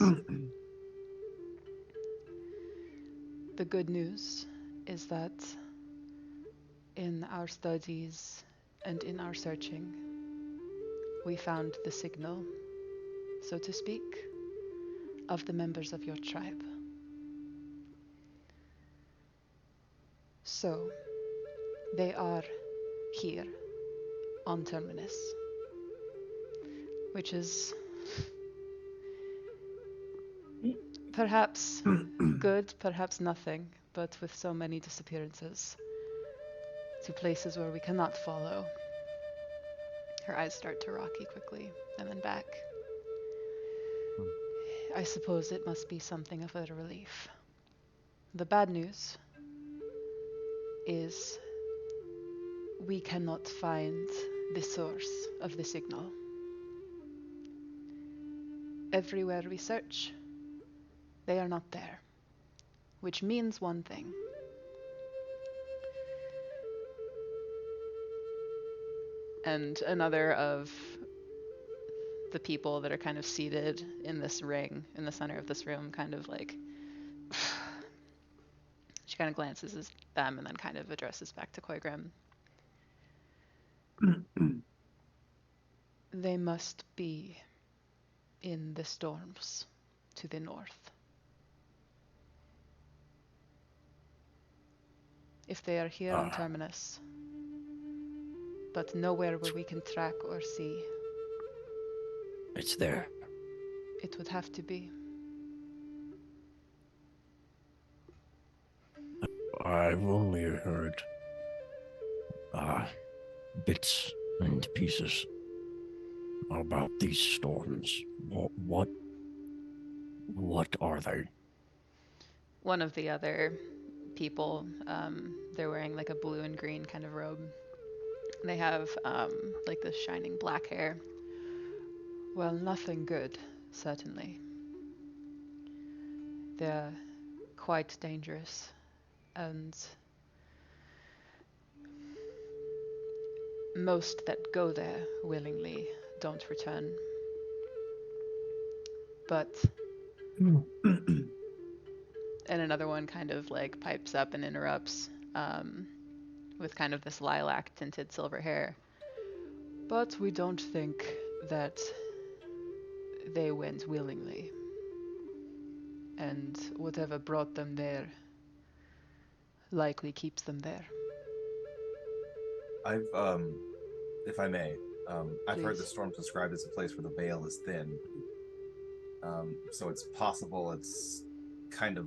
The good news is that in our studies and in our searching, we found the signal, so to speak, of the members of your tribe. So, they are here on Terminus, which is perhaps good, perhaps nothing, but with so many disappearances to places where we cannot follow. Her eyes start to rocky quickly, and then back. I suppose it must be something of a relief. The bad news is we cannot find the source of the signal. Everywhere we search, they are not there, which means one thing. And another of the people that are kind of seated in this ring, in the center of this room, kind of like, she kind of glances at them and then kind of addresses back to Koigrim. They must be in the storms to the north. If they are here on Terminus, but nowhere where we can track or see, It's there. it would have to be. I've only heard bits and pieces about these storms. What are they? One of the other people, they're wearing like a blue and green kind of robe. They have like this shining black hair. Well, nothing good, certainly. They're quite dangerous, and most that go there willingly don't return. But and another one kind of like pipes up and interrupts with kind of this lilac tinted silver hair. But we don't think that they went willingly. And whatever brought them there likely keeps them there. I've, if I may, I've heard the Please. storm described as a place where the veil is thin. So it's possible it's kind of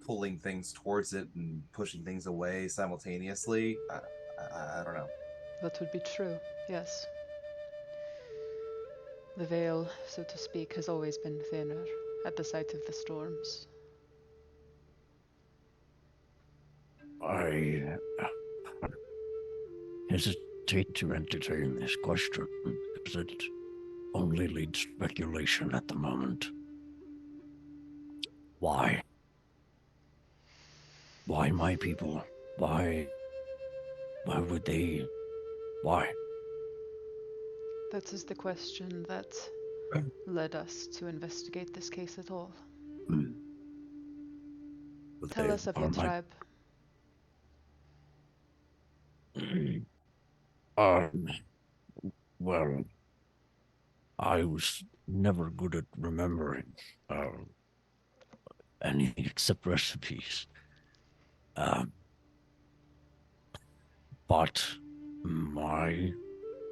pulling things towards it and pushing things away simultaneously. I don't know. That would be true, yes. The veil, so to speak, has always been thinner at the sight of the storms. I hesitate to entertain this question because it only leads speculation at the moment. Why? Why my people? Why would they? Why? That is the question that led us to investigate this case at all. Tell us of your tribe. Well, I was never good at remembering anything except recipes. But my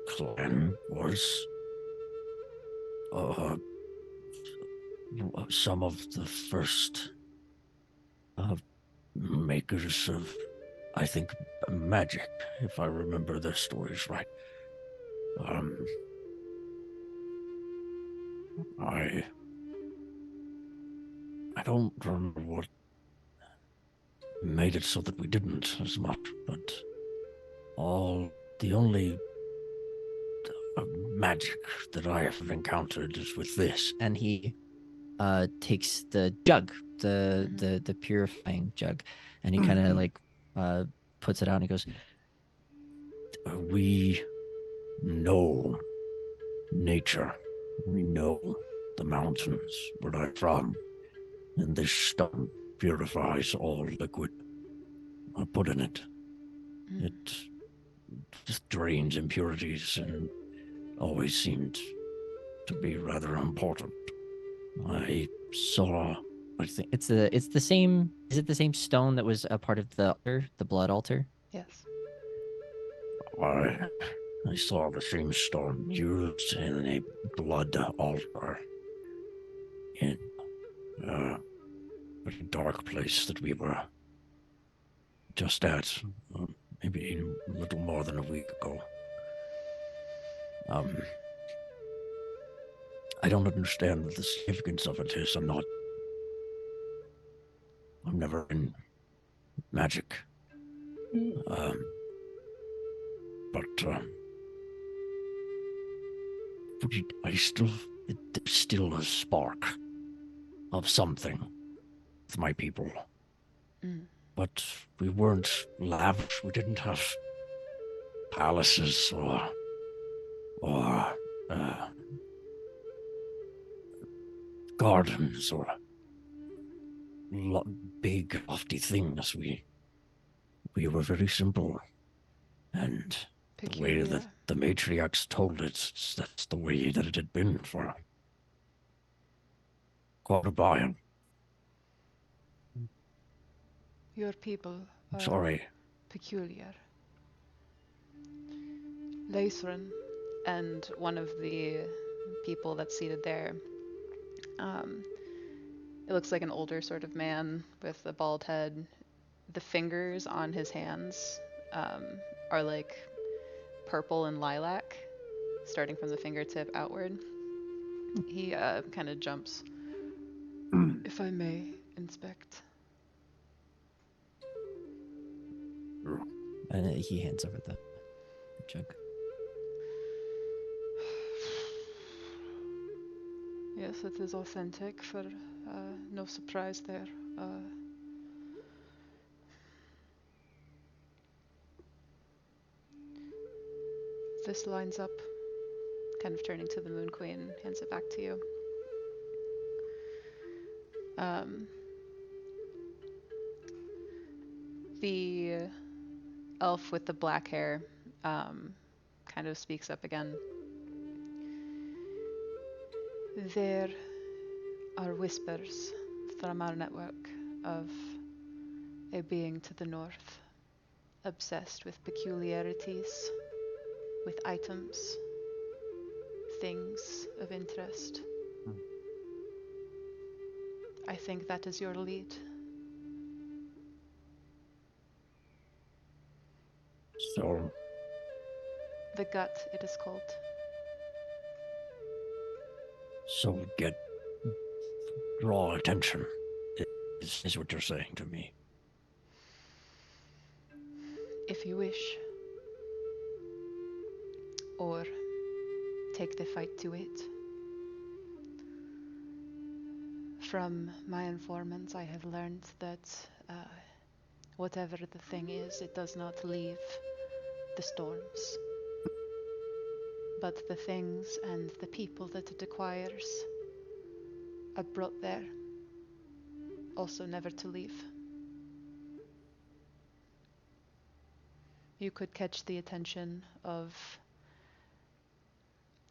clan was some of the first makers of, I think, magic, if I remember their stories right. I don't remember what made it so that we didn't as much, but the only magic that I have encountered is with this. And he takes the jug, the purifying jug, and he kind of like puts it out and he goes, we know nature. We know the mountains where I'm from. And this stone purifies all liquid I put in it. It just drains impurities and always seemed to be rather important. I think it's the same. Is it the same stone that was a part of the altar, the blood altar? Yes. I saw the same stone used in a blood altar in a dark place that we were just at, maybe a little more than a week ago. I don't understand what the significance of it is. I've never been magic. But there's still a spark of something with my people. But we weren't lavish. We didn't have palaces or gardens or big lofty things. We were very simple, and the way that the matriarchs told it, that's the way that it had been for quite a while. Your people are Sorry. peculiar. Laithran and one of the people that's seated there, it looks like an older sort of man with a bald head. The fingers on his hands are like purple and lilac, starting from the fingertip outward. He kind of jumps. If I may inspect. And he hands over the jug. Yes, it is authentic, for no surprise there. This lines up, kind of turning to the Moon Queen, hands it back to you. The elf with the black hair kind of speaks up again. There are whispers from our network of a being to the north, obsessed with peculiarities, with items, things of interest. I think that is your lead. So, The gut, it is called. so draw attention, is what you're saying to me. If you wish. Or take the fight to it. From my informants, I have learned that whatever the thing is, it does not leave the storms. But the things and the people that it acquires are brought there, also never to leave. You could catch the attention of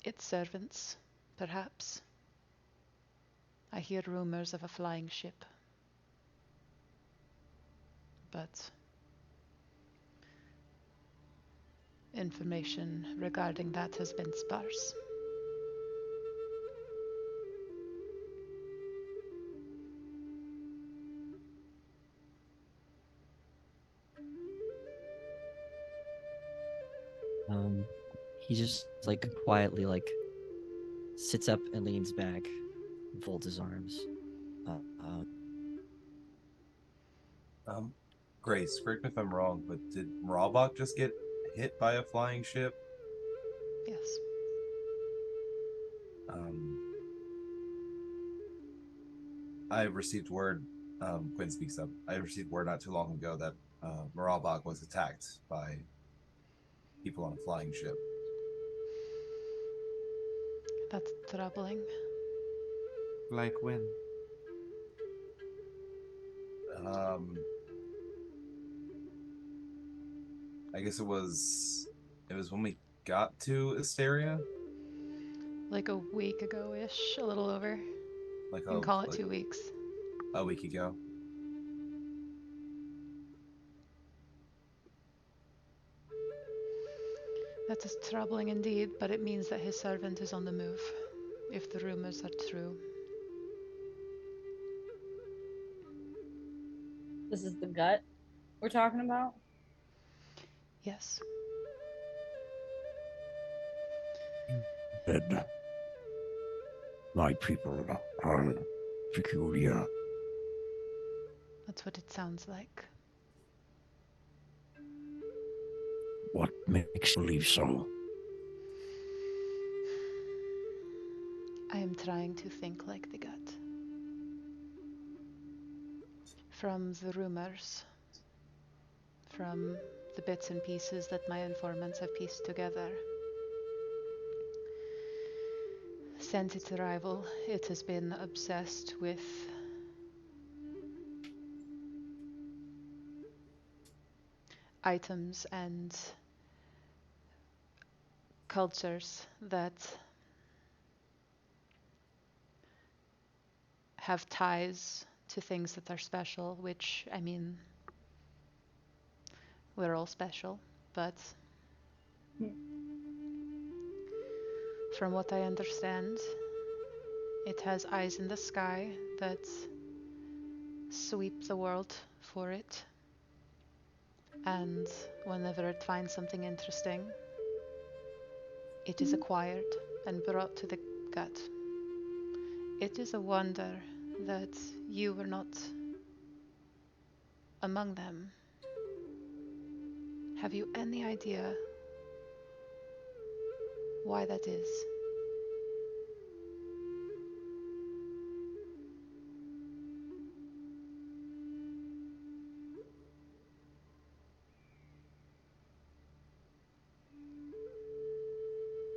its servants, perhaps. I hear rumors of a flying ship. But information regarding that has been sparse. He just quietly sits up and leans back, and folds his arms. Grace, correct me if I'm wrong, but did Mrabak just get hit by a flying ship? Yes. I received word, Quinn speaks up, I received word not too long ago that Mrabak was attacked by people on a flying ship. That's troubling. Like when? I guess it was when we got to Asteria. Like a week ago-ish, a little over. Like you can call it 2 weeks. A week ago. That is troubling indeed, but it means that his servant is on the move, if the rumors are true. This is the gut we're talking about? Yes. Dead. My people are peculiar. That's what it sounds like. What makes you believe so? I am trying to think like the gut. From the rumors, from the bits and pieces that my informants have pieced together. Since its arrival, it has been obsessed with items and cultures that have ties to things that are special, which, I mean, we're all special, but from what I understand, it has eyes in the sky that sweep the world for it. And whenever it finds something interesting, it is acquired and brought to the gut. It is a wonder that you were not among them. Have you any idea why that is?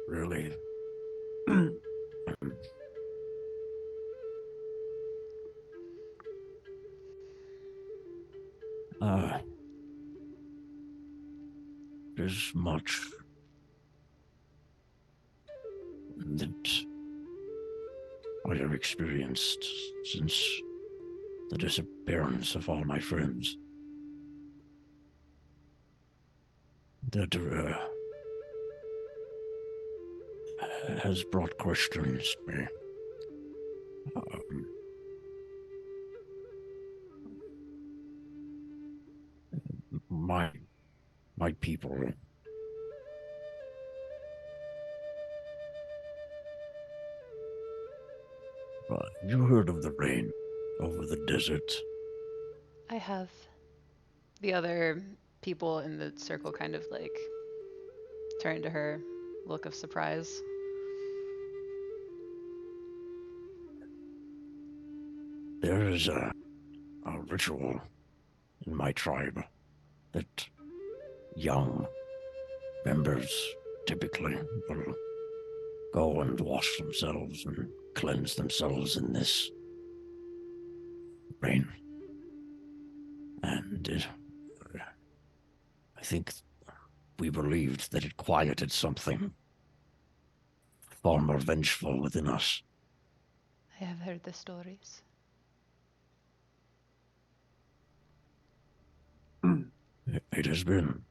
Really? There's much that I have experienced since the disappearance of all my friends that has brought questions to me. My people you heard of the rain over the desert? I have. The other people in the circle kind of like turn to her, look of surprise. There is a ritual in my tribe that young members typically will go and wash themselves and cleanse themselves in this rain. And I think we believed that it quieted something far more vengeful within us. I have heard the stories. It has been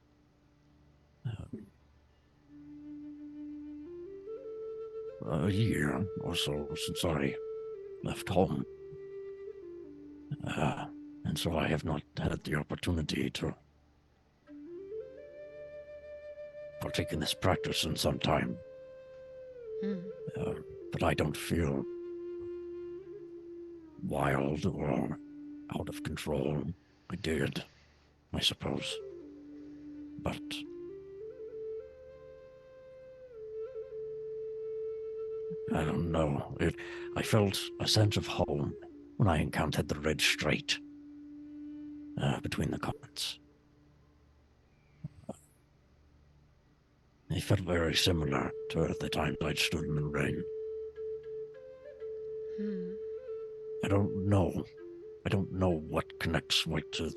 a year or so since I left home. And so I have not had the opportunity to partake in this practice in some time. But I don't feel wild or out of control. I did, I suppose. But I don't know. I felt a sense of home when I encountered the red strait between the comments. It felt very similar to the times I'd stood in the rain. I don't know. I don't know what connects me to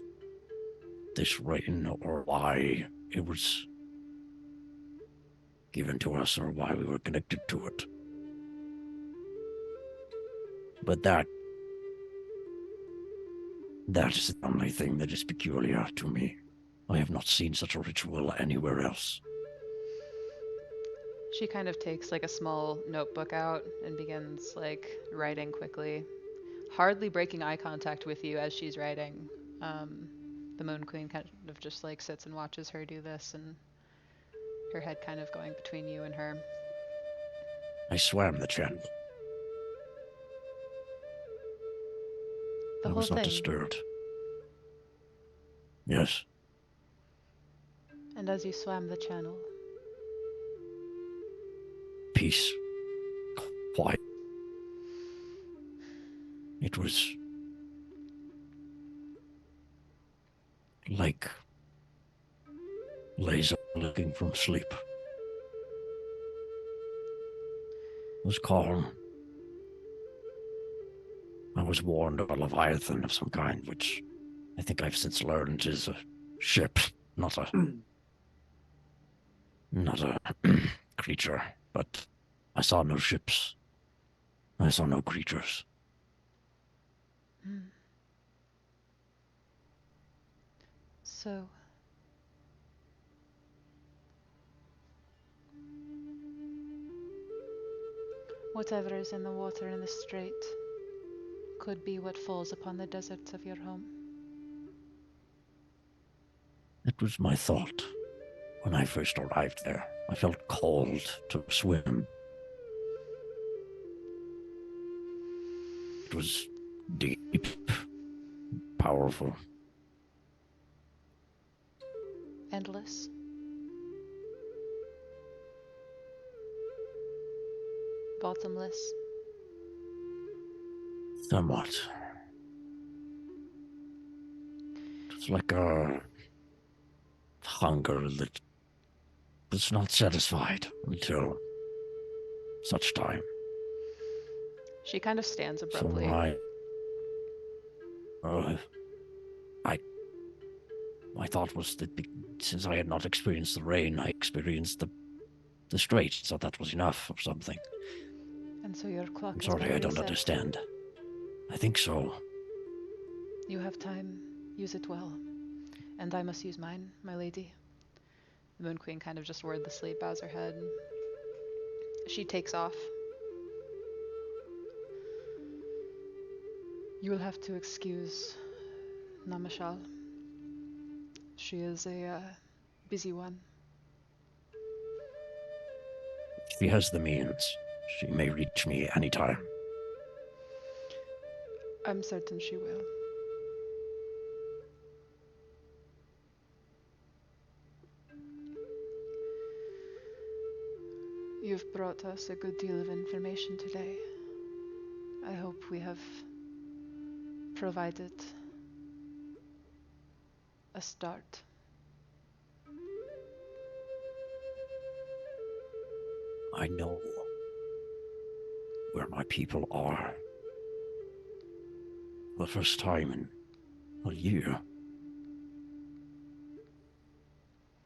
this rain or why it was given to us or why we were connected to it. But that is the only thing that is peculiar to me. I have not seen such a ritual anywhere else. She kind of takes like a small notebook out and begins like writing quickly, hardly breaking eye contact with you as she's writing. The Moon Queen kind of just like sits and watches her do this, and her head kind of going between you and her. I swam the channel. The I whole was not thing. disturbed. Yes. And as you swam the channel. Peace. Quiet. It was like laser looking from sleep. It was calm. I was warned of a Leviathan of some kind, which I think I've since learned is a ship, not a creature. But I saw no ships. I saw no creatures. So, whatever is in the water in the strait could be what falls upon the deserts of your home. It was my thought. When I first arrived there, I felt called to swim. It was deep, powerful. Endless. Bottomless. Somewhat. It was like a hunger that was not satisfied until such time. She kind of stands So abruptly. my thought was that since I had not experienced the rain, I experienced the strait, so that was enough of something. And so your clock I'm has sorry, been I don't reset. understand. I think so. You have time. Use it well. And I must use mine, my lady. The Moon Queen kind of just wordlessly bows her head. She takes off. You will have to excuse Namashal. She is a busy one. If she has the means, she may reach me anytime. I'm certain she will. You've brought us a good deal of information today. I hope we have provided a start. I know where my people are. For the first time in a year.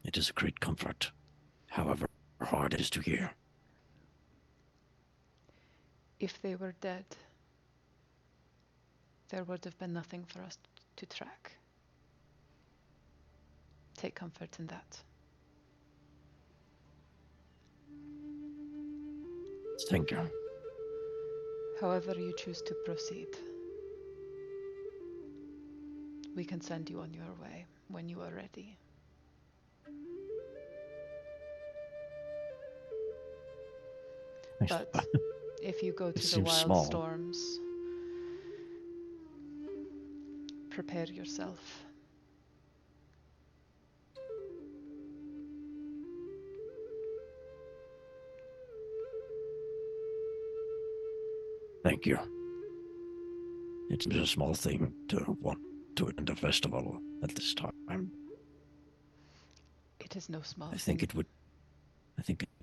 It is a great comfort, however hard it is to hear. If they were dead, there would have been nothing for us to track. Take comfort in that. Thank you. However you choose to proceed, we can send you on your way when you are ready. But if you go to the wild small. storms, prepare yourself. Thank you. It's a small thing to want to attend a festival at this time. It is no small I think thing. it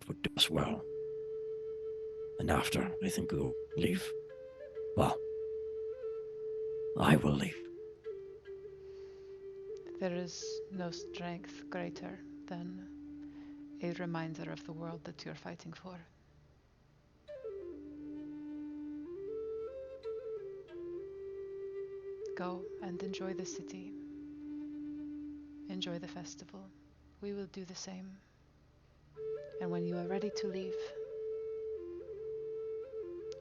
would do us well. And after, I think we'll leave. Well, I will leave. There is no strength greater than a reminder of the world that you're fighting for. Go and enjoy the city. Enjoy the festival. We will do the same. And when you are ready to leave,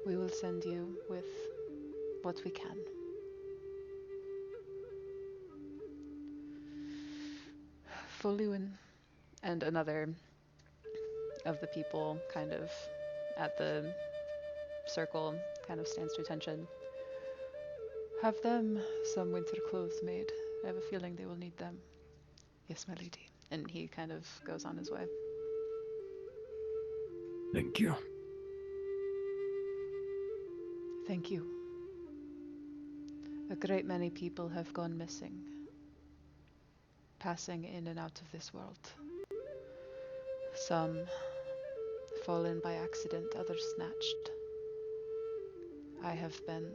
we will send you with what we can. Foluin and another of the people kind of at the circle kind of stands to attention. Have them some winter clothes made. I have a feeling they will need them. Yes, my lady. And he kind of goes on his way. Thank you. Thank you. A great many people have gone missing, passing in and out of this world. Some fallen by accident, others snatched. I have been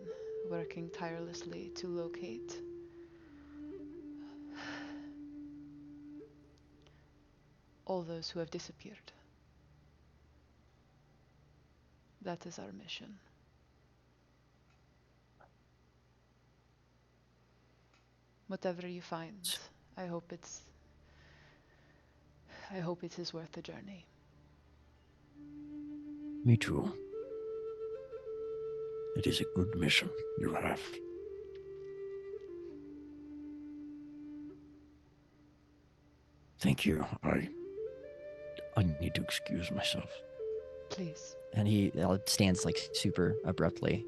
working tirelessly to locate all those who have disappeared. That is our mission. Whatever you find, I hope it is worth the journey. Me too. It is a good mission you have. Thank you. I need to excuse myself. Please. And he stands like super abruptly,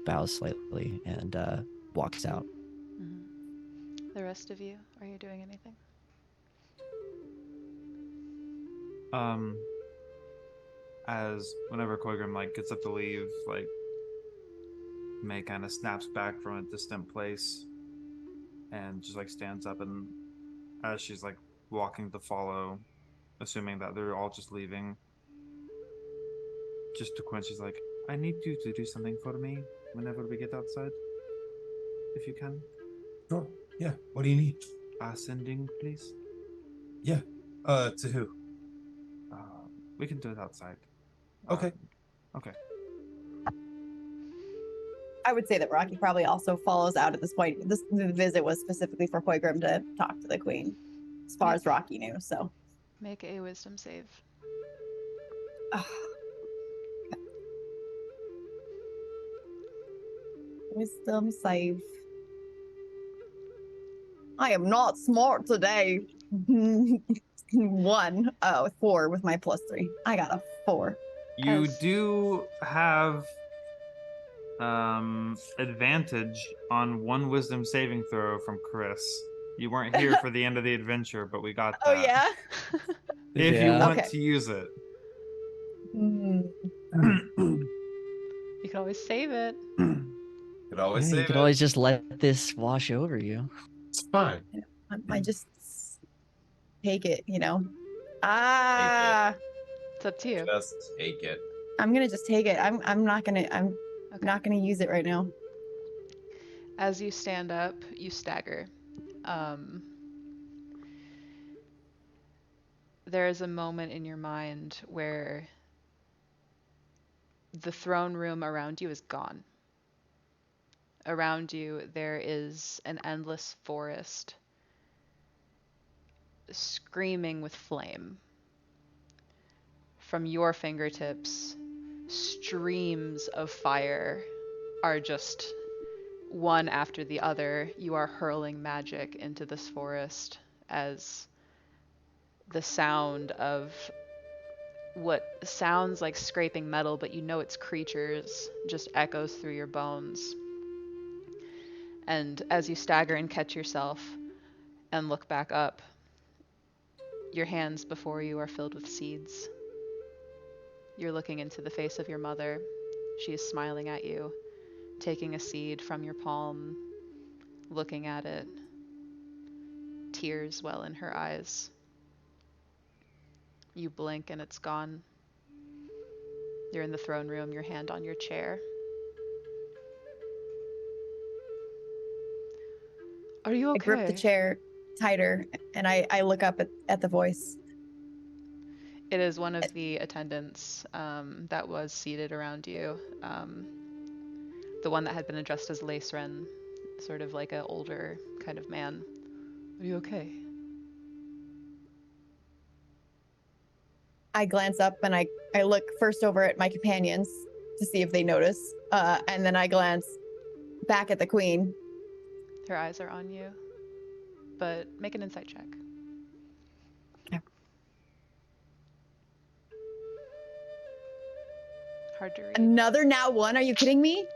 bows slightly, and walks out. The rest of you, are you doing anything? As whenever Koigrim like gets up to leave, like May kind of snaps back from a distant place and just like stands up, and as she's like walking to follow, assuming that they're all just leaving, just to Quinn, she's like, I need you to do something for me whenever we get outside. If you can. Sure. Yeah. What do you need? Sending, please. Yeah. To who? We can do it outside. Okay. Okay. I would say that Rocky probably also follows out at this point. The visit was specifically for Koigrim to talk to the queen, as far as Rocky knew. So Make a wisdom save. Wisdom save. I am not smart today. 4 with my +3. I got a 4. You do have advantage on one wisdom saving throw from Chris. You weren't here for the end of the adventure, but we got that. Oh yeah. If you want Okay. to use it. You can always save it. Could always Yeah, save you could it. always just let this wash over you. It's fine. I just take it, Take It's up to you. Just take it. I'm gonna just take it. I'm not gonna Okay. not gonna use it right now. As you stand up, you stagger. There is a moment in your mind where the throne room around you is gone. Around you, there is an endless forest screaming with flame. From your fingertips, streams of fire are just one after the other. You are hurling magic into this forest as the sound of what sounds like scraping metal, but you know it's creatures, just echoes through your bones. And as you stagger and catch yourself and look back up, your hands before you are filled with seeds. You're looking into the face of your mother. She is smiling at you, taking a seed from your palm, looking at it. Tears well in her eyes. You blink and it's gone. You're in the throne room, your hand on your chair. Are you okay? I grip the chair tighter and I look up at the voice. It is one of the attendants that was seated around you. The one that had been addressed as Laceren, sort of like an older kind of man. Are you okay? I glance up and I look first over at my companions to see if they notice. And then I glance back at the queen. Her eyes are on you, but make an insight check. Okay. Hard to read. Another now one? Are you kidding me?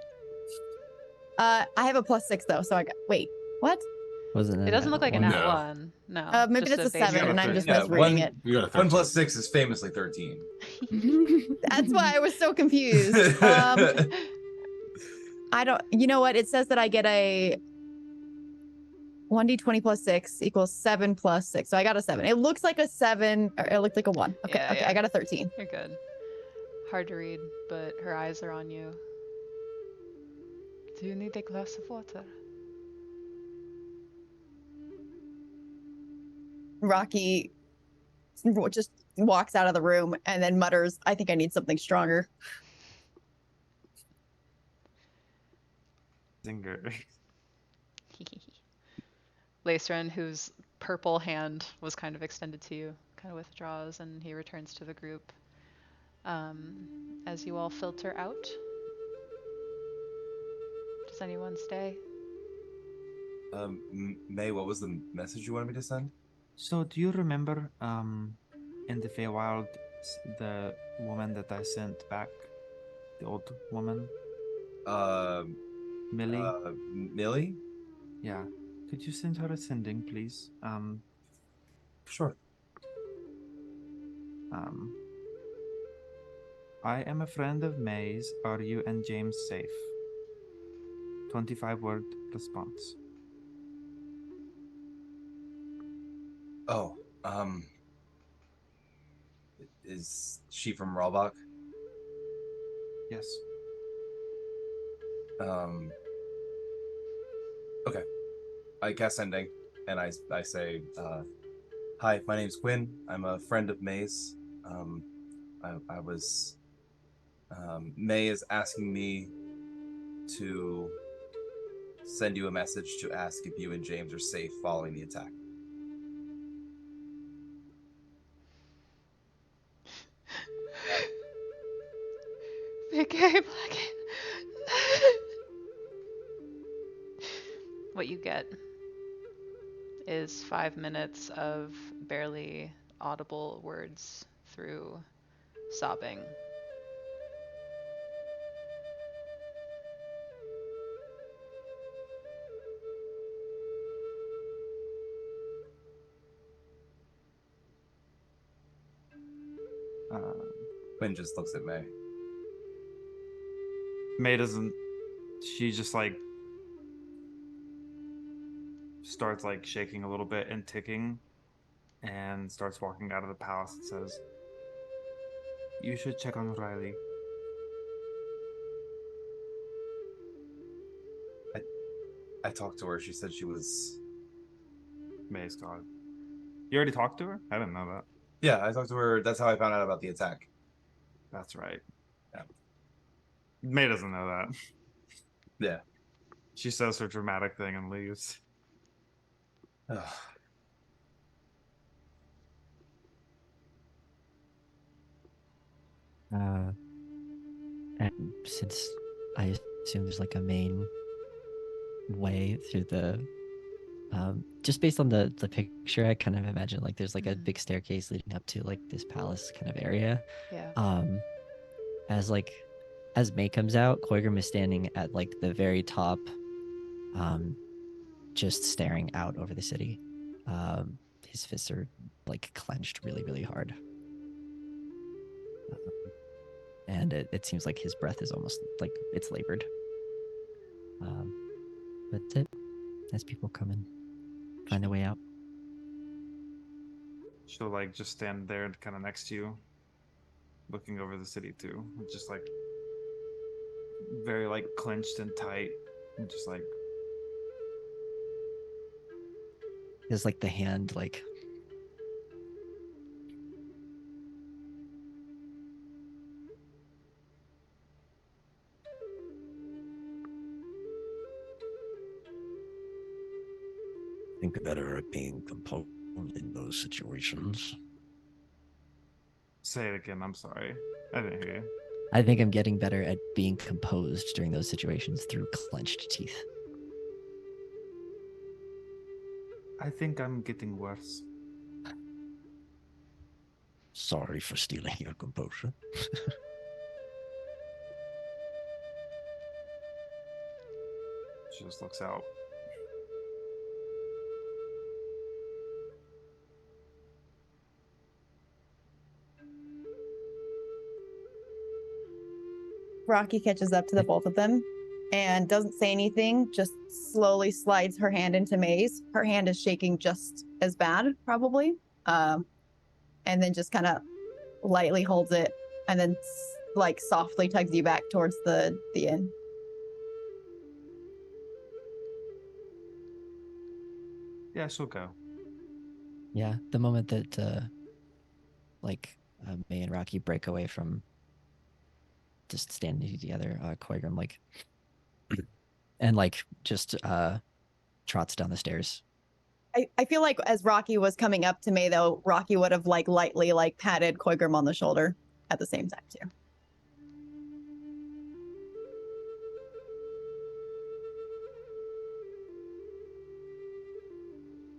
I have a +6 though, so I got. Wait, what? Wasn't It doesn't look like a one? nat No. one. No. Maybe just that's a base 7, and I'm roll. just Yeah, misreading it. You got a 1 13. plus 6 is famously 13. That's why I was so confused. I don't. You know what? It says that I get a 1d20 plus 6 equals 7 plus 6. So I got a 7. It looks like a 7. Or it looked like a 1. Okay, Yeah, okay. yeah. I got a 13. You're good. Hard to read, but her eyes are on you. Do you need a glass of water? Rocky just walks out of the room and then mutters, I think I need something stronger. Zinger. Laceren, whose purple hand was kind of extended to you, kind of withdraws and he returns to the group. As you all filter out, does anyone stay? May, what was the message you wanted me to send? So, do you remember, in the Feywild, the woman that I sent back, the old woman, Millie? Millie? Yeah. Could you send her a sending, please? Sure. I am a friend of May's. Are you and James safe? 25-word response. Oh, is she from Ralbach? Yes. Okay. I cast sending, and I say, hi, my name's Quinn. I'm a friend of May's. I was, May is asking me to send you a message to ask if you and James are safe following the attack. What you get is 5 minutes of barely audible words through sobbing. Quinn just looks at May. May doesn't. She just like starts like shaking a little bit and ticking, and starts walking out of the palace and says, "You should check on Riley." I talked to her. She said she was. May's God. You already talked to her? I didn't know that. Yeah, I talked to her. That's how I found out about the attack. That's right. Yeah. May doesn't know that. Yeah. She says her dramatic thing and leaves. And since I assume there's like a main way through the just based on the picture, I kind of imagine like there's like a big staircase leading up to like this palace kind of area. Yeah. As May comes out, Koigram is standing at like the very top, just staring out over the city. His fists are like clenched really, really hard. And it seems like his breath is almost like it's labored. But that's it. As people come and find their way out. She'll like just stand there kind of next to you, looking over the city too. Just like very like clenched and tight, and just like There's like the hand like think better at being composed in those situations. say it again. I'm sorry. I didn't hear you. I think I'm getting better at being composed during those situations through clenched teeth. I think I'm getting worse. Sorry for stealing your composure. She just looks out. Rocky catches up to the both of them and doesn't say anything, just slowly slides her hand into May's. Her hand is shaking just as bad, probably. And then just kind of lightly holds it and then like softly tugs you back towards the inn. Yeah, she'll go. Yeah, the moment that May and Rocky break away from just standing together, Koigram and just trots down the stairs. I feel like as Rocky was coming up to May, though, Rocky would have lightly patted Koigram on the shoulder at the same time too.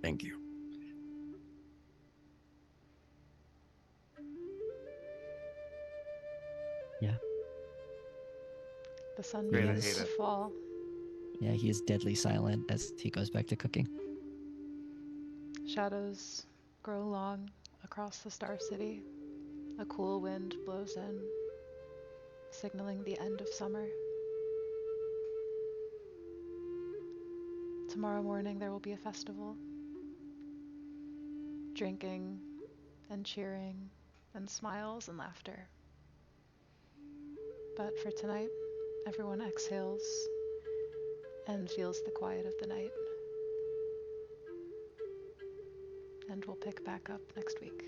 Thank you. Yeah. The sun Great, I begins hate to it. fall. Yeah, he is deadly silent as he goes back to cooking. Shadows grow long across the Star City. A cool wind blows in, signaling the end of summer. Tomorrow morning there will be a festival. Drinking and cheering and smiles and laughter. But for tonight, everyone exhales and feels the quiet of the night. And we'll pick back up next week.